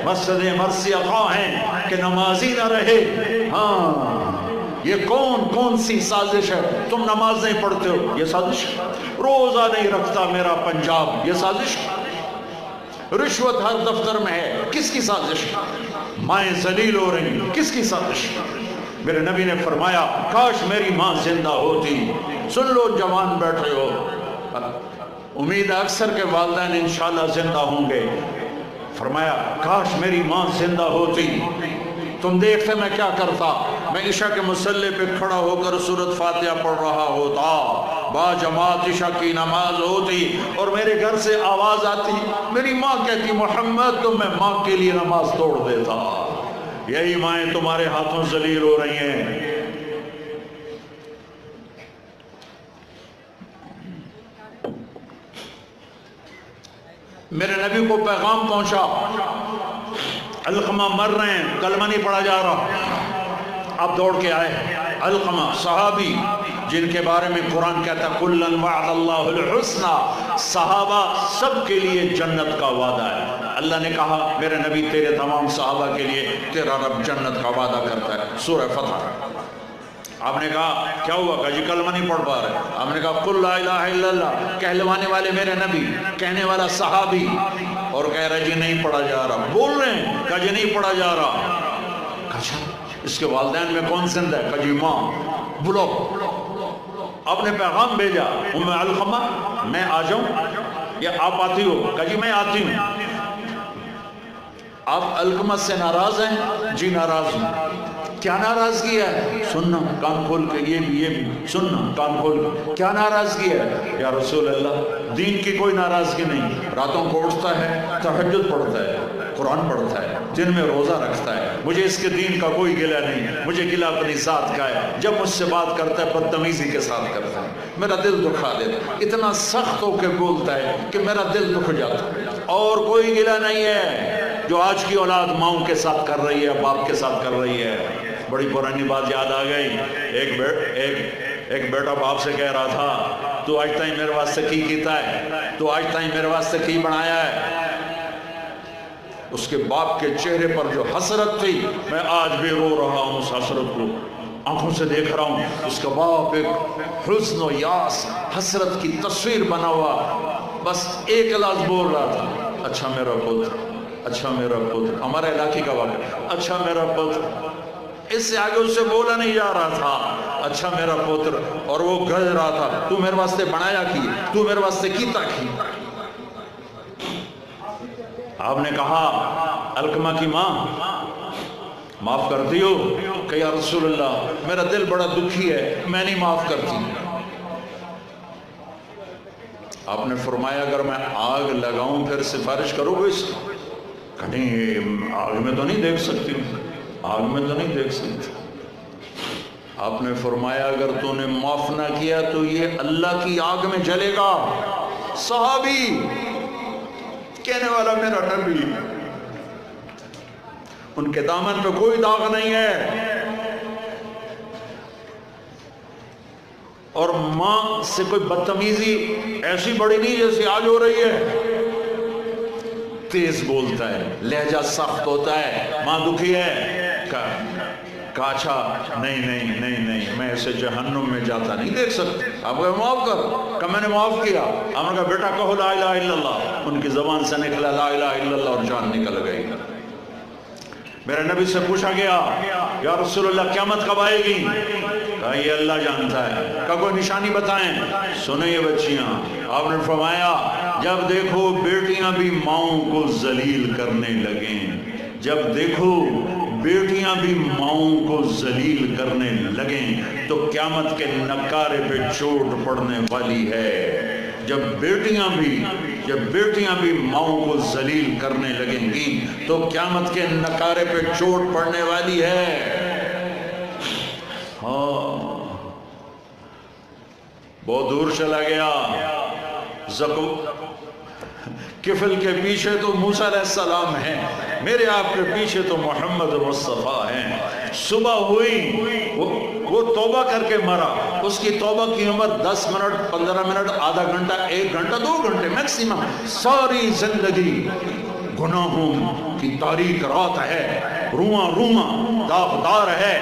مسجدیں مرثیہ خواہ ہیں کہ نمازی نہ رہے۔ ہاں، یہ کون سی سازش ہے؟ تم نماز نہیں پڑھتے ہو، یہ سازش۔ روزہ نہیں رکھتا میرا پنجاب، یہ سازش۔ رشوت ہر دفتر میں ہے، کس کی سازش؟ مائیں ذلیل ہو رہی، کس کی سازش؟ میرے نبی نے فرمایا کاش میری ماں زندہ ہوتی۔ سن لو جوان بیٹھے ہو، امید اکثر کے والدین انشاءاللہ زندہ ہوں گے۔ فرمایا کاش میری ماں زندہ ہوتی، تم دیکھتے میں کیا کرتا؟ میں عشاء کے مصلی پہ کھڑا ہو کر سورۃ فاتحہ پڑھ رہا ہوتا، با جماعت عشاء کی نماز ہوتی اور میرے گھر سے آواز آتی، میری ماں کہتی محمد، تو میں ماں کے لیے نماز توڑ دیتا۔ یہی مائیں تمہارے ہاتھوں ذلیل ہو رہی ہیں۔ میرے نبی کو پیغام پہنچا، علقمہ مر رہے ہیں، کلمہ نہیں پڑھا جا رہا۔ اب دوڑ کے آئے علقمہ، صحابی جن کے بارے میں قرآن کہتا ہے کُلًّا وعد اللہ الحسنى، صحابہ سب کے لیے جنت کا وعدہ ہے۔ اللہ نے کہا میرے نبی تیرے تمام صحابہ کے لیے تیرا رب جنت کا وعدہ کرتا ہے۔ سورہ فتح۔ آپ نے کہا کیا ہوا؟ کہا جی کلمہ نہیں پڑھ پا رہے۔ آپ نے کہا قل لا الہ الا اللہ، کہلوانے والے میرے نبی، کہنے والا صحابی، اور کہہ رہے جی نہیں پڑھا جا رہا۔ بول رہے ہیں، کہا جی نہیں پڑھا جا رہا۔ کہا اس کے والدین میں کون زندہ ہے؟ کہا جی ماں۔ بلو، آپ نے پیغام بھیجا ام علقمہ میں آ جاؤں یا آپ آتی ہو؟ کہا جی میں آتی ہوں۔ آپ علقمہ سے ناراض ہیں؟ جی ناراض ہوں۔ کیا ناراضگی ہے؟ سننا کان کھول کے، یہ بھی سننا کان کھول کے، کیا ناراضگی ہے؟ یا رسول اللہ دین کی کوئی ناراضگی نہیں، راتوں کو اٹھتا ہے، تہجد پڑھتا ہے، قرآن پڑھتا ہے، دن میں روزہ رکھتا ہے، مجھے اس کے دین کا کوئی گلہ نہیں، مجھے گلہ اپنی ذات کا ہے۔ جب مجھ سے بات کرتا ہے بدتمیزی کے ساتھ کرتا ہے، میرا دل دکھا دیتا، اتنا سخت ہو کے بولتا ہے کہ میرا دل دکھ جاتا ہے۔ اور کوئی گلہ نہیں ہے جو آج کی اولاد ماؤں کے ساتھ کر رہی ہے، باپ کے ساتھ کر رہی ہے۔ بڑی پرانی بات یاد آ گئی، ایک بیٹا باپ سے کہہ رہا تھا تو آج تائیں میرے واسطے کی کیتا ہے، تو آج تائیں میرے واسطے کی بنایا ہے۔ اس کے باپ کے چہرے پر جو حسرت تھی، میں آج بھی رو رہا ہوں اس حسرت کو، آنکھوں سے دیکھ رہا ہوں۔ اس کا باپ ایک حزن و یاس، حسرت کی تصویر بنا ہوا، بس ایک لفظ بول رہا تھا، اچھا میرا پتر، اچھا میرا پتر۔ ہمارے علاقے کا واقعہ، اچھا میرا پتر۔ اس سے آگے اس سے بولا نہیں جا رہا تھا، اچھا میرا پتر، اور وہ گرج رہا تھا، تو میرے واسطے بنایا کی، تو میرے واسطے کیتا کی۔ آپ نے کہا علقمہ کی ماں معاف کرتی ہو؟ کہ یا رسول اللہ میرا دل بڑا دکھی ہے، میں نہیں معاف کرتی۔ آپ نے فرمایا اگر میں آگ لگاؤں پھر سفارش کرو گے اس کی؟ کہیں آگ میں تو نہیں دیکھ سکتی ہوں، آگ میں تو نہیں دیکھ سکتی۔ آپ نے فرمایا اگر تو نے معاف نہ کیا تو یہ اللہ کی آگ میں جلے گا۔ صحابی کہنے والا میرا نبی، ان کے دامن پہ کوئی داغ نہیں ہے، اور ماں سے کوئی بدتمیزی ایسی بڑی نہیں جیسے آج ہو رہی ہے۔ تیز بولتا ہے، لہجہ سخت ہوتا ہے، ماں دکھی ہے، کہا اچھا نہیں میں اسے جہنم میں جاتا نہیں دیکھ سکتا، آپ کو معاف کر۔ کہ میں نے معاف کیا۔ آپ نے کہا بیٹا کہو لا الہ الا اللہ۔ ان کی زبان سے نکلا لا الہ الا اللہ اور جان نکل گئی۔ میرے نبی سے پوچھا گیا یا رسول اللہ قیامت کب آئے گی؟ کہا یہ اللہ جانتا ہے۔ کہا کوئی نشانی بتائیں۔ سنیں یہ بچیاں، آپ نے فرمایا جب دیکھو بیٹیاں بھی ماؤں کو ذلیل کرنے لگیں، جب دیکھو بیٹیاں بھی ماؤں کو ذلیل کرنے لگیں تو قیامت کے نکارے پہ چوٹ پڑنے والی ہے۔ جب بیٹیاں بھی ماؤں کو ذلیل کرنے لگیں گی تو قیامت کے نکارے پہ چوٹ پڑنے والی ہے۔ ہاں بہت دور چلا گیا۔ کفل کے پیچھے تو موسیٰ علیہ السلام ہیں، میرے آپ کے پیچھے تو محمد مصطفیٰ ہیں۔ صبح ہوئی وہ توبہ کر کے مرا، اس کی توبہ کی عمر 10 منٹ 15 منٹ آدھا گھنٹہ 1 گھنٹہ 2 گھنٹے میکسیمم، ساری زندگی گناہوں کی تاریک رات ہے، رواں داغدار ہے،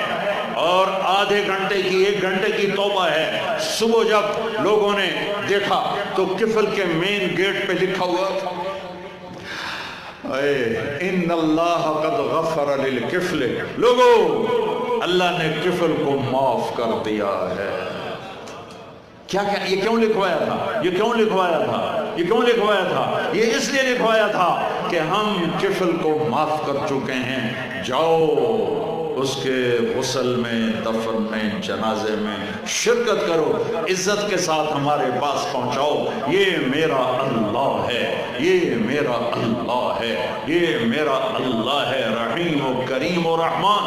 اور آدھے گھنٹے کی 1 گھنٹے کی توبہ ہے۔ صبح جب لوگوں نے دیکھا تو کفل کے مین گیٹ پہ لکھا ہوا تھا ان اللہ قد غفر للکفل، لوگوں اللہ نے کفل کو معاف کر دیا ہے۔ کیا یہ کیوں لکھوایا تھا؟ یہ اس لیے لکھوایا تھا کہ ہم کفل کو معاف کر چکے ہیں، جاؤ اس کے غسل میں، دفن میں، جنازے میں شرکت کرو، عزت کے ساتھ ہمارے پاس پہنچاؤ۔ یہ میرا اللہ ہے، یہ میرا اللہ ہے، یہ میرا اللہ ہے، رحیم و کریم و رحمان۔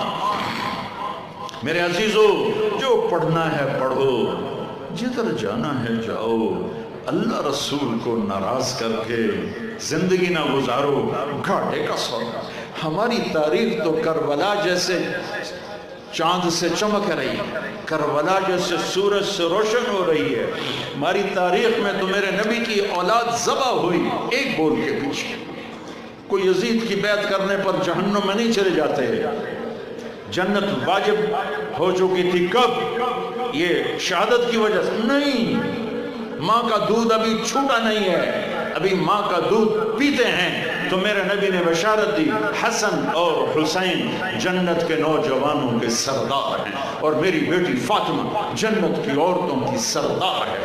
میرے عزیزو، جو پڑھنا ہے پڑھو، جدھر جانا ہے جاؤ، اللہ رسول کو ناراض کر کے زندگی نہ گزارو، گھاٹے کا سودا۔ ہماری تاریخ تو کربلا جیسے چاند سے چمک رہی ہے، کربلا جیسے سورج سے روشن ہو رہی ہے۔ ہماری تاریخ میں تو میرے نبی کی اولاد ذبح ہوئی ایک بول کے پیچھے۔ کوئی یزید کی بیعت کرنے پر جہنم میں نہیں چلے جاتے، جنت واجب ہو چکی تھی۔ کب؟ یہ شہادت کی وجہ سے نہیں، ماں کا دودھ ابھی چھوٹا نہیں ہے، ابھی ماں کا دودھ پیتے ہیں۔ تو میرے نبی نے بشارت دی، حسن اور حسین جنت کے نوجوانوں کے سردار ہیں، اور میری بیٹی فاطمہ جنت کی عورتوں کی سردار ہے۔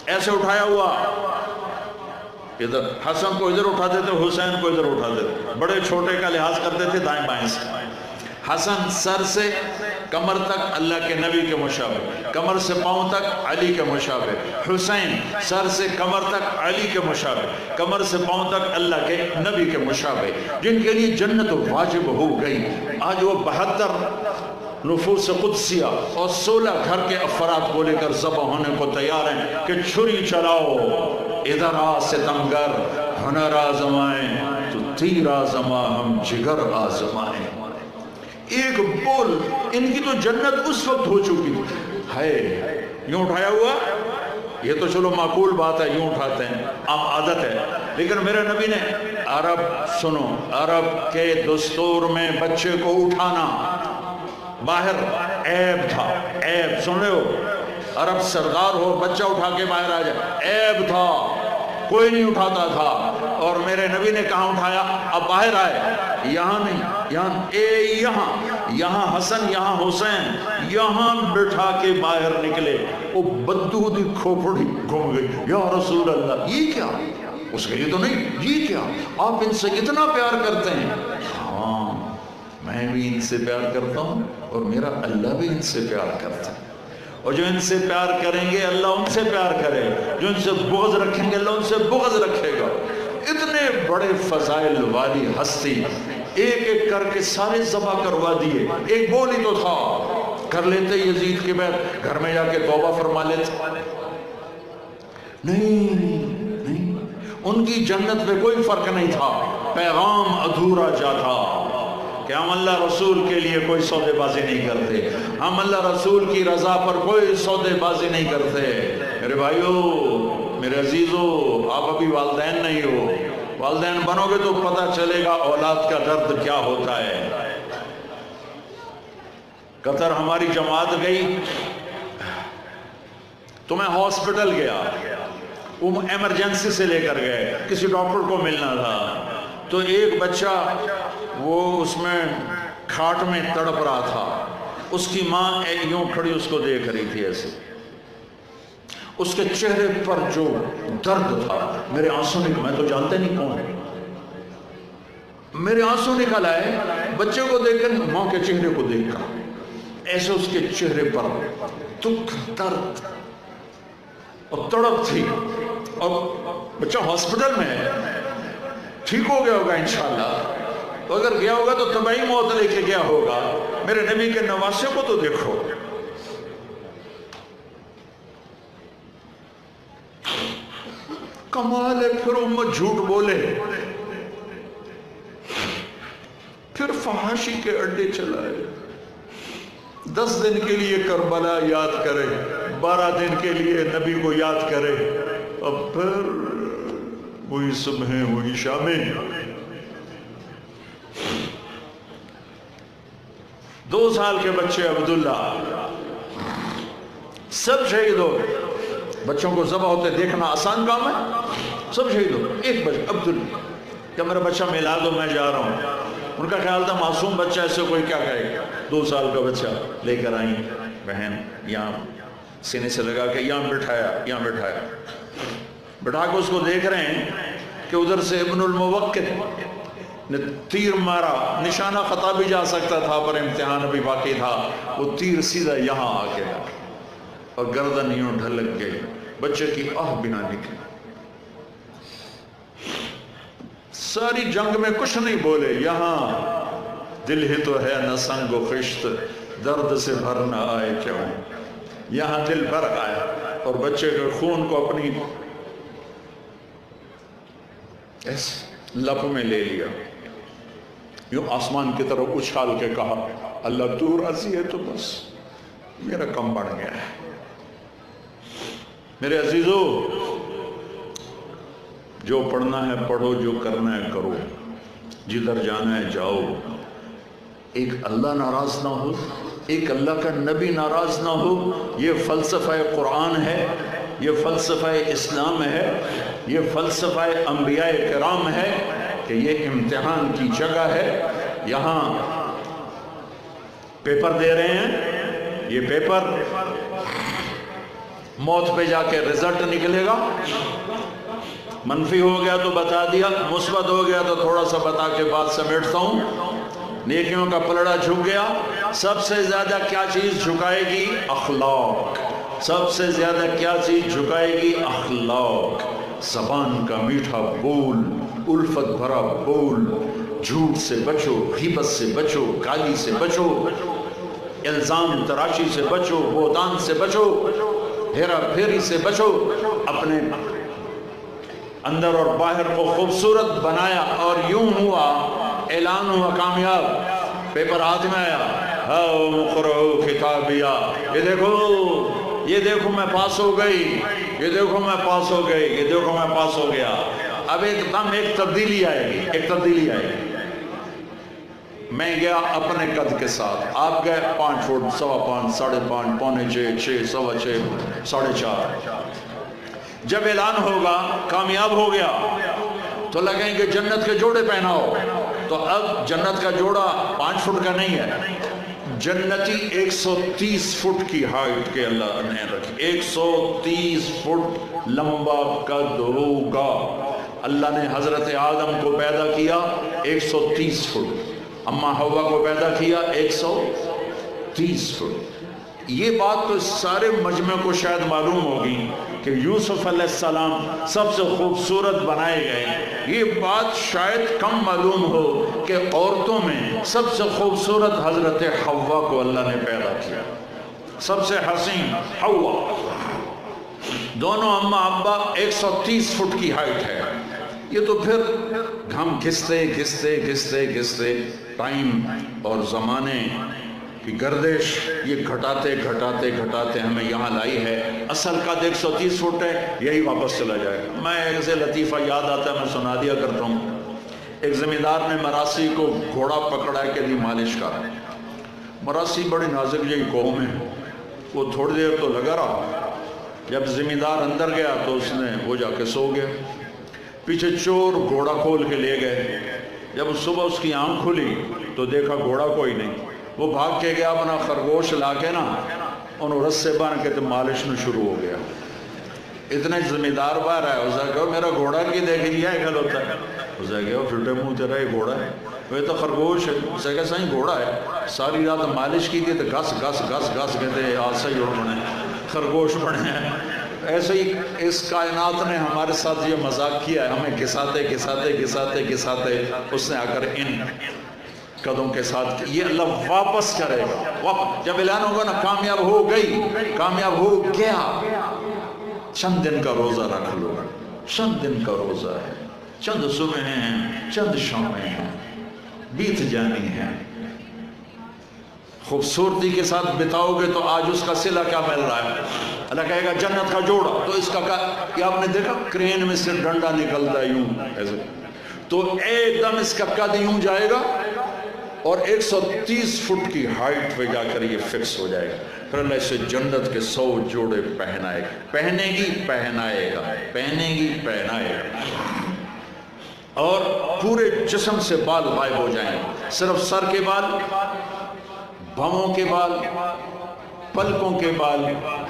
ایسے اٹھایا ہوا، ادھر حسن کو ادھر اٹھاتے تھے، حسین کو ادھر اٹھاتے تھے، بڑے چھوٹے کا لحاظ کرتے تھے دائیں بائیں سے۔ حسن سر سے کمر تک اللہ کے نبی کے مشابہ، کمر سے پاؤں تک علی کے مشابہ، حسین سر سے کمر تک علی کے مشابہ، کمر سے پاؤں تک اللہ کے نبی کے مشابہ، جن کے لیے جنت واجب ہو گئی۔ آج وہ 72 نفوس قدسیہ اور 16 گھر کے افراد کو لے کر ذبح ہونے کو تیار ہیں کہ چھری چلاؤ، ادھر آ ستمگر، ہنر آزمائیں تو تیر آزما، ہم جگر آزمائیں۔ ایک بول، ان کی تو جنت اس وقت ہو چکی تھی۔ ہے یوں اٹھایا ہوا، یہ تو چلو معقول بات ہے، یوں اٹھاتے ہیں، عام عادت ہے، لیکن میرے نبی نے عرب، سنو، عرب کے دستور میں بچے کو اٹھانا باہر عیب تھا، عیب، سن رہے ہو؟ عرب سردار ہو، بچہ اٹھا کے باہر آ جائے، عیب تھا، کوئی نہیں اٹھاتا تھا۔ اور میرے نبی نے کہاں اٹھایا؟ اب باہر آئے، یہاں نہیں، یہاں حسن، یہاں حسین، یہاں بٹھا کے باہر نکلے۔ وہ بددودی کھوپڑی گھوم گئی، یا رسول اللہ یہ کیا؟ اس کے لیے تو نہیں، یہ کیا؟ آپ ان سے اتنا پیار کرتے ہیں؟ ہاں میں بھی ان سے پیار کرتا ہوں، اور میرا اللہ بھی ان سے پیار کرتا ہے، اور جو ان سے پیار کریں گے اللہ ان سے پیار کرے، جو ان سے بغض رکھیں گے اللہ ان سے بغض رکھے گا۔ اتنے بڑے فضائل والی ہستی، ایک ایک کر کے سارے ذبح کروا دیے، ایک بول ہی تو تھا، کر لیتے یزید کے بعد گھر میں جا کے توبہ فرما لیتے۔ نہیں، ان کی جنت پہ کوئی فرق نہیں تھا، پیغام ادھورا جا تھا کہ ہم اللہ رسول کے لیے کوئی سودے بازی نہیں کرتے، ہم اللہ رسول کی رضا پر کوئی سودے بازی نہیں کرتے۔ میرے بھائیو، میرے عزیزو، آپ ابھی والدین نہیں ہو، والدین بنو گے تو پتہ چلے گا اولاد کا درد کیا ہوتا ہے۔ قطر ہماری جماعت گئی تو میں ہاسپٹل گیا، وہ ایمرجنسی سے لے کر گئے، کسی ڈاکٹر کو ملنا تھا، تو ایک بچہ وہ اس میں کھاٹ میں تڑپ رہا تھا، اس کی ماں یوں کھڑی اس کو دیکھ رہی تھی ایسے، اس کے چہرے پر جو درد تھا، میرے آنسوں نے، میں تو جانتے نہیں کون، میرے آنسو نکل آئے بچے کو دیکھ کر، ماں کے چہرے کو دیکھ کر، ایسے اس کے چہرے پر دکھ، درد اور تڑپ تھی، اور بچہ ہاسپٹل میں ہے، ٹھیک ہو گیا ہوگا انشاءاللہ، تو اگر گیا ہوگا تو طبعی موت لے کے گیا ہوگا۔ میرے نبی کے نواسے کو تو دیکھو، کمال ہے۔ پھر امت جھوٹ بولے، پھر فحاشی کے اڈے چلائے، 10 دن کے لیے کربلا یاد کرے، 12 دن کے لیے نبی کو یاد کرے، اب پھر وہی صبح وہی شامیں۔ 2 سال کے بچے عبداللہ سب شہید ہو گئے۔ بچوں کو ذبح ہوتے دیکھنا آسان کام ہے، سب شہید ہو گئے۔ ایک بچہ عبداللہ کہ میرا بچہ ملا دو، میں جا رہا ہوں۔ ان کا خیال تھا معصوم بچہ، ایسے کوئی کیا کہے گا، 2 سال کا بچہ لے کر آئیں، بہن یہاں سینے سے لگا کے یہاں بٹھایا، یہاں بٹھایا، بٹھا کے اس کو دیکھ رہے ہیں کہ ادھر سے ابن الموقت نے تیر مارا، نشانہ خطا بھی جا سکتا تھا پر امتحان ابھی باقی تھا، وہ تیر سیدھا یہاں آ کے اور گردن یوں ڈھلک گئی، بچے کی آہ بھی نہ نکلی۔ ساری جنگ میں کچھ نہیں بولے، یہاں دل ہی تو ہے نہ سنگ و خشت، درد سے بھر نہ آئے کیوں، یہاں دل بھر آیا، اور بچے کے خون کو اپنی ایسے لپ میں لے لیا، یوں آسمان کی طرف اچھال کے کہا، اللہ تو راضی ہے تو بس میرا کم بڑھ گیا ہے۔ میرے عزیزو، جو پڑھنا ہے پڑھو، جو کرنا ہے کرو، جدھر جانا ہے جاؤ۔ ایک اللہ ناراض نہ ہو، ایک اللہ کا نبی ناراض نہ ہو، یہ فلسفہ قرآن ہے، یہ فلسفہ اسلام ہے، یہ فلسفہ انبیاء کرام ہے کہ یہ امتحان کی جگہ ہے۔ یہاں پیپر دے رہے ہیں، یہ پیپر موت پہ جا کے رزلٹ نکلے گا، منفی ہو گیا تو بتا دیا، مثبت ہو گیا تو تھوڑا سا بتا کے بات سمیٹتا ہوں۔ نیکیوں کا پلڑا جھک گیا، سب سے زیادہ کیا چیز جھکائے گی؟ اخلاق۔ سب سے زیادہ کیا چیز جھکائے گی؟ اخلاق۔ زبان کا میٹھا بول، الفت بھرا بول، جھوٹ سے بچو، غیبت سے بچو، گالی سے بچو، الزام تراشی سے بچو، بہتان سے بچو، ہیرا پھیری سے بچو۔ اپنے اندر اور باہر کو خوبصورت بنایا، اور یوں ہوا، اعلان ہوا کامیاب، پیپر ہاتھ میں آیا، ہاؤ مقرؤ کتابیہ، یہ دیکھو میں پاس ہو گئی، یہ دیکھو میں پاس ہو گئی، یہ دیکھو میں پاس ہو گیا۔ اب ایک دم ایک تبدیلی آئے گی، ایک تبدیلی آئے گی۔ میں گیا اپنے قد کے ساتھ، آپ گئے 5 فٹ، 5.25، 5.5، پونے 6، 6، 6.25، 4.5۔ جب اعلان ہوگا کامیاب ہو گیا تو لگیں گے جنت کے جوڑے پہناؤ، تو اب جنت کا جوڑا 5 فٹ کا نہیں ہے، جنتی 130 فٹ کی ہائٹ کے اللہ نے رکھی، 130 فٹ لمبا قد ہوگا۔ اللہ نے حضرت آدم کو پیدا کیا 130 فٹ، اماں حوا کو پیدا کیا 130 فٹ۔ یہ بات تو سارے مجمع کو شاید معلوم ہوگی کہ یوسف علیہ السلام سب سے خوبصورت بنائے گئے، یہ بات شاید کم معلوم ہو کہ عورتوں میں سب سے خوبصورت حضرت حوا کو اللہ نے پیدا کیا، سب سے حسین حوا۔ دونوں اماں ابا 130 فٹ کی ہائٹ ہے۔ یہ تو پھر ہم گھستے گھستے گھستے گھستے ٹائم اور زمانے کی گردش یہ گھٹاتے گھٹاتے گھٹاتے ہمیں یہاں لائی ہے۔ اصل قد 130 فٹ ہے، یہی واپس چلا جائے گا۔ میں ایک لطیفہ یاد آتا ہے، میں سنا دیا کرتا ہوں۔ ایک زمیندار نے مراسی کو گھوڑا پکڑا کے لیے مالش کر، مراسی بڑی نازک جی قوم ہے، وہ تھوڑی دیر تو لگا رہا، جب زمیندار اندر گیا تو اس نے وہ جا کے سو گیا۔ پیچھے چور گھوڑا کھول کے لے گئے، جب صبح اس کی آنکھ کھلی تو دیکھا گھوڑا کوئی نہیں، وہ بھاگ کے گیا، اپنا خرگوش لا کے نا انہوں رسے باندھ کے تو مالش نہ شروع ہو گیا۔ اتنے زمیندار باہر آئے، اس نے کہا میرا گھوڑا کی دیکھ لیا ہے، گل ہوتا ہے اسے کہا پھٹے منہ تیرا یہ گھوڑا ہے؟ وہ تو خرگوش ہے۔ اسے کہا سائیں گھوڑا ہے، ساری رات مالش کی تھی تو گھس گھس گھس گھس کہتے آج سے جوڑ بنے خرگوش بنے ہیں۔ ایسے ہی اس کائنات نے ہمارے ساتھ یہ مذاق کیا ہے، ہمیں گھساتے گھساتے گھساتے گھساتے اس نے آ کر ان قدم کے ساتھ یہ اللہ واپس کرے گا۔ جب اعلان ہوگا نا کامیاب ہو گئی، کامیاب ہو گیا، چند دن کا روزہ رکھ لو، چند دن کا روزہ ہے، چند صبح ہیں، چند شامیں ہیں، بیت جانی ہیں۔ خوبصورتی کے ساتھ بتاؤ گے تو آج اس کا صلہ کیا مل رہا ہے؟ اللہ کہے گا جنت کا جوڑا، تو اس کا یہ آپ نے دیکھا کرین میں سے ڈنڈا نکلتا ہے یوں ایسے، تو ایک دم اس کا قد یوں جائے گا اور 130 فٹ کی ہائٹ پہ جا کر یہ فکس ہو جائے گا۔ پھر اللہ اسے جنت کے 100 جوڑے پہنائے گا، پہنے گی پہنائے گا، پہنے گی پہنائے گا، اور پورے جسم سے بال غائب ہو جائیں گے، صرف سر کے بال، بھووں کے بال، پلکوں کے بال،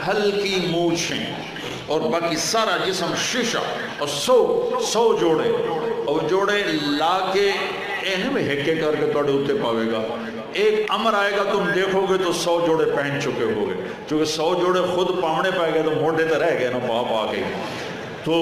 ہلکی مونچھیں، اور باقی سارا جسم شیشہ، اور 100 جوڑے، اور جوڑے لا کے میں ہکے کر کے توڑے ہوتے پاوے گا۔ ایک امر آئے گا تم دیکھو گے تو 100 جوڑے پہن چکے ہوگے، چونکہ 100 جوڑے خود پاؤنے پائے گئے تو موٹے تو رہ گئے نا پا کے۔ تو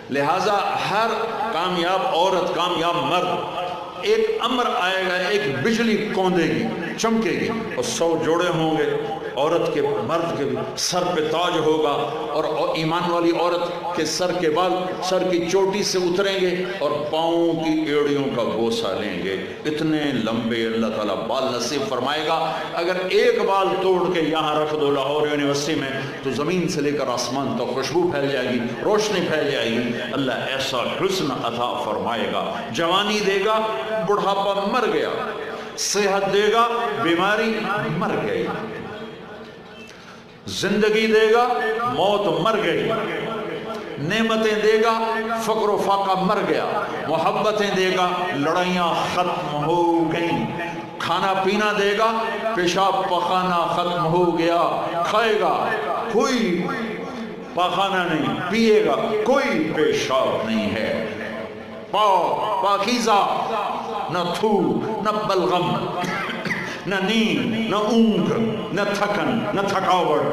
لہٰذا ہر کامیاب عورت، کامیاب مرد، ایک امر آئے گا، ایک بجلی کوندے گی، چمکے گی، اور 100 جوڑے ہوں گے، عورت کے مرد کے سر پہ تاج ہوگا، اور ایمان والی عورت کے سر کے بال سر کی چوٹی سے اتریں گے اور پاؤں کی ایڑیوں کا بوسہ لیں گے۔ اتنے لمبے اللہ تعالیٰ بال نصیب فرمائے گا۔ اگر ایک بال توڑ کے یہاں رکھ دو لاہور یونیورسٹی میں تو زمین سے لے کر آسمان تک خوشبو پھیل جائے گی، روشنی پھیل جائے گی۔ اللہ ایسا حسن عطا فرمائے گا، جوانی دے گا، بڑھاپا مر گیا، صحت دے گا، بیماری مر گئی، زندگی دے گا، موت مر گئی، نعمتیں دے گا، فقر و فاقہ مر گیا، محبتیں دے گا، لڑائیاں ختم ہو گئیں، کھانا پینا دے گا، پیشاب پخانا ختم ہو گیا، کھائے گا کوئی پاخانہ نہیں، پیے گا کوئی پیشاب نہیں ہے، پاکیزہ، نہ تھو، نہ بلغم، نہ نیند، نہ اونگ، نہ تھکن، نہ تھکاوٹ،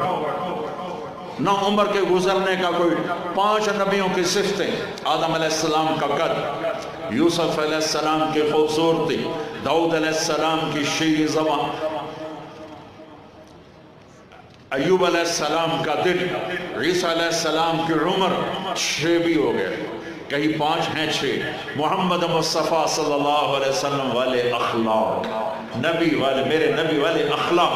نہ عمر کے گزرنے کا کوئی۔ 5 نبیوں کی صفتیں: آدم علیہ السلام کا قد، یوسف علیہ السلام کی خوبصورتی، داؤد علیہ السلام کی شیریں زبان، ایوب علیہ السلام کا دل، عیسیٰ علیہ السلام کی عمر، 6 بھی ہو گئے، کہیں 5 ہیں 6۔ محمد مصطفیٰ صلی اللہ علیہ وسلم والے اخلاق، نبی والے، میرے نبی والے اخلاق،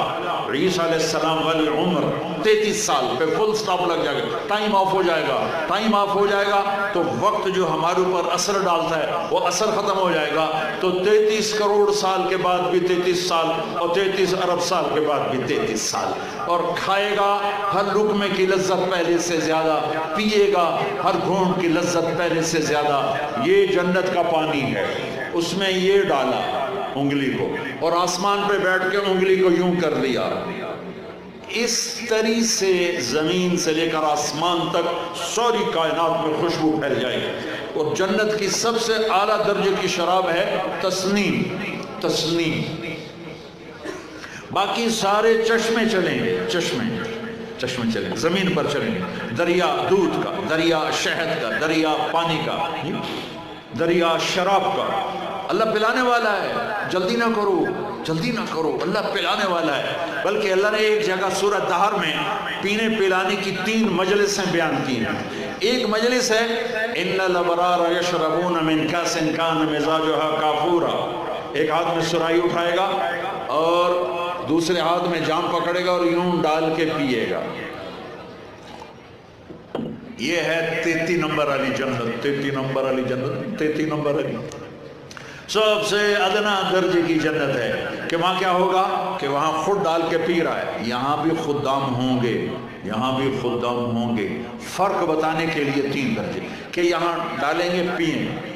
عیسیٰ علیہ السلام والی عمر 33 سال پہ فل سٹاپ لگ جائے گا، ٹائم آف ہو جائے گا، ٹائم آف ہو جائے گا تو وقت جو ہمارے اوپر اثر ڈالتا ہے وہ اثر ختم ہو جائے گا، تو 33 کروڑ سال کے بعد بھی 33 سال، اور 33 ارب سال کے بعد بھی 33 سال، اور کھائے گا ہر لقمے کی لذت پہلے سے زیادہ، پیے گا ہر گھونٹ کی لذت پہلے سے زیادہ۔ یہ جنت کا پانی ہے، اس میں یہ ڈالا انگلی کو، اور آسمان پہ بیٹھ کے انگلی کو یوں کر لیا، اس طرح سے زمین سے لے کر آسمان تک ساری کائنات میں خوشبو پھیل جائے گی۔ اور جنت کی سب سے اعلیٰ درجے کی شراب ہے تسنیم، تسنیم۔ باقی سارے چشمے چلیں گے، چشمے چلیں گے، زمین پر چلیں گے، دریا دودھ کا، دریا شہد کا، دریا پانی کا، دریا شراب کا۔ اللہ پلانے والا ہے، جلدی نہ کرو، جلدی نہ کرو، اللہ پلانے والا ہے۔ بلکہ اللہ نے ایک جگہ سورہ دہر میں پینے پلانے کی 3 مجلسیں بیان کی ہیں۔ ایک مجلس ہے ان الابرار یشربون من کاس کان مزاجها کافورا، ایک ہاتھ میں سرائی اٹھائے گا اور دوسرے ہاتھ میں جام پکڑے گا اور یوں ڈال کے پیے گا۔ یہ ہے 33 نمبر والی جنت، 33 نمبر والی جنت، 33 نمبر والی سب سے ادنا درجے کی جنت ہے کہ وہاں کیا ہوگا کہ وہاں خود ڈال کے پی رہا ہے، یہاں بھی خدام ہوں گے، یہاں بھی خدام ہوں گے۔ فرق بتانے کے لیے 3 درجے کہ یہاں ڈالیں گے، پئیں گے۔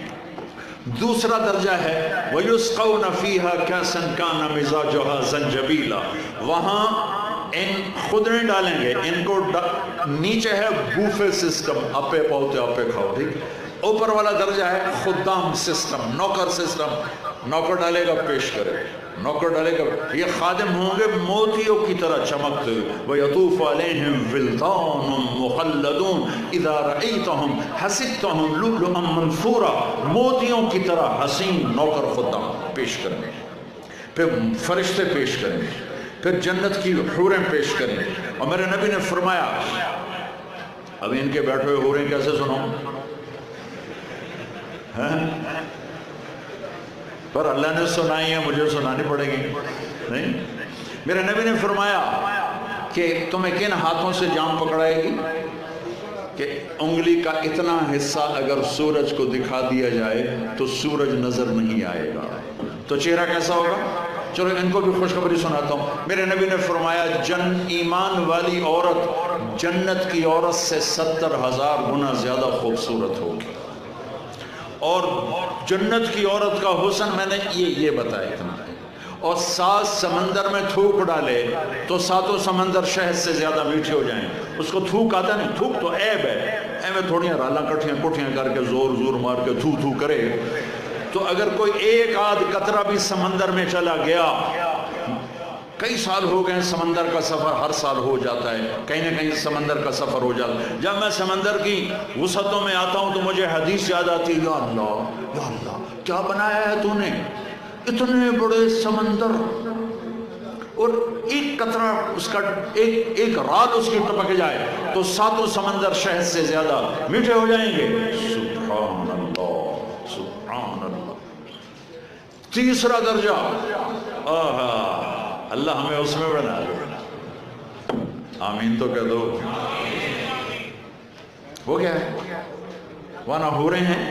دوسرا درجہ ہے وَيُسْقَوْنَ فِيهَا كَأْسًا كَانَ مِزَاجُهَا زَنْجَبِيلًا، وہاں ان خود نہیں ڈالیں گے، ان کو نیچے ہے بوفے سسٹم، اپے پوتے اپے کھاؤ، ٹھیک، اوپر والا درجہ ہے خدام سسٹم، نوکر سسٹم، نوکر ڈالے گا پیش کرے، نوکر ڈالے گا، یہ خادم ہوں گے موتیوں کی طرح چمکتے ہوئے، وَيَطُوفُ عَلَيْهِمْ وِلْدَانٌ مُخَلَّدُونَ اِذَا رَأَيْتَهُمْ حَسِبْتَهُمْ لُؤْلُؤًا مَنْثُورًا، موتیوں کی طرح حسین نوکر خدام پیش کریں گے، پھر فرشتے پیش کریں گے، پھر جنت کی حوریں پیش کریں گے۔ اور میرے نبی نے فرمایا، اب ان کے بیٹھے ہوئے حوریں کیسے سنو، پر اللہ نے سنائی ہے، مجھے سنانی پڑے گی نہیں۔ میرے نبی نے فرمایا کہ تمہیں کن ہاتھوں سے جام پکڑائے گی کہ انگلی کا اتنا حصہ اگر سورج کو دکھا دیا جائے تو سورج نظر نہیں آئے گا، تو چہرہ کیسا ہوگا؟ چلو ان کو بھی خوشخبری سناتا ہوں۔ میرے نبی نے فرمایا ایمان والی عورت جنت کی عورت سے 70,000 گنا زیادہ خوبصورت ہوگی، اور جنت کی عورت کا حسن میں نے یہ بتایا اتنا، اور 7 سمندر میں تھوک ڈالے تو 7 سمندر شہد سے زیادہ میٹھے ہو جائیں۔ اس کو تھوک آتا نہیں، تھوک تو عیب ہے، ایویں تھوڑیاں رالاں کٹھیاں کر کے زور مار کے تھو کرے، تو اگر کوئی ایک آدھ قطرہ بھی سمندر میں چلا گیا، کئی سال ہو گئے سمندر کا سفر ہر سال ہو جاتا ہے، کہیں نہ کہیں سمندر کا سفر ہو جاتا ہے، جب میں سمندر کی وسعتوں میں آتا ہوں تو مجھے حدیث یاد آتی ہے، یا اللہ کیا بنایا ہے تو نے، اتنے بڑے سمندر اور ایک قطرہ اس کا ایک رات اس کی ٹپک جائے تو 7 سمندر شہد سے زیادہ میٹھے ہو جائیں گے۔ سبحان اللہ سبحان اللہ۔ تیسرا درجہ، اللہ ہمیں اس میں بنا دے، آمین تو کہہ دو۔ وہ کیا ہے؟ وہاں نہ حوریں ہیں،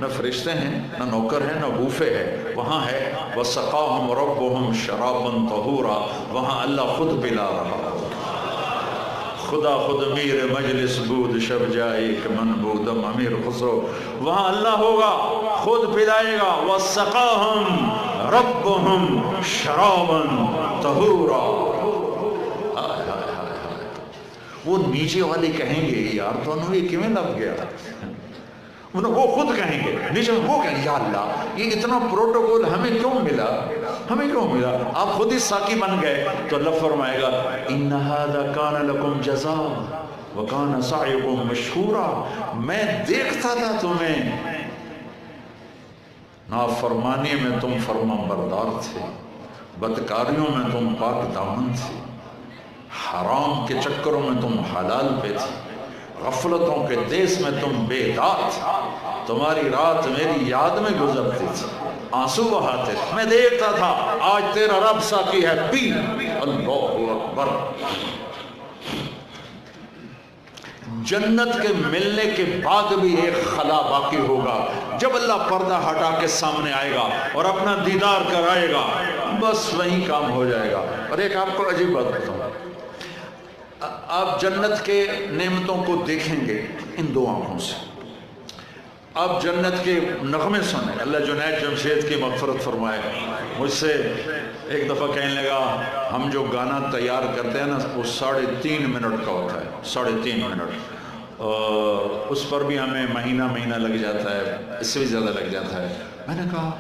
نہ فرشتے ہیں، نہ نوکر ہیں، نہ بوفے ہے، وہاں ہے وَسَقَاهُمْ رَبُّهُمْ شَرَابًا طَهُورًا، وہاں اللہ خود پلا رہا، خدا خود امیر مجلس بود شب جائے کہ من بودم امیر خسرو، وہاں اللہ ہوگا خود پلائے گا، وَسَقَاهُمْ رَبُّهُمْ شَرَابًا طَهُورًا۔ وہ نیچے والے کہیں گے یار تو انہوں یہ کیوں لگ گیا، وہ خود کہیں گے، نیچے وہ کہیں گے یا اللہ یہ اتنا پروٹوکول ہمیں کیوں ملا، آپ خود ہی ساقی بن گئے، تو اللہ فرمائے گا ان ھذا کان لکم جزاء وکان سعیکم مشکورا، میں دیکھتا تھا تمہیں، نافرمانی میں تم فرما بردار تھے، بدکاریوں میں تم پاک دامن تھے، حرام کے چکروں میں تم حلال پہ تھے، غفلتوں کے دیس میں تم بے داد، تمہاری رات میری یاد میں گزرتی تھی، آنسو بہاتے تھے، میں دیکھتا تھا، آج تیرا رب ساقی ہے، پی۔ اللہ اکبر۔ جنت کے ملنے کے بعد بھی ایک خلا باقی ہوگا، جب اللہ پردہ ہٹا کے سامنے آئے گا اور اپنا دیدار کرائے گا، بس وہیں کام ہو جائے گا۔ اور ایک آپ کو عجیب بات بتاؤں، آپ جنت کے نعمتوں کو دیکھیں گے ان 2 آنکھوں سے، آپ جنت کے نغمے سنیں، اللہ جنید جمشید کی مغفرت فرمائے، مجھ سے ایک دفعہ کہنے لگا ہم جو گانا تیار کرتے ہیں نا وہ 3.5 منٹ کا ہوتا ہے، 3.5 منٹ، اس پر بھی ہمیں مہینہ لگ جاتا ہے، اس سے بھی زیادہ لگ جاتا ہے۔ میں نے کہا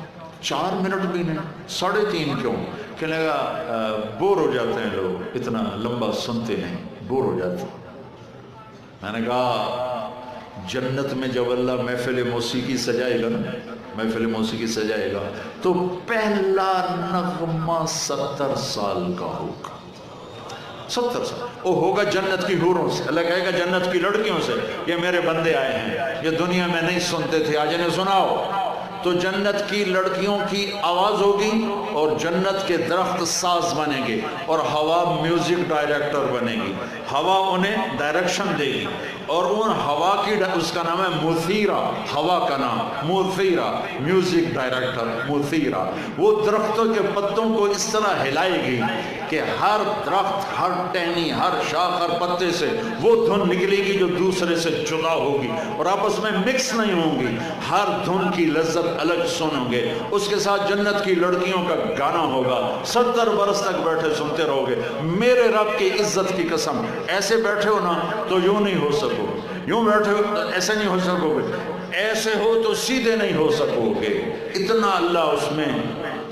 4 منٹ بھی نہیں، 3.5 کیوں؟ کہنے لگا بور ہو جاتے ہیں لوگ، اتنا لمبا سنتے نہیں، بور ہو جاتے۔ میں نے کہا جنت میں جب اللہ محفل موسیقی سجائے گا نا، محفل موسیقی سجائے گا تو پہلا نغمہ 70 سال کا ہوگا، 70 سال، وہ ہوگا جنت کی حوروں سے، اللہ کہے گا جنت کی لڑکیوں سے، یہ میرے بندے آئے ہیں، یہ دنیا میں نہیں سنتے تھے، آج انہیں سناؤ۔ تو جنت کی لڑکیوں کی آواز ہوگی اور جنت کے درخت ساز بنیں گے اور ہوا میوزک ڈائریکٹر بنے گی، ہوا انہیں ڈائریکشن دے گی، اور ان ہوا کی اس کا نام ہے مثیرہ، ہوا کا نام مثیرہ، میوزک ڈائریکٹر مثیرہ، وہ درختوں کے پتوں کو اس طرح ہلائے گی کہ ہر درخت، ہر ٹہنی، ہر شاخ، ہر پتے سے وہ دھن نکلے گی جو دوسرے سے جدا ہوگی اور آپس میں مکس نہیں ہوں گی، ہر دھن کی لذت الگ سنو گے، اس کے ساتھ جنت کی لڑکیوں کا گانا ہوگا، 70 برس تک بیٹھے سنتے رہو گے۔ میرے رب کی عزت کی قسم، ایسے بیٹھے ہو نا تو یوں نہیں ہو سکو، یوں بیٹھے ہو ایسے نہیں ہو سکو گے، ایسے ہو تو سیدھے نہیں ہو سکو گے، اتنا اللہ اس میں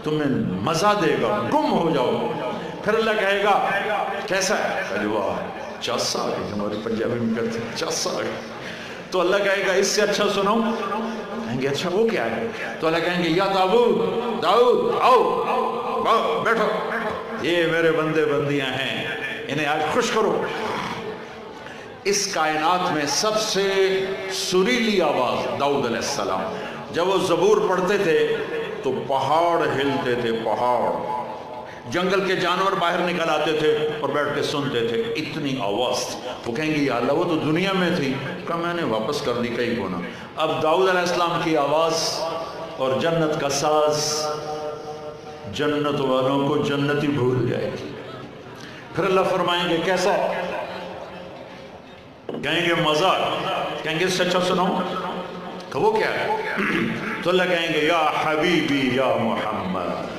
تمہیں مزہ دے گا، گم ہو جاؤ۔ پھر اللہ کہے گا کیسا ہے؟ ارے واہ چس آ گئی، ہماری پنجابی میں کہتے ہیں چس آ گئی۔ تو اللہ کہے گا اس سے اچھا سنو، کہیں گے اچھا وہ کیا ہے؟ تو اللہ کہیں گے یا داؤد آؤ بیٹھو، یہ میرے بندے بندیاں ہیں، انہیں آج خوش کرو۔ اس کائنات میں سب سے سریلی آواز داؤد علیہ السلام، جب وہ زبور پڑھتے تھے تو پہاڑ ہلتے تھے، پہاڑ، جنگل کے جانور باہر نکل آتے تھے اور بیٹھ کے سنتے تھے، اتنی آواز تھی۔ وہ کہیں گے یا اللہ وہ تو دنیا میں تھی، کہا میں نے واپس کر دی کئی گنا۔ اب داؤد علیہ السلام کی آواز اور جنت کا ساز جنت والوں کو جنتی بھول جائے گی۔ پھر اللہ فرمائیں گے کیسا ہے؟ کہیں گے مزہ، کہیں گے اس سے اچھا سنو، کہ وہ کیا ہے؟ تو اللہ کہیں گے یا حبیبی یا محمد،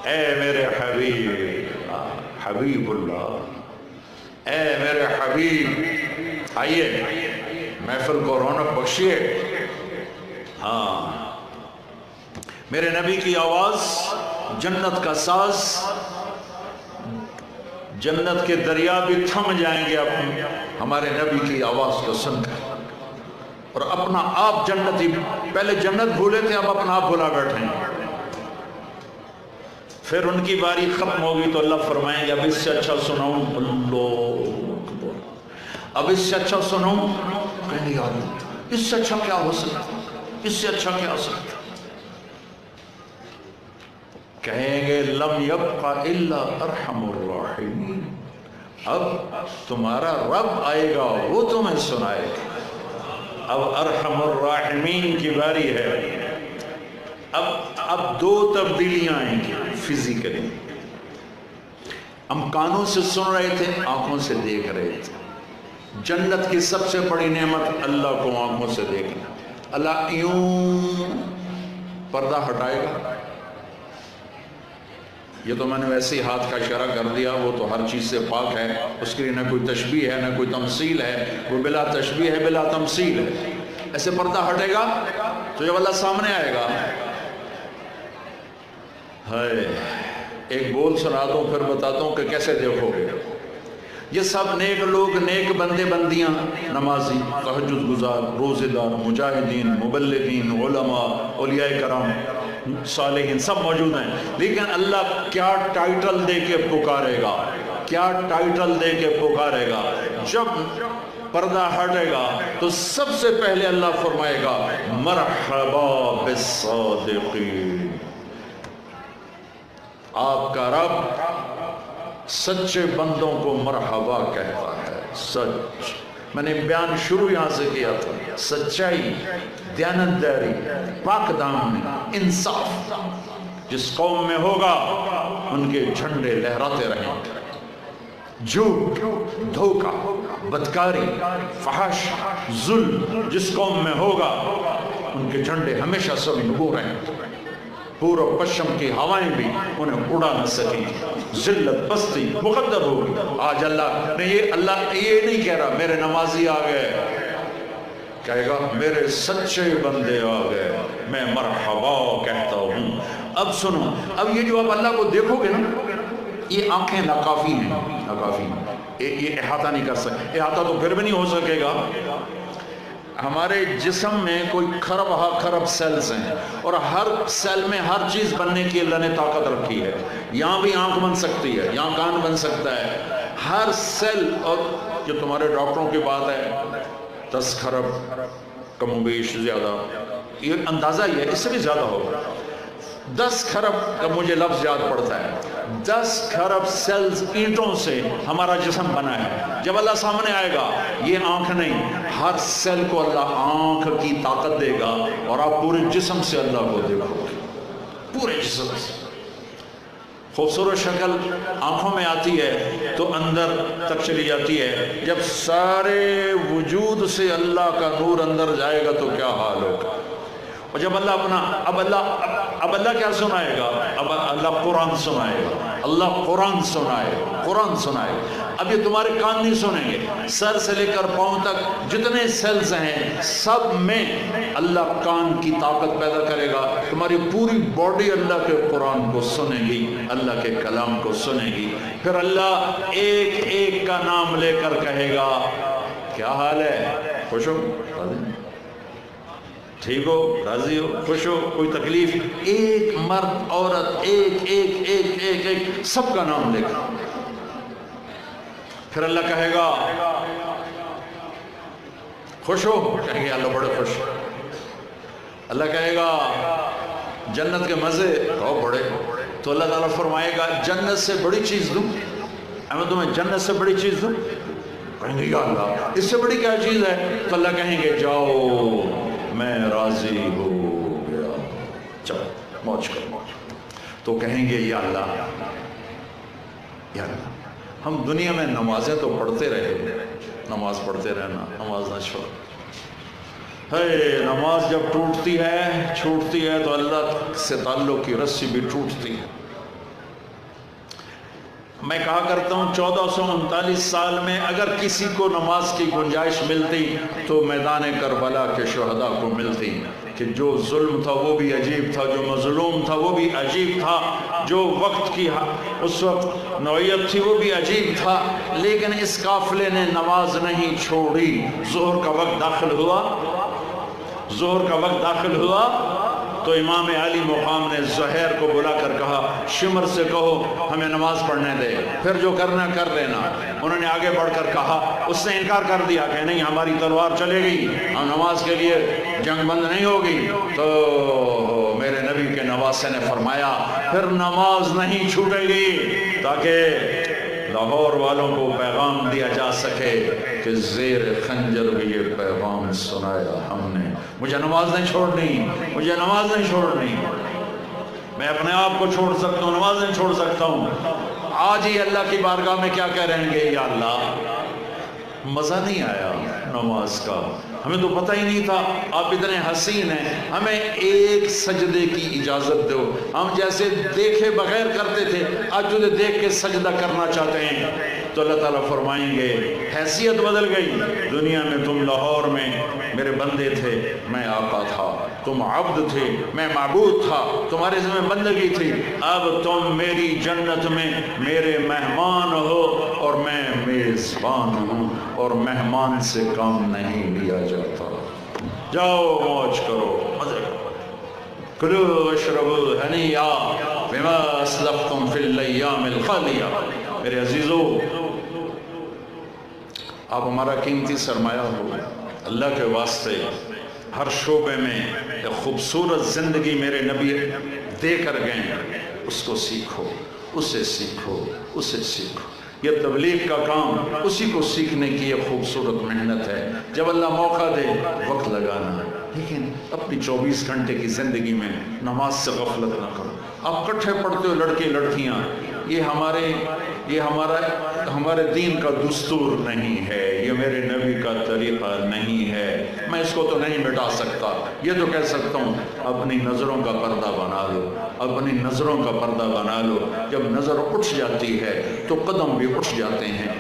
اے میرے حبیب، حبیب اللہ، اے میرے حبیب، آئیے محفل کو رونق بخشیے۔ ہاں میرے نبی کی آواز، جنت کا ساز، جنت کے دریا بھی تھم جائیں گے ہمارے نبی کی آواز کو سن کر، اور اپنا آپ جنتی، پہلے جنت بھولے تھے اب اپنا آپ بھلا بیٹھے ہیں۔ پھر ان کی باری ختم ہوگی تو اللہ فرمائیں گے اب اس سے اچھا سناؤں، اللہ اکبر، اب اس سے اچھا سناؤں، کہیں گے اس سے اچھا کیا ہو سکتا، اس سے اچھا کیا ہو سکتا؟ کہیں گے لم یبق الا ارحم الراحمین، اب تمہارا رب آئے گا وہ تمہیں سنائے گا۔ اب ارحم الراحمین کی باری ہے۔ اب دو تبدیلیاں آئیں گی فزیکلی، ہم کانوں سے سن رہے تھے، آنکھوں سے دیکھ رہے تھے۔ جنت کی سب سے بڑی نعمت اللہ کو آنکھوں سے دیکھنا۔ اللہ یوں پردہ ہٹائے گا، یہ تو میں نے ویسے ہی ہاتھ کا اشارہ کر دیا، وہ تو ہر چیز سے پاک ہے، اس کے لیے نہ کوئی تشبیہ ہے نہ کوئی تمثیل ہے، وہ بلا تشبیہ ہے بلا تمثیل ہے۔ ایسے پردہ ہٹے گا تو جب اللہ سامنے آئے گا، ہائے ایک بول سنا دوں پھر بتاتا ہوں کہ کیسے دیکھو گے۔ یہ سب نیک لوگ، نیک بندے بندیاں، نمازی، تہجد گزار، روزے دار، مجاہدین، مبلغین، علماء، اولیاء کرام، صالحین سب موجود ہیں، لیکن اللہ کیا ٹائٹل دے کے پکارے گا، کیا ٹائٹل دے کے پکارے گا؟ جب پردہ ہٹے گا تو سب سے پہلے اللہ فرمائے گا مرحبا بالصادقین، آپ کا رب سچے بندوں کو مرحبا کہتا ہے۔ سچ، میں نے بیان شروع یہاں سے کیا تھا، سچائی، دیانتداری، پاک دامنی، انصاف جس قوم میں ہوگا ان کے جھنڈے لہراتے رہیں گے۔ جھوٹ، دھوکہ، بدکاری، فحش، ظلم جس قوم میں ہوگا ان کے جھنڈے ہمیشہ سر نگو رہیں گے، پورب پشچم کی ہوائیں بھی انہیں اڑا نہ سکیں، ذلت پستی مقدر ہوگی۔ آج اللہ نے یہ نہیں کہہ رہا میرے نمازی آ گئے، کہے گا میرے سچے بندے آ گئے، میں مرحبا کہتا ہوں۔ اب سنو، اب یہ جو آپ اللہ کو دیکھو گے نا، یہ آنکھیں ناکافی ہیں، ناکافی ہیں، یہ احاطہ نہیں کر سکتے، احاطہ تو پھر بھی نہیں ہو سکے گا۔ ہمارے جسم میں کوئی خرب سیلز ہیں، اور ہر سیل میں ہر چیز بننے کی اللہ نے طاقت رکھی ہے۔ یہاں بھی آنکھ بن سکتی ہے، یہاں کان بن سکتا ہے، ہر سیل۔ اور جو تمہارے ڈاکٹروں کی بات ہے 10 کھرب کم و بیش زیادہ، یہ اندازہ ہی ہے، اس سے بھی زیادہ ہوگا۔ 10 کھرب کا مجھے لفظ یاد پڑتا ہے، 10 کھرب سیلز اینٹوں سے ہمارا جسم بنا ہے۔ جب اللہ سامنے آئے گا، یہ آنکھ نہیں، ہر سیل کو اللہ آنکھ کی طاقت دے گا، اور آپ پورے جسم سے اللہ کو دیکھو گے، پورے جسم سے۔ خوبصورت شکل آنکھوں میں آتی ہے تو اندر تک چلی جاتی ہے، جب سارے وجود سے اللہ کا نور اندر جائے گا تو کیا حال ہوگا۔ اور جب اللہ اپنا اب اللہ کیا سنائے گا؟ اب اللہ قرآن سنائے گا، اللہ قرآن سنائے گا۔ اب یہ تمہارے کان نہیں سنیں گے، سر سے لے کر پاؤں تک جتنے سیلز ہیں سب میں اللہ کان کی طاقت پیدا کرے گا، تمہاری پوری باڈی اللہ کے قرآن کو سنے گی، اللہ کے کلام کو سنے گی۔ پھر اللہ ایک ایک کا نام لے کر کہے گا کیا حال ہے، خوش ہو، ٹھیک ہو، راضی ہو، خوش ہو، کوئی تکلیف؟ ایک مرد عورت ایک ایک ایک ایک ایک سب کا نام لے کر پھر اللہ کہے گا خوش ہو، کہیں گے اللہ بڑے خوش۔ اللہ کہے گا جنت کے مزے رہو بڑے، تو اللہ تعالیٰ فرمائے گا جنت سے بڑی چیز دوں، میں تمہیں جنت سے بڑی چیز دوں؟ کہیں گے یا اللہ اس سے بڑی کیا چیز ہے؟ تو اللہ کہیں گے جاؤ میں راضی ہو گیا، چلو موج کرو۔ تو کہیں گے یا اللہ ہم دنیا میں نمازیں تو پڑھتے رہے، نماز پڑھتے رہنا، نماز نہ چھوڑ، نماز جب ٹوٹتی ہے چھوٹتی ہے تو اللہ سے تعلق کی رسی بھی ٹوٹتی ہے۔ میں کہا کرتا ہوں 1439 سال میں اگر کسی کو نماز کی گنجائش ملتی تو میدان کربلا کے شہداء کو ملتی، کہ جو ظلم تھا وہ بھی عجیب تھا، جو مظلوم تھا وہ بھی عجیب تھا، جو وقت کی اس وقت نوعیت تھی وہ بھی عجیب تھا، لیکن اس قافلے نے نماز نہیں چھوڑی۔ ظہر کا وقت داخل ہوا تو امام علی مقام نے زہیر کو بلا کر کہا شمر سے کہو ہمیں نماز پڑھنے دے، پھر جو کرنا کر لینا۔ انہوں نے آگے بڑھ کر کہا، اس نے انکار کر دیا کہ نہیں ہماری تلوار چلے گی، ہم نماز کے لیے جنگ بند نہیں ہوگی۔ تو میرے نبی کے نواسے نے فرمایا پھر نماز نہیں چھوٹے گی، تاکہ لاہور والوں کو پیغام دیا جا سکے کہ زیر خنجر بھی یہ پیغام سنایا ہم نے، مجھے نماز نہیں چھوڑنی، میں اپنے آپ کو چھوڑ سکتا ہوں، نماز نہیں چھوڑ سکتا ہوں۔ آج ہی اللہ کی بارگاہ میں کیا کہہ رہیں گے، یا اللہ مزہ نہیں آیا نماز کا، ہمیں تو پتہ ہی نہیں تھا آپ اتنے حسین ہیں، ہمیں ایک سجدے کی اجازت دو، ہم جیسے دیکھے بغیر کرتے تھے آج تجھے دیکھ کے سجدہ کرنا چاہتے ہیں۔ تو اللہ تعالیٰ فرمائیں گے حیثیت بدل گئی، دنیا میں تم لاہور میں میرے بندے تھے، میں آقا تھا، تم عبد تھے، میں معبود تھا، تمہارے ذمہ بندگی تھی، اب تم میری جنت میں میرے مہمان ہو اور میں میزبان ہوں، اور مہمان سے کام نہیں لیا جاتا۔ جاؤ موج کرو، مزے کرو، کلو اشربو ہنیّا بما اسلفتم فی الایام الخالیہ۔ میرے عزیزو، آپ ہمارا قیمتی سرمایہ ہو، اللہ کے واسطے ہر شعبے میں ایک خوبصورت زندگی میرے نبی دے کر گئے، اس کو سیکھو، اسے سیکھو۔ یہ تبلیغ کا کام اسی کو سیکھنے کی ایک خوبصورت محنت ہے۔ جب اللہ موقع دے وقت لگانا، لیکن اپنی 24 گھنٹے کی زندگی میں نماز سے غفلت نہ کرو۔ آپ کٹھے پڑھتے ہو لڑکے لڑکیاں، یہ ہمارے دین کا دستور نہیں ہے، یہ میرے نبی کا طریقہ نہیں ہے، میں اس کو تو نہیں مٹا سکتا۔ یہ تو کہہ سکتا ہوں اپنی نظروں کا پردہ بنا لو، جب نظر اٹھ جاتی ہے تو قدم بھی اٹھ جاتے ہیں،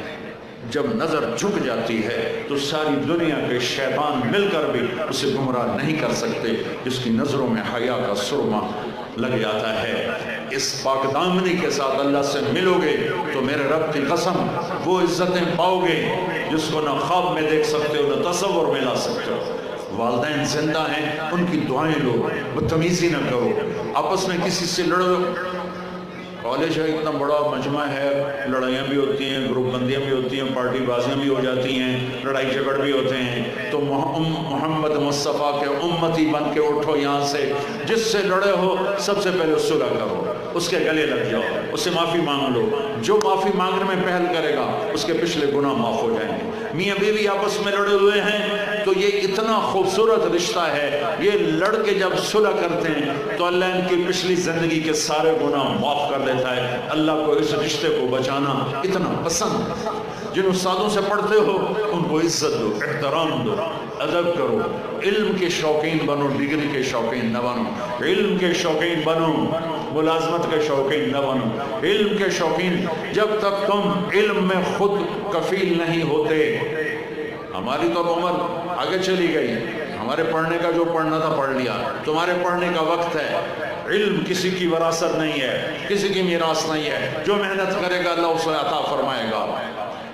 جب نظر جھک جاتی ہے تو ساری دنیا کے شیطان مل کر بھی اسے گمراہ نہیں کر سکتے، جس کی نظروں میں حیا کا سرما لگ جاتا ہے۔ اس پاک دامنی کے ساتھ اللہ سے ملو گے تو میرے رب کی قسم وہ عزتیں پاؤ گے جس کو نہ خواب میں دیکھ سکتے ہو نہ تصور میں لا سکتے ہو۔ والدین زندہ ہیں، ان کی دعائیں لو، بدتمیزی نہ کرو، آپس میں کسی سے لڑو۔ کالج ہے، اتنا بڑا مجمع ہے، لڑائیاں بھی ہوتی ہیں، گروپ بندیاں بھی ہوتی ہیں، پارٹی بازیاں بھی ہو جاتی ہیں، لڑائی جھگڑ بھی ہوتے ہیں، تو محمد مصطفیٰ کے امتی بن کے اٹھو یہاں سے، جس سے لڑے ہو سب سے پہلے صلح کرو، اس کے گلے لگ جاؤ، اس سے معافی مانگ لو، جو معافی مانگنے میں پہل کرے گا اس کے پچھلے گناہ معاف ہو جائیں گے۔ میاں بیوی آپس میں لڑے ہوئے ہیں تو یہ اتنا خوبصورت رشتہ ہے، یہ لڑکے جب صلح کرتے ہیں تو اللہ ان کی پچھلی زندگی کے سارے گناہ معاف کر دیتا ہے۔ اللہ کو اس رشتے کو بچانا اتنا پسند ہے۔ جن استادوں سے پڑھتے ہو ان کو عزت دو، احترام دو، ادب کرو، علم کے شوقین بنو، ڈگری کے شوقین نہ بنو، علم کے شوقین بنو، ملازمت کے شوقین نہ بنو، علم کے شوقین۔ جب تک تم علم میں خود کفیل نہیں ہوتے، ہماری تو عمر آگے چلی گئی، ہمارے پڑھنے کا جو پڑھنا تھا پڑھ لیا، تمہارے پڑھنے کا وقت ہے۔ علم کسی کی وراثت نہیں ہے، کسی کی میراث نہیں ہے، جو محنت کرے گا اللہ اسے عطا فرمائے گا۔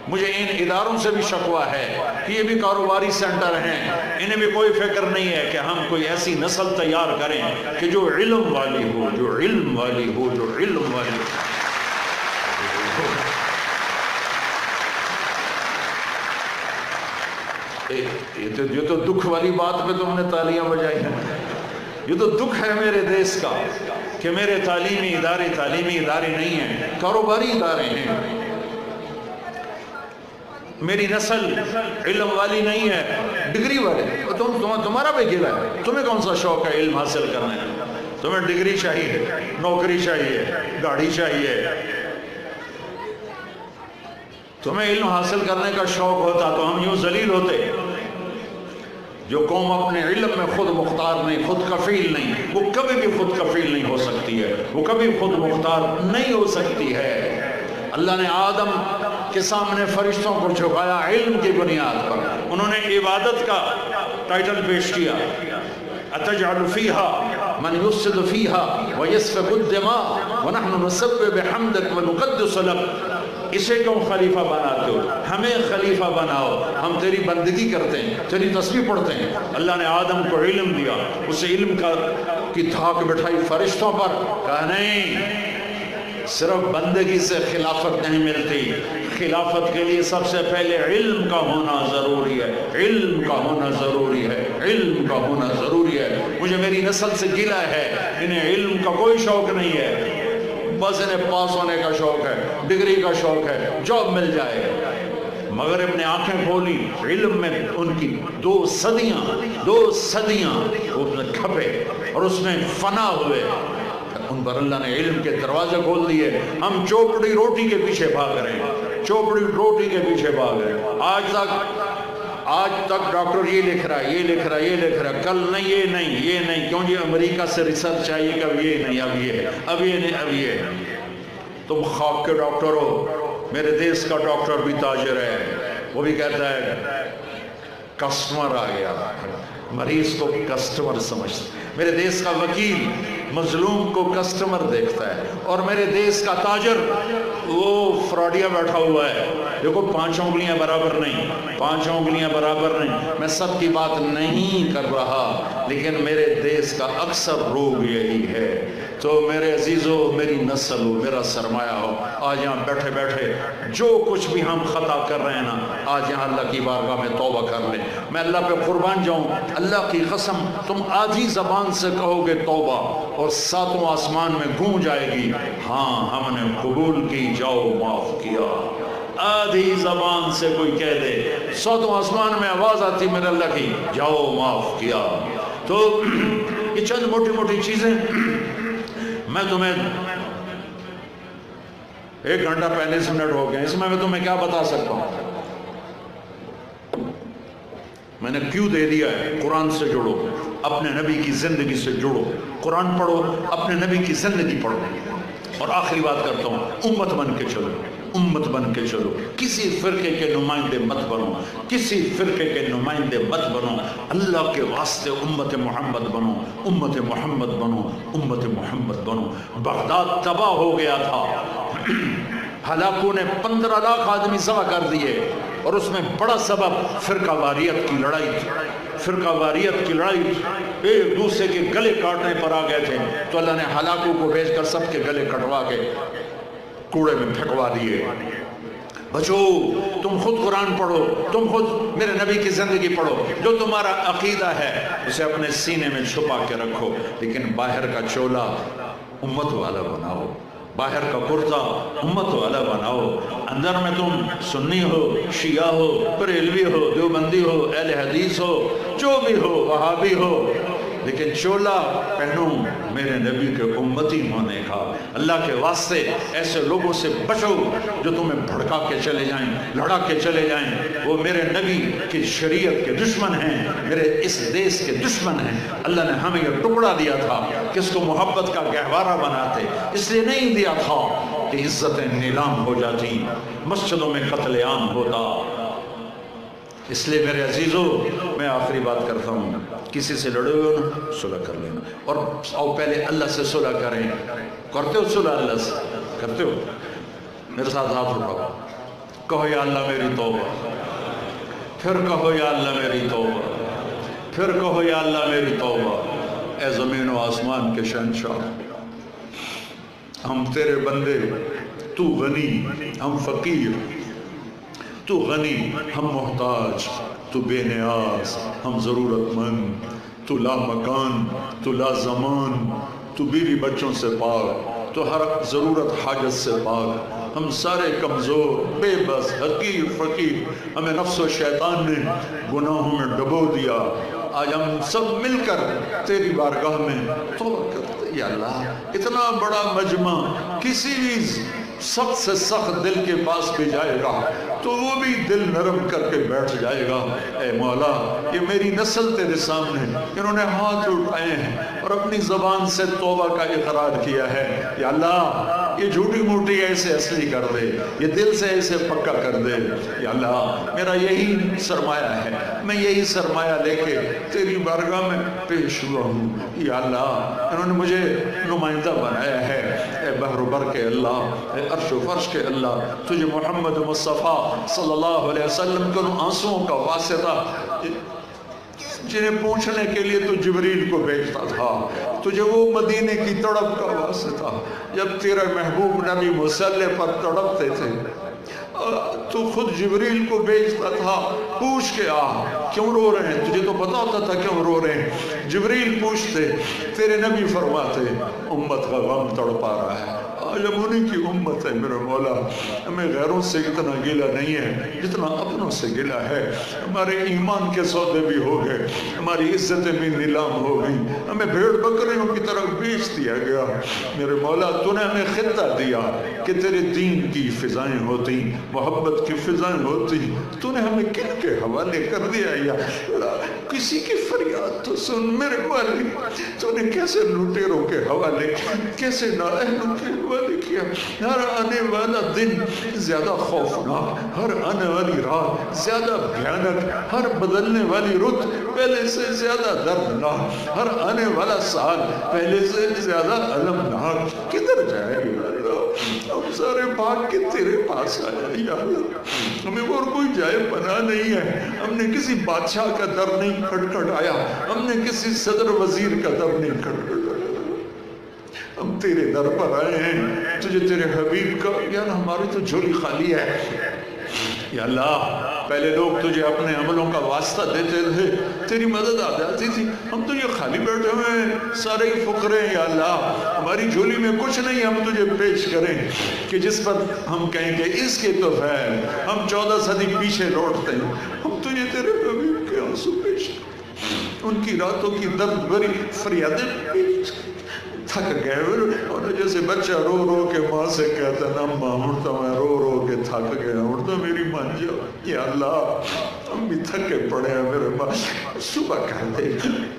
مجھے ان اداروں سے بھی شکوہ ہے کہ یہ بھی کاروباری سینٹر ہیں، انہیں بھی کوئی فکر نہیں ہے کہ ہم کوئی ایسی نسل تیار کریں کہ جو علم والی ہو، جو علم والی ہو، جو علم والی ہو۔ یہ تو دکھ والی بات پہ تم نے تالیاں بجائی ہیں، یہ تو دکھ ہے میرے دیس کا کہ میرے تعلیمی ادارے نہیں ہیں، کاروباری ادارے ہیں۔ میری نسل علم والی نہیں ہے، ڈگری والے۔ تمہارا بھی گلا ہے، تمہیں کون سا شوق ہے علم حاصل کرنے کا؟ تمہیں ڈگری چاہیے، نوکری چاہیے، گاڑی چاہیے۔ تمہیں علم حاصل کرنے کا شوق ہوتا تو ہم یوں ذلیل ہوتے۔ جو قوم اپنے علم میں خود مختار نہیں، خود کفیل نہیں، وہ کبھی بھی خود کفیل نہیں ہو سکتی ہے، وہ کبھی خود مختار نہیں ہو سکتی ہے۔ اللہ نے آدم کے سامنے فرشتوں کو جھکایا علم کی بنیاد پر، انہوں نے عبادت کا ٹائٹل پیش کیا، اتجعل فیہا من یفسد فیہا ویسفک الدماء ونحن نسبح بحمدک ونقدس لک۔ اسے کیوں خلیفہ بناتے ہو؟ ہمیں خلیفہ بناؤ، ہم تیری بندگی کرتے ہیں، تیری تسبیح پڑھتے ہیں۔ اللہ نے آدم کو علم دیا، اسے علم کی دھاک بٹھائی فرشتوں پر، کہا نہیں، صرف بندگی سے خلافت نہیں ملتی، خلافت کے لیے سب سے پہلے علم کا ہونا ضروری ہے، علم کا ہونا ضروری ہے، علم کا ہونا ضروری ہے۔ مجھے میری نسل سے گلہ ہے، انہیں علم کا کوئی شوق نہیں ہے، بس انہیں پاس ہونے کا شوق ہے، ڈگری کا شوق ہے، جاب مل جائے۔ مغرب نے آنکھیں کھولی، علم میں ان کی دو صدیاں اس میں کھپے اور اس میں فنا ہوئے، ان پر اللہ نے علم کے دروازے کھول دیے۔ ہم چوپڑی روٹی کے پیچھے بھاگ رہے ہیں، چوپڑی روٹی کے پیچھے بھاگ رہے ہیں۔ آج تک ڈاکٹر یہ لکھ رہا ہے، کل نہیں، یہ نہیں، کیوں جی امریکہ سے ریسرچ چاہیے کہ اب یہ نہیں، اب یہ ہے۔ تم خواب کے ڈاکٹر ہو، میرے دیس کا ڈاکٹر بھی تاجر ہے، وہ بھی کہتا ہے کسٹمر آ گیا، مریض کو کسٹمر سمجھتا۔ میرے دیس کا وکیل مظلوم کو کسٹمر دیکھتا ہے، اور میرے دیس کا تاجر وہ فراڈیا بیٹھا ہوا ہے۔ دیکھو 5 انگلیاں برابر نہیں، میں سب کی بات نہیں کر رہا، لیکن میرے دیس کا اکثر روگ یہی ہے۔ تو میرے عزیزو، میری نسل ہو، میرا سرمایہ ہو، آج یہاں بیٹھے بیٹھے جو کچھ بھی ہم خطا کر رہے ہیں نا، آج یہاں اللہ کی بارگاہ میں توبہ کر لیں۔ میں اللہ پہ قربان جاؤں، اللہ کی قسم، تم آدھی زبان سے کہو گے توبہ اور 7واں آسمان میں گونج جائے گی، ہاں ہم نے قبول کی، جاؤ معاف کیا۔ آدھی زبان سے کوئی کہہ دے، 7واں آسمان میں آواز آتی میرے اللہ کی، جاؤ معاف کیا۔ تو یہ چند موٹی موٹی چیزیں میں تمہیں 1 گھنٹہ 45 منٹ ہو گئے، اس میں تمہیں کیا بتا سکتا ہوں؟ میں نے کیوں دے دیا ہے، قرآن سے جڑو، اپنے نبی کی زندگی سے جڑو، قرآن پڑھو، اپنے نبی کی زندگی پڑھو۔ اور آخری بات کرتا ہوں، امت بن کے چلو، امت بن کے چلو، کسی فرقے کے نمائندے مت بنو، کسی فرقے کے نمائندے مت بنو، اللہ کے واسطے امت محمد بنو، امت محمد بنو، امت محمد بنو۔ بغداد تباہ ہو گیا تھا، ہلاکوں نے 15 لاکھ آدمی ذبح کر دیے، اور اس میں بڑا سبب فرقہ واریت کی لڑائی تھی، فرقہ واریت کی لڑائی تھی، ایک دوسرے کے گلے کاٹنے پر آ گئے تھے، تو اللہ نے ہلاکوں کو بھیج کر سب کے گلے کٹوا کے کوڑے میں پھینکوا دیے۔ بچو، تم خود قرآن پڑھو، تم خود میرے نبی کی زندگی پڑھو، جو تمہارا عقیدہ ہے اسے اپنے سینے میں چھپا کے رکھو، لیکن باہر کا چولا امت والا بناؤ، باہر کا کرتا امت والا بناؤ، اندر میں تم سنی ہو، شیعہ ہو، بریلوی ہو، دیوبندی ہو، اہل حدیث ہو، جو بھی ہو، وہابی ہو، لیکن چولا پہنوں میرے نبی کے امتی ہونے کا۔ اللہ کے واسطے ایسے لوگوں سے بچو جو تمہیں بھڑکا کے چلے جائیں، لڑا کے چلے جائیں۔ وہ میرے نبی کی شریعت کے دشمن ہیں، میرے اس دیس کے دشمن ہیں۔ اللہ نے ہمیں یہ ٹکڑا دیا تھا کہ اس کو محبت کا گہوارہ بناتے، اس لیے نہیں دیا تھا کہ عزتیں نیلام ہو جاتی، مسجدوں میں قتل عام ہوتا۔ اس لیے میرے عزیزو، میں آخری بات کرتا ہوں، کسی سے لڑے ہوئے نا صلح کر لینا، اور آؤ پہلے اللہ سے صلح کریں۔ کرتے ہو صلح اللہ سے؟ کرتے ہو؟ میرے ساتھ ہاتھ اٹھاؤ، کہو یا اللہ میری توبہ، پھر کہو یا اللہ میری توبہ، پھر کہو یا اللہ میری توبہ۔ اے زمین و آسمان کے شہنشاہ، ہم تیرے بندے، تو غنی ہم فقیر، تو غنی ہم محتاج، تو بے نیاز ہم ضرورت مند، تو لا مکان، تو لا زمان، تو بیوی بچوں سے پاک، تو ہر ضرورت حاجت سے پاک۔ ہم سارے کمزور، بے بس، حقیر، فقیر، ہمیں نفس و شیطان نے گناہوں میں ڈبو دیا۔ آج ہم سب مل کر تیری بارگاہ میں توبہ کرتے۔ یا اللہ، اتنا بڑا مجمع کسی بھی سخت سے سخت دل کے پاس بھی جائے گا تو وہ بھی دل نرم کر کے بیٹھ جائے گا۔ اے مولا، یہ میری نسل تیرے سامنے، انہوں نے ہاتھ اٹھائے ہیں اور اپنی زبان سے توبہ کا اقرار کیا ہے۔ یا اللہ، یہ جھوٹی موٹی ایسے اصلی کر دے، یہ دل سے ایسے پکا کر دے۔ یا اللہ، میرا یہی سرمایہ ہے، میں یہی سرمایہ لے کے تیری بارگاہ میں پیش ہوا ہوں۔ یا اللہ، انہوں نے مجھے نمائندہ بنایا ہے۔ اے بحر و بر کے اللہ، اے عرش و فرش کے اللہ، تجھے محمد مصطفیٰ صلی اللہ علیہ وسلم کے ان آنسوؤں کا واسطہ جنہیں پوچھنے کے لیے تو جبریل کو بھیجتا تھا، تجھے وہ مدینے کی تڑپ کا واسطہ جب تیرے محبوب نبی مسلح پر تڑپتے تھے تو خود جبریل کو بھیجتا تھا، پوچھ کے آ کیوں رو رہے ہیں؟ تجھے تو پتا ہوتا تھا کیوں رو رہے ہیں۔ جبریل پوچھتے، تیرے نبی فرماتے امت کا غم تڑپا رہا ہے۔ آج ہم انہی کی امت ہے میرے مولا، ہمیں غیروں سے اتنا گلہ نہیں ہے جتنا اپنوں سے گلہ ہے۔ ہمارے ایمان کے سودے بھی ہو گئے، ہماری عزتیں بھی نیلام ہو گئی، ہمیں بھیڑ بکریوں کی طرف بیچ دیا گیا۔ میرے مولا، تو نے ہمیں خطہ دیا کہ تیرے دین کی فضائیں ہوتی، محبت کی فضائیں ہوتی، تو نے ہمیں کن کے حوالے کر دیا؟ یا کسی کی فریاد تو سن میرے مالک، تو نے کیسے لٹیروں کے حوالے، کیسے نااہلوں کے حوالے کیا۔ ہر آنے والا دن زیادہ خوفناک، ہر آنے والی رات زیادہ بھیانک، ہر بدلنے والی رت پہلے سے زیادہ دردناک، ہر آنے والا سال پہلے سے زیادہ المناک۔ کدھر جائے یا اللہ؟ ہم سارے بھاگ کے تیرے پاس آئے یا اللہ، ہمیں اور کوئی جائے پناہ نہیں ہے۔ ہم نے کسی بادشاہ کا در نہیں کھٹکھٹایا، ہم نے کسی صدر وزیر کا در نہیں کھٹکھٹایا، ہم تیرے در پر آئے ہیں، تجھے تیرے حبیب کا، یار ہماری تو جھولی خالی ہے۔ یا اللہ، پہلے لوگ تجھے اپنے عملوں کا واسطہ دیتے تھے، تیری مدد آ جاتی تھی، ہم تو یہ خالی بیٹھے ہوئے ہیں، سارے ہی فقرے ہیں۔ یا اللہ، ہماری جھولی میں کچھ نہیں، ہم تجھے پیش کریں کہ جس پر ہم کہیں کہ اس کے تو فیل، ہم 14 صدی پیچھے لوٹتے ہیں، ہم تجھے تیرے حبیب کے آنسو پیش کریں، ان کی راتوں کی درد بھری فریادیں پیش کریں۔ تھک گئے، اور جیسے بچہ رو رو کے ماں سے کہتا ہے، اماں اڑتا میں رو رو کے تھک گیا، اڑتا میری مان جاؤ۔ یا اللہ، ہم بھی تھکے پڑے ہیں میرے ماں، صبح کر دے،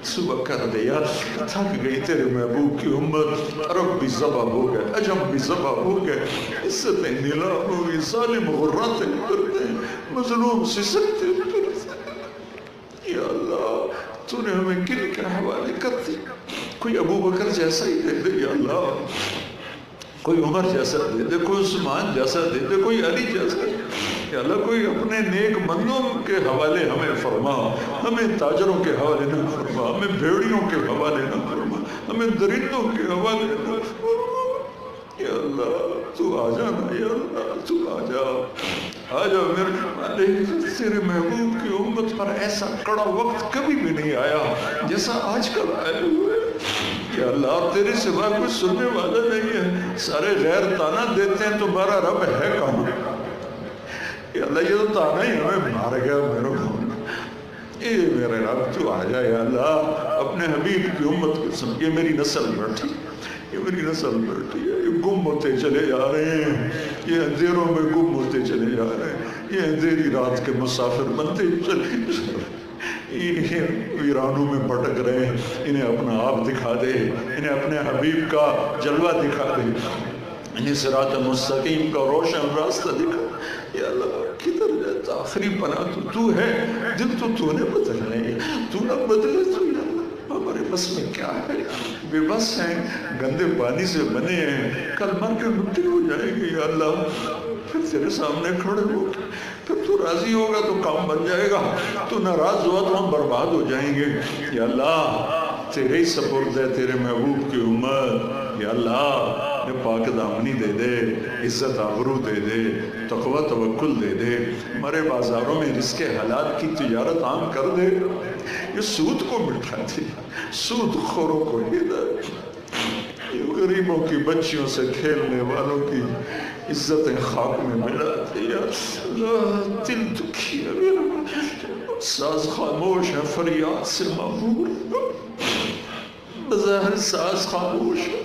صبح کر دے یار، تھک گئی تیرے محبوب کی امت۔ عرب بھی ذبح ہو گئے، عجم بھی ذبح ہو گئے، عزتیں نیلام ہو گئی، ظالم غراتیں کرتے ہیں، مظلوم سسکتے پھرتے ہیں۔ یا اللہ، تو نے ہمیں کن کے حوالے کر دی؟ کوئی ابو بکر جیسا ہی دے دے یا اللہ، کوئی عمر جیسا دے دے، کوئی عثمان جیسا دے دے، کوئی علی جیسا دے دے۔ یا اللہ، کوئی اپنے نیک بندوں کے حوالے ہمیں فرما، ہمیں تاجروں کے حوالے نہ فرما، ہمیں بھیڑیوں کے حوالے نہ فرما، ہمیں درندوں کے حوالے نہ فرما۔ یا اللہ، تو آ جانا، یا اللہ تو آ جا، آ جا میرے مالک۔ تیرے محبوب کی امت پر ایسا کڑا وقت کبھی بھی نہیں آیا جیسا آج کل آئے ہوئے۔ یا اللہ، تیرے سوا کوئی سننے والا نہیں ہے، سارے غیر تانا دیتے ہیں، تمہارا رب ہے کہاں؟ یا اللہ، یہ تو تانا ہی ہمیں مار گیا میرے کو۔ اے میرے رب تو آ جائے یا اللہ، اپنے حبیب کی امت کو سن، یہ میری نسل بیٹھی، یہ میری نسل بیٹھی ہے، یہ گم ہوتے چلے جا رہے ہیں، یہ اندھیروں میں گم ہوتے چلے جا رہے ہیں، یہ اندھیری رات کے مسافر بنتے چلے جا رہے ہیں، انہیں ویرانوں میں بھٹک رہے ہیں، انہیں اپنا آپ دکھا دے، انہیں اپنے حبیب کا جلوہ دکھا دے، انہیں صراط مستقیم کا روشن راستہ دکھا۔ یا اللہ کدھر جاتا، آخری پناہ تو ہے، دل تو نے بدلنے، تو نہ بدلے تو یا اللہ ہمارے بس میں کیا ہے، بے بس ہیں، گندے پانی سے بنے ہیں، کل مر کے مٹی ہو جائے گی یا اللہ، پھر تیرے سامنے کھڑے ہو، پھر تو راضی ہوگا تو کام بن جائے گا، تو ناراض ہوا تو ہم برباد ہو جائیں گے۔ یا اللہ تیرے ہی سپرد ہے تیرے محبوب کی امت، یا اللہ نے پاک دامنی دے دے، عزت آبرو دے دے، تقوی توکل دے دے، ہمارے بازاروں میں رزق حلال کی تجارت عام کر دے، یہ سود کو مٹھا دے، سود خوروں کو ہدایت، یہ غریبوں کی بچیوں سے کھیلنے والوں کی عزتیں خاک میں ملا دے۔ یا اللہ دل دکھی ہے میرا، ساز خاموش ہے فریاد سے معمور، بظاہر ساز خاموش ہے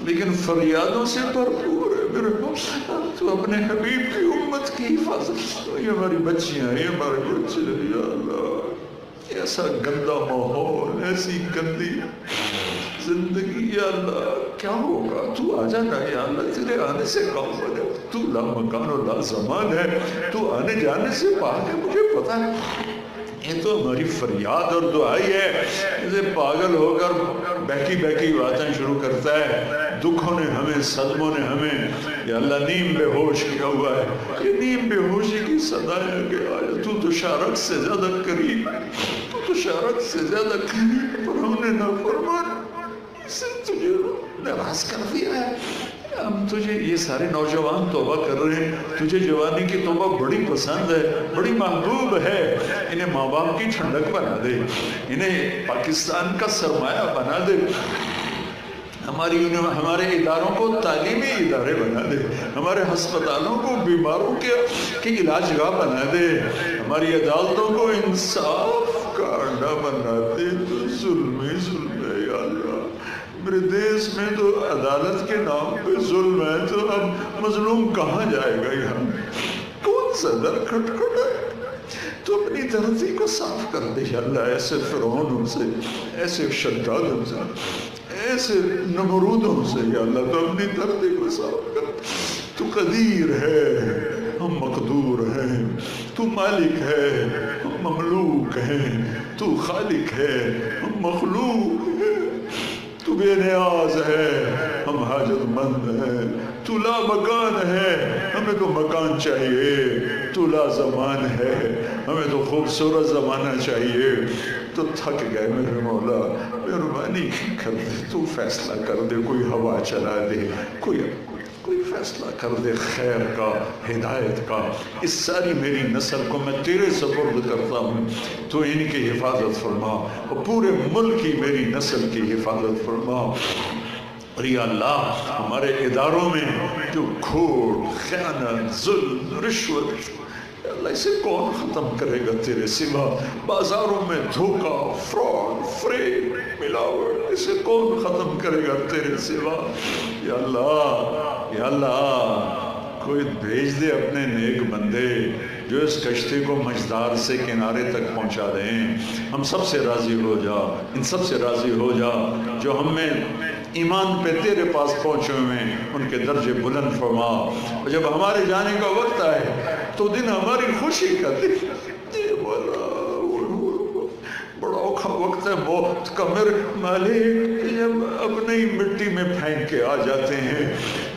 لیکن فریادوں سے بھرپور ہے میرے رب، تو اپنے حبیب کی امت کی حفاظت، یہ ہماری بچیاں ہیں، یہ ہمارے بچے ہیں، یا اللہ ایسا گندا ماحول، ایسی گندی زندگی، یا اللہ کیا ہوگا، تو آ جانا یا اللہ، تیرے آنے سے کام بنے، تو لا مکان و لا زمان ہے، تو آنے جانے سے پاک ہے، مجھے پتا ہے، یہ تو ہماری فریاد اور دعائی ہے، اسے پاگل ہو کر بہکی بہکی باتیں شروع کرتا ہے، دکھوں نے ہمیں، صدموں نے ہمیں یا اللہ نیم بے ہوش کیا ہوا ہے، یہ نیم بے ہوشی کی صدایں کہ آیا تو تو شارک سے زیادہ قریب، تو تو شارک سے زیادہ قریب، پر ہم نے نافرمان سے تجھے ناراض کر دیا ہے۔ ہم تجھے، یہ سارے نوجوان توبہ کر رہے ہیں، تجھے جوانی کی توبہ بڑی پسند ہے، بڑی محبوب ہے، انہیں ماں باپ کی ٹھنڈک بنا دے، انہیں پاکستان کا سرمایہ بنا دے، ہمارے اداروں کو تعلیمی ادارے بنا دے، ہمارے ہسپتالوں کو بیماروں کے علاج گاہ بنا دے، ہماری عدالتوں کو انصاف کا اڈا بنا دے، تو ظلم ہی ظلم ہے یا اللہ، میرے دیس میں تو عدالت کے نام پہ ظلم ہے، تو اب مظلوم کہاں جائے گا، یہاں کون سا در کھٹکھٹ ہے، تو اپنی دھرتی کو صاف کر دے یا اللہ، ایسے فرعونوں سے، ایسے شدادوں سے، ایسے نمرودوں سے یا اللہ، تو اپنی دھرتی کو صاف کر، تو قدیر ہے، ہم مقدور ہیں، تو مالک ہے، ہم مملوک ہیں، تو خالق ہے، ہم مخلوق ہیں، تو بے نیاز ہے، ہم حاجت مند ہیں، تو لا مکان ہے، ہمیں تو مکان چاہیے، تو لا زمان ہے، ہمیں تو خوبصورت زمانہ چاہیے، تو تھک گئے میرے مولا، مہربانی کر دے، تو فیصلہ کر دے، کوئی ہوا چلا دے، کوئی فیصلہ کر دے خیر کا، ہدایت کا، اس ساری میری نسل کو میں تیرے سپرد کرتا ہوں، تو ان کی حفاظت فرما، اور پورے ملک کی میری نسل کی حفاظت فرما، اور یا اللہ ہمارے اداروں میں جو کھوٹ، خیانت، ظلم، رشوت، یا اللہ اسے کون ختم کرے گا تیرے سوا، بازاروں میں دھوکہ، فراڈ، فریب، ملاوٹ، اسے کون ختم کرے گا تیرے سوا، یا اللہ کوئی بھیج دے اپنے نیک بندے جو اس کشتی کو مجدار سے کنارے تک پہنچا دیں، ہم سب سے راضی ہو جا، ان سب سے راضی ہو جا جو ہم میں ایمان پہ تیرے پاس پہنچے ہوئے ہیں، ان کے درجے بلند فرما، اور جب ہمارے جانے کا وقت آئے تو دن ہماری خوشی کا دن، یہ بولا بڑا اوکھا وقت ہے موت کا میرے مالک، جب اپنی مٹی میں پھینک کے آ جاتے ہیں،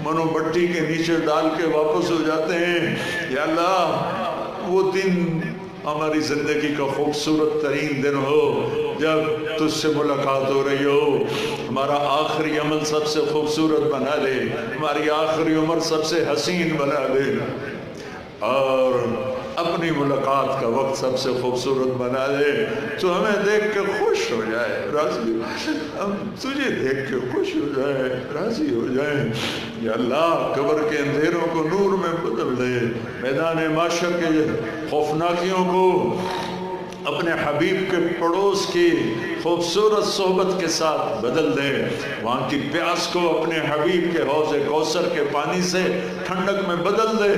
منو مٹی کے نیچے ڈال کے واپس ہو جاتے ہیں، یا اللہ وہ دن ہماری زندگی کا خوبصورت ترین دن ہو جب تجھ سے ملاقات ہو رہی ہو، ہمارا آخری عمل سب سے خوبصورت بنا دے، ہماری آخری عمر سب سے حسین بنا دے، اور اپنی ملاقات کا وقت سب سے خوبصورت بنا دے، تو ہمیں دیکھ کے خوش ہو جائے، راضی، ہم تجھے دیکھ کے خوش ہو جائے، راضی ہو جائیں، یا اللہ قبر کے اندھیروں کو نور میں بدل دے، میدان معاشر کے خوفناکیوں کو اپنے اپنے حبیب کے پڑوس کی خوبصورت صحبت کے ساتھ بدل دے، وہاں کی پیاس کو اپنے حبیب کے حوض کوثر کے پانی سے ٹھنڈک میں بدل دے۔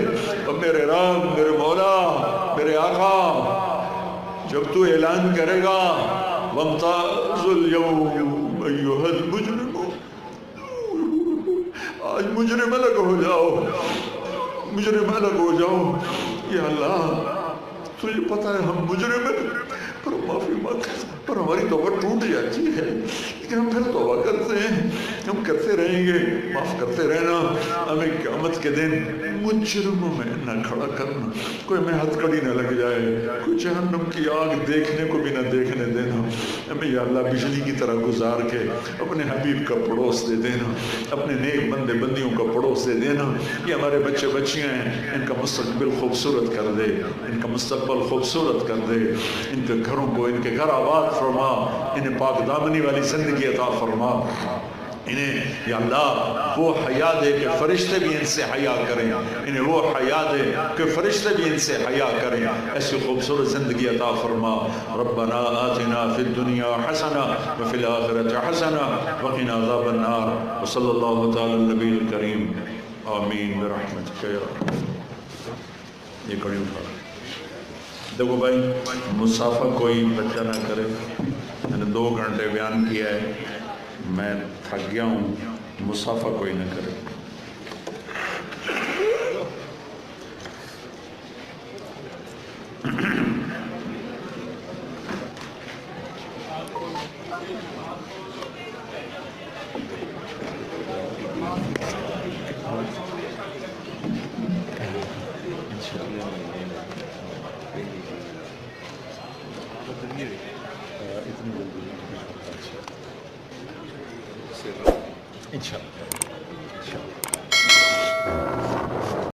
اور میرے رب، میرے مولا، میرے آقا، جب تو اعلان کرے گا وَامْتَازُوا الْيَوْمَ أَيُّهَا الْمُجْرِمُونَ، آج مجرم الگ ہو جاؤ، مجرم الگ ہو جاؤ۔ یا اللہ تجھے پتہ ہے ہم مجرم ہیں، پر معافی مانگ، پر ہماری توبہ ٹوٹ جاتی ہے، لیکن ہم پھر توبہ کرتے ہیں، ہم کرتے رہیں گے، معاف کرتے رہنا۔ ہمیں قیامت کے دن مجرموں میں نہ کھڑا کرنا، کوئی میں ہتھ کڑی نہ لگ جائے، کوئی جہنم کی آگ دیکھنے کو بھی نہ دیکھنے دینا۔ ہمیں یا اللہ بجلی کی طرح گزار کے اپنے حبیب کا پڑوس دے دینا، اپنے نیک بندے بندیوں کا پڑوس دے دینا۔ یہ ہمارے بچے بچیاں ہیں، ان کا مستقبل خوبصورت کر دے، ان کا مستقبل خوبصورت کر دے، ان کے گھروں کو، ان کے گھر آباد فرما، انہیں پاک دامنی والی زندگی عطا فرما۔ انہیں یا اللہ وہ حیا دے کہ فرشتے بھی ان سے حیا کریں، انہیں وہ حیا دے کہ فرشتے بھی ان سے حیا کریں، ایسی خوبصورت زندگی عطا فرما۔ ربنا آتنا فی الدنیا حسنہ وفی الآخرۃ حسنہ وقنا عذاب النار، وصلی اللہ تعالی النبی الکریم، آمین برحمتک یا رب۔ یہ کڑی اٹھا دیکھو بھائی، مسافہ کوئی بچہ نہ کرے۔ میں نے 2 گھنٹے بیان کیا ہے، میں تھک گیا ہوں، مسافہ کوئی نہ کرے۔ انشاءاللہ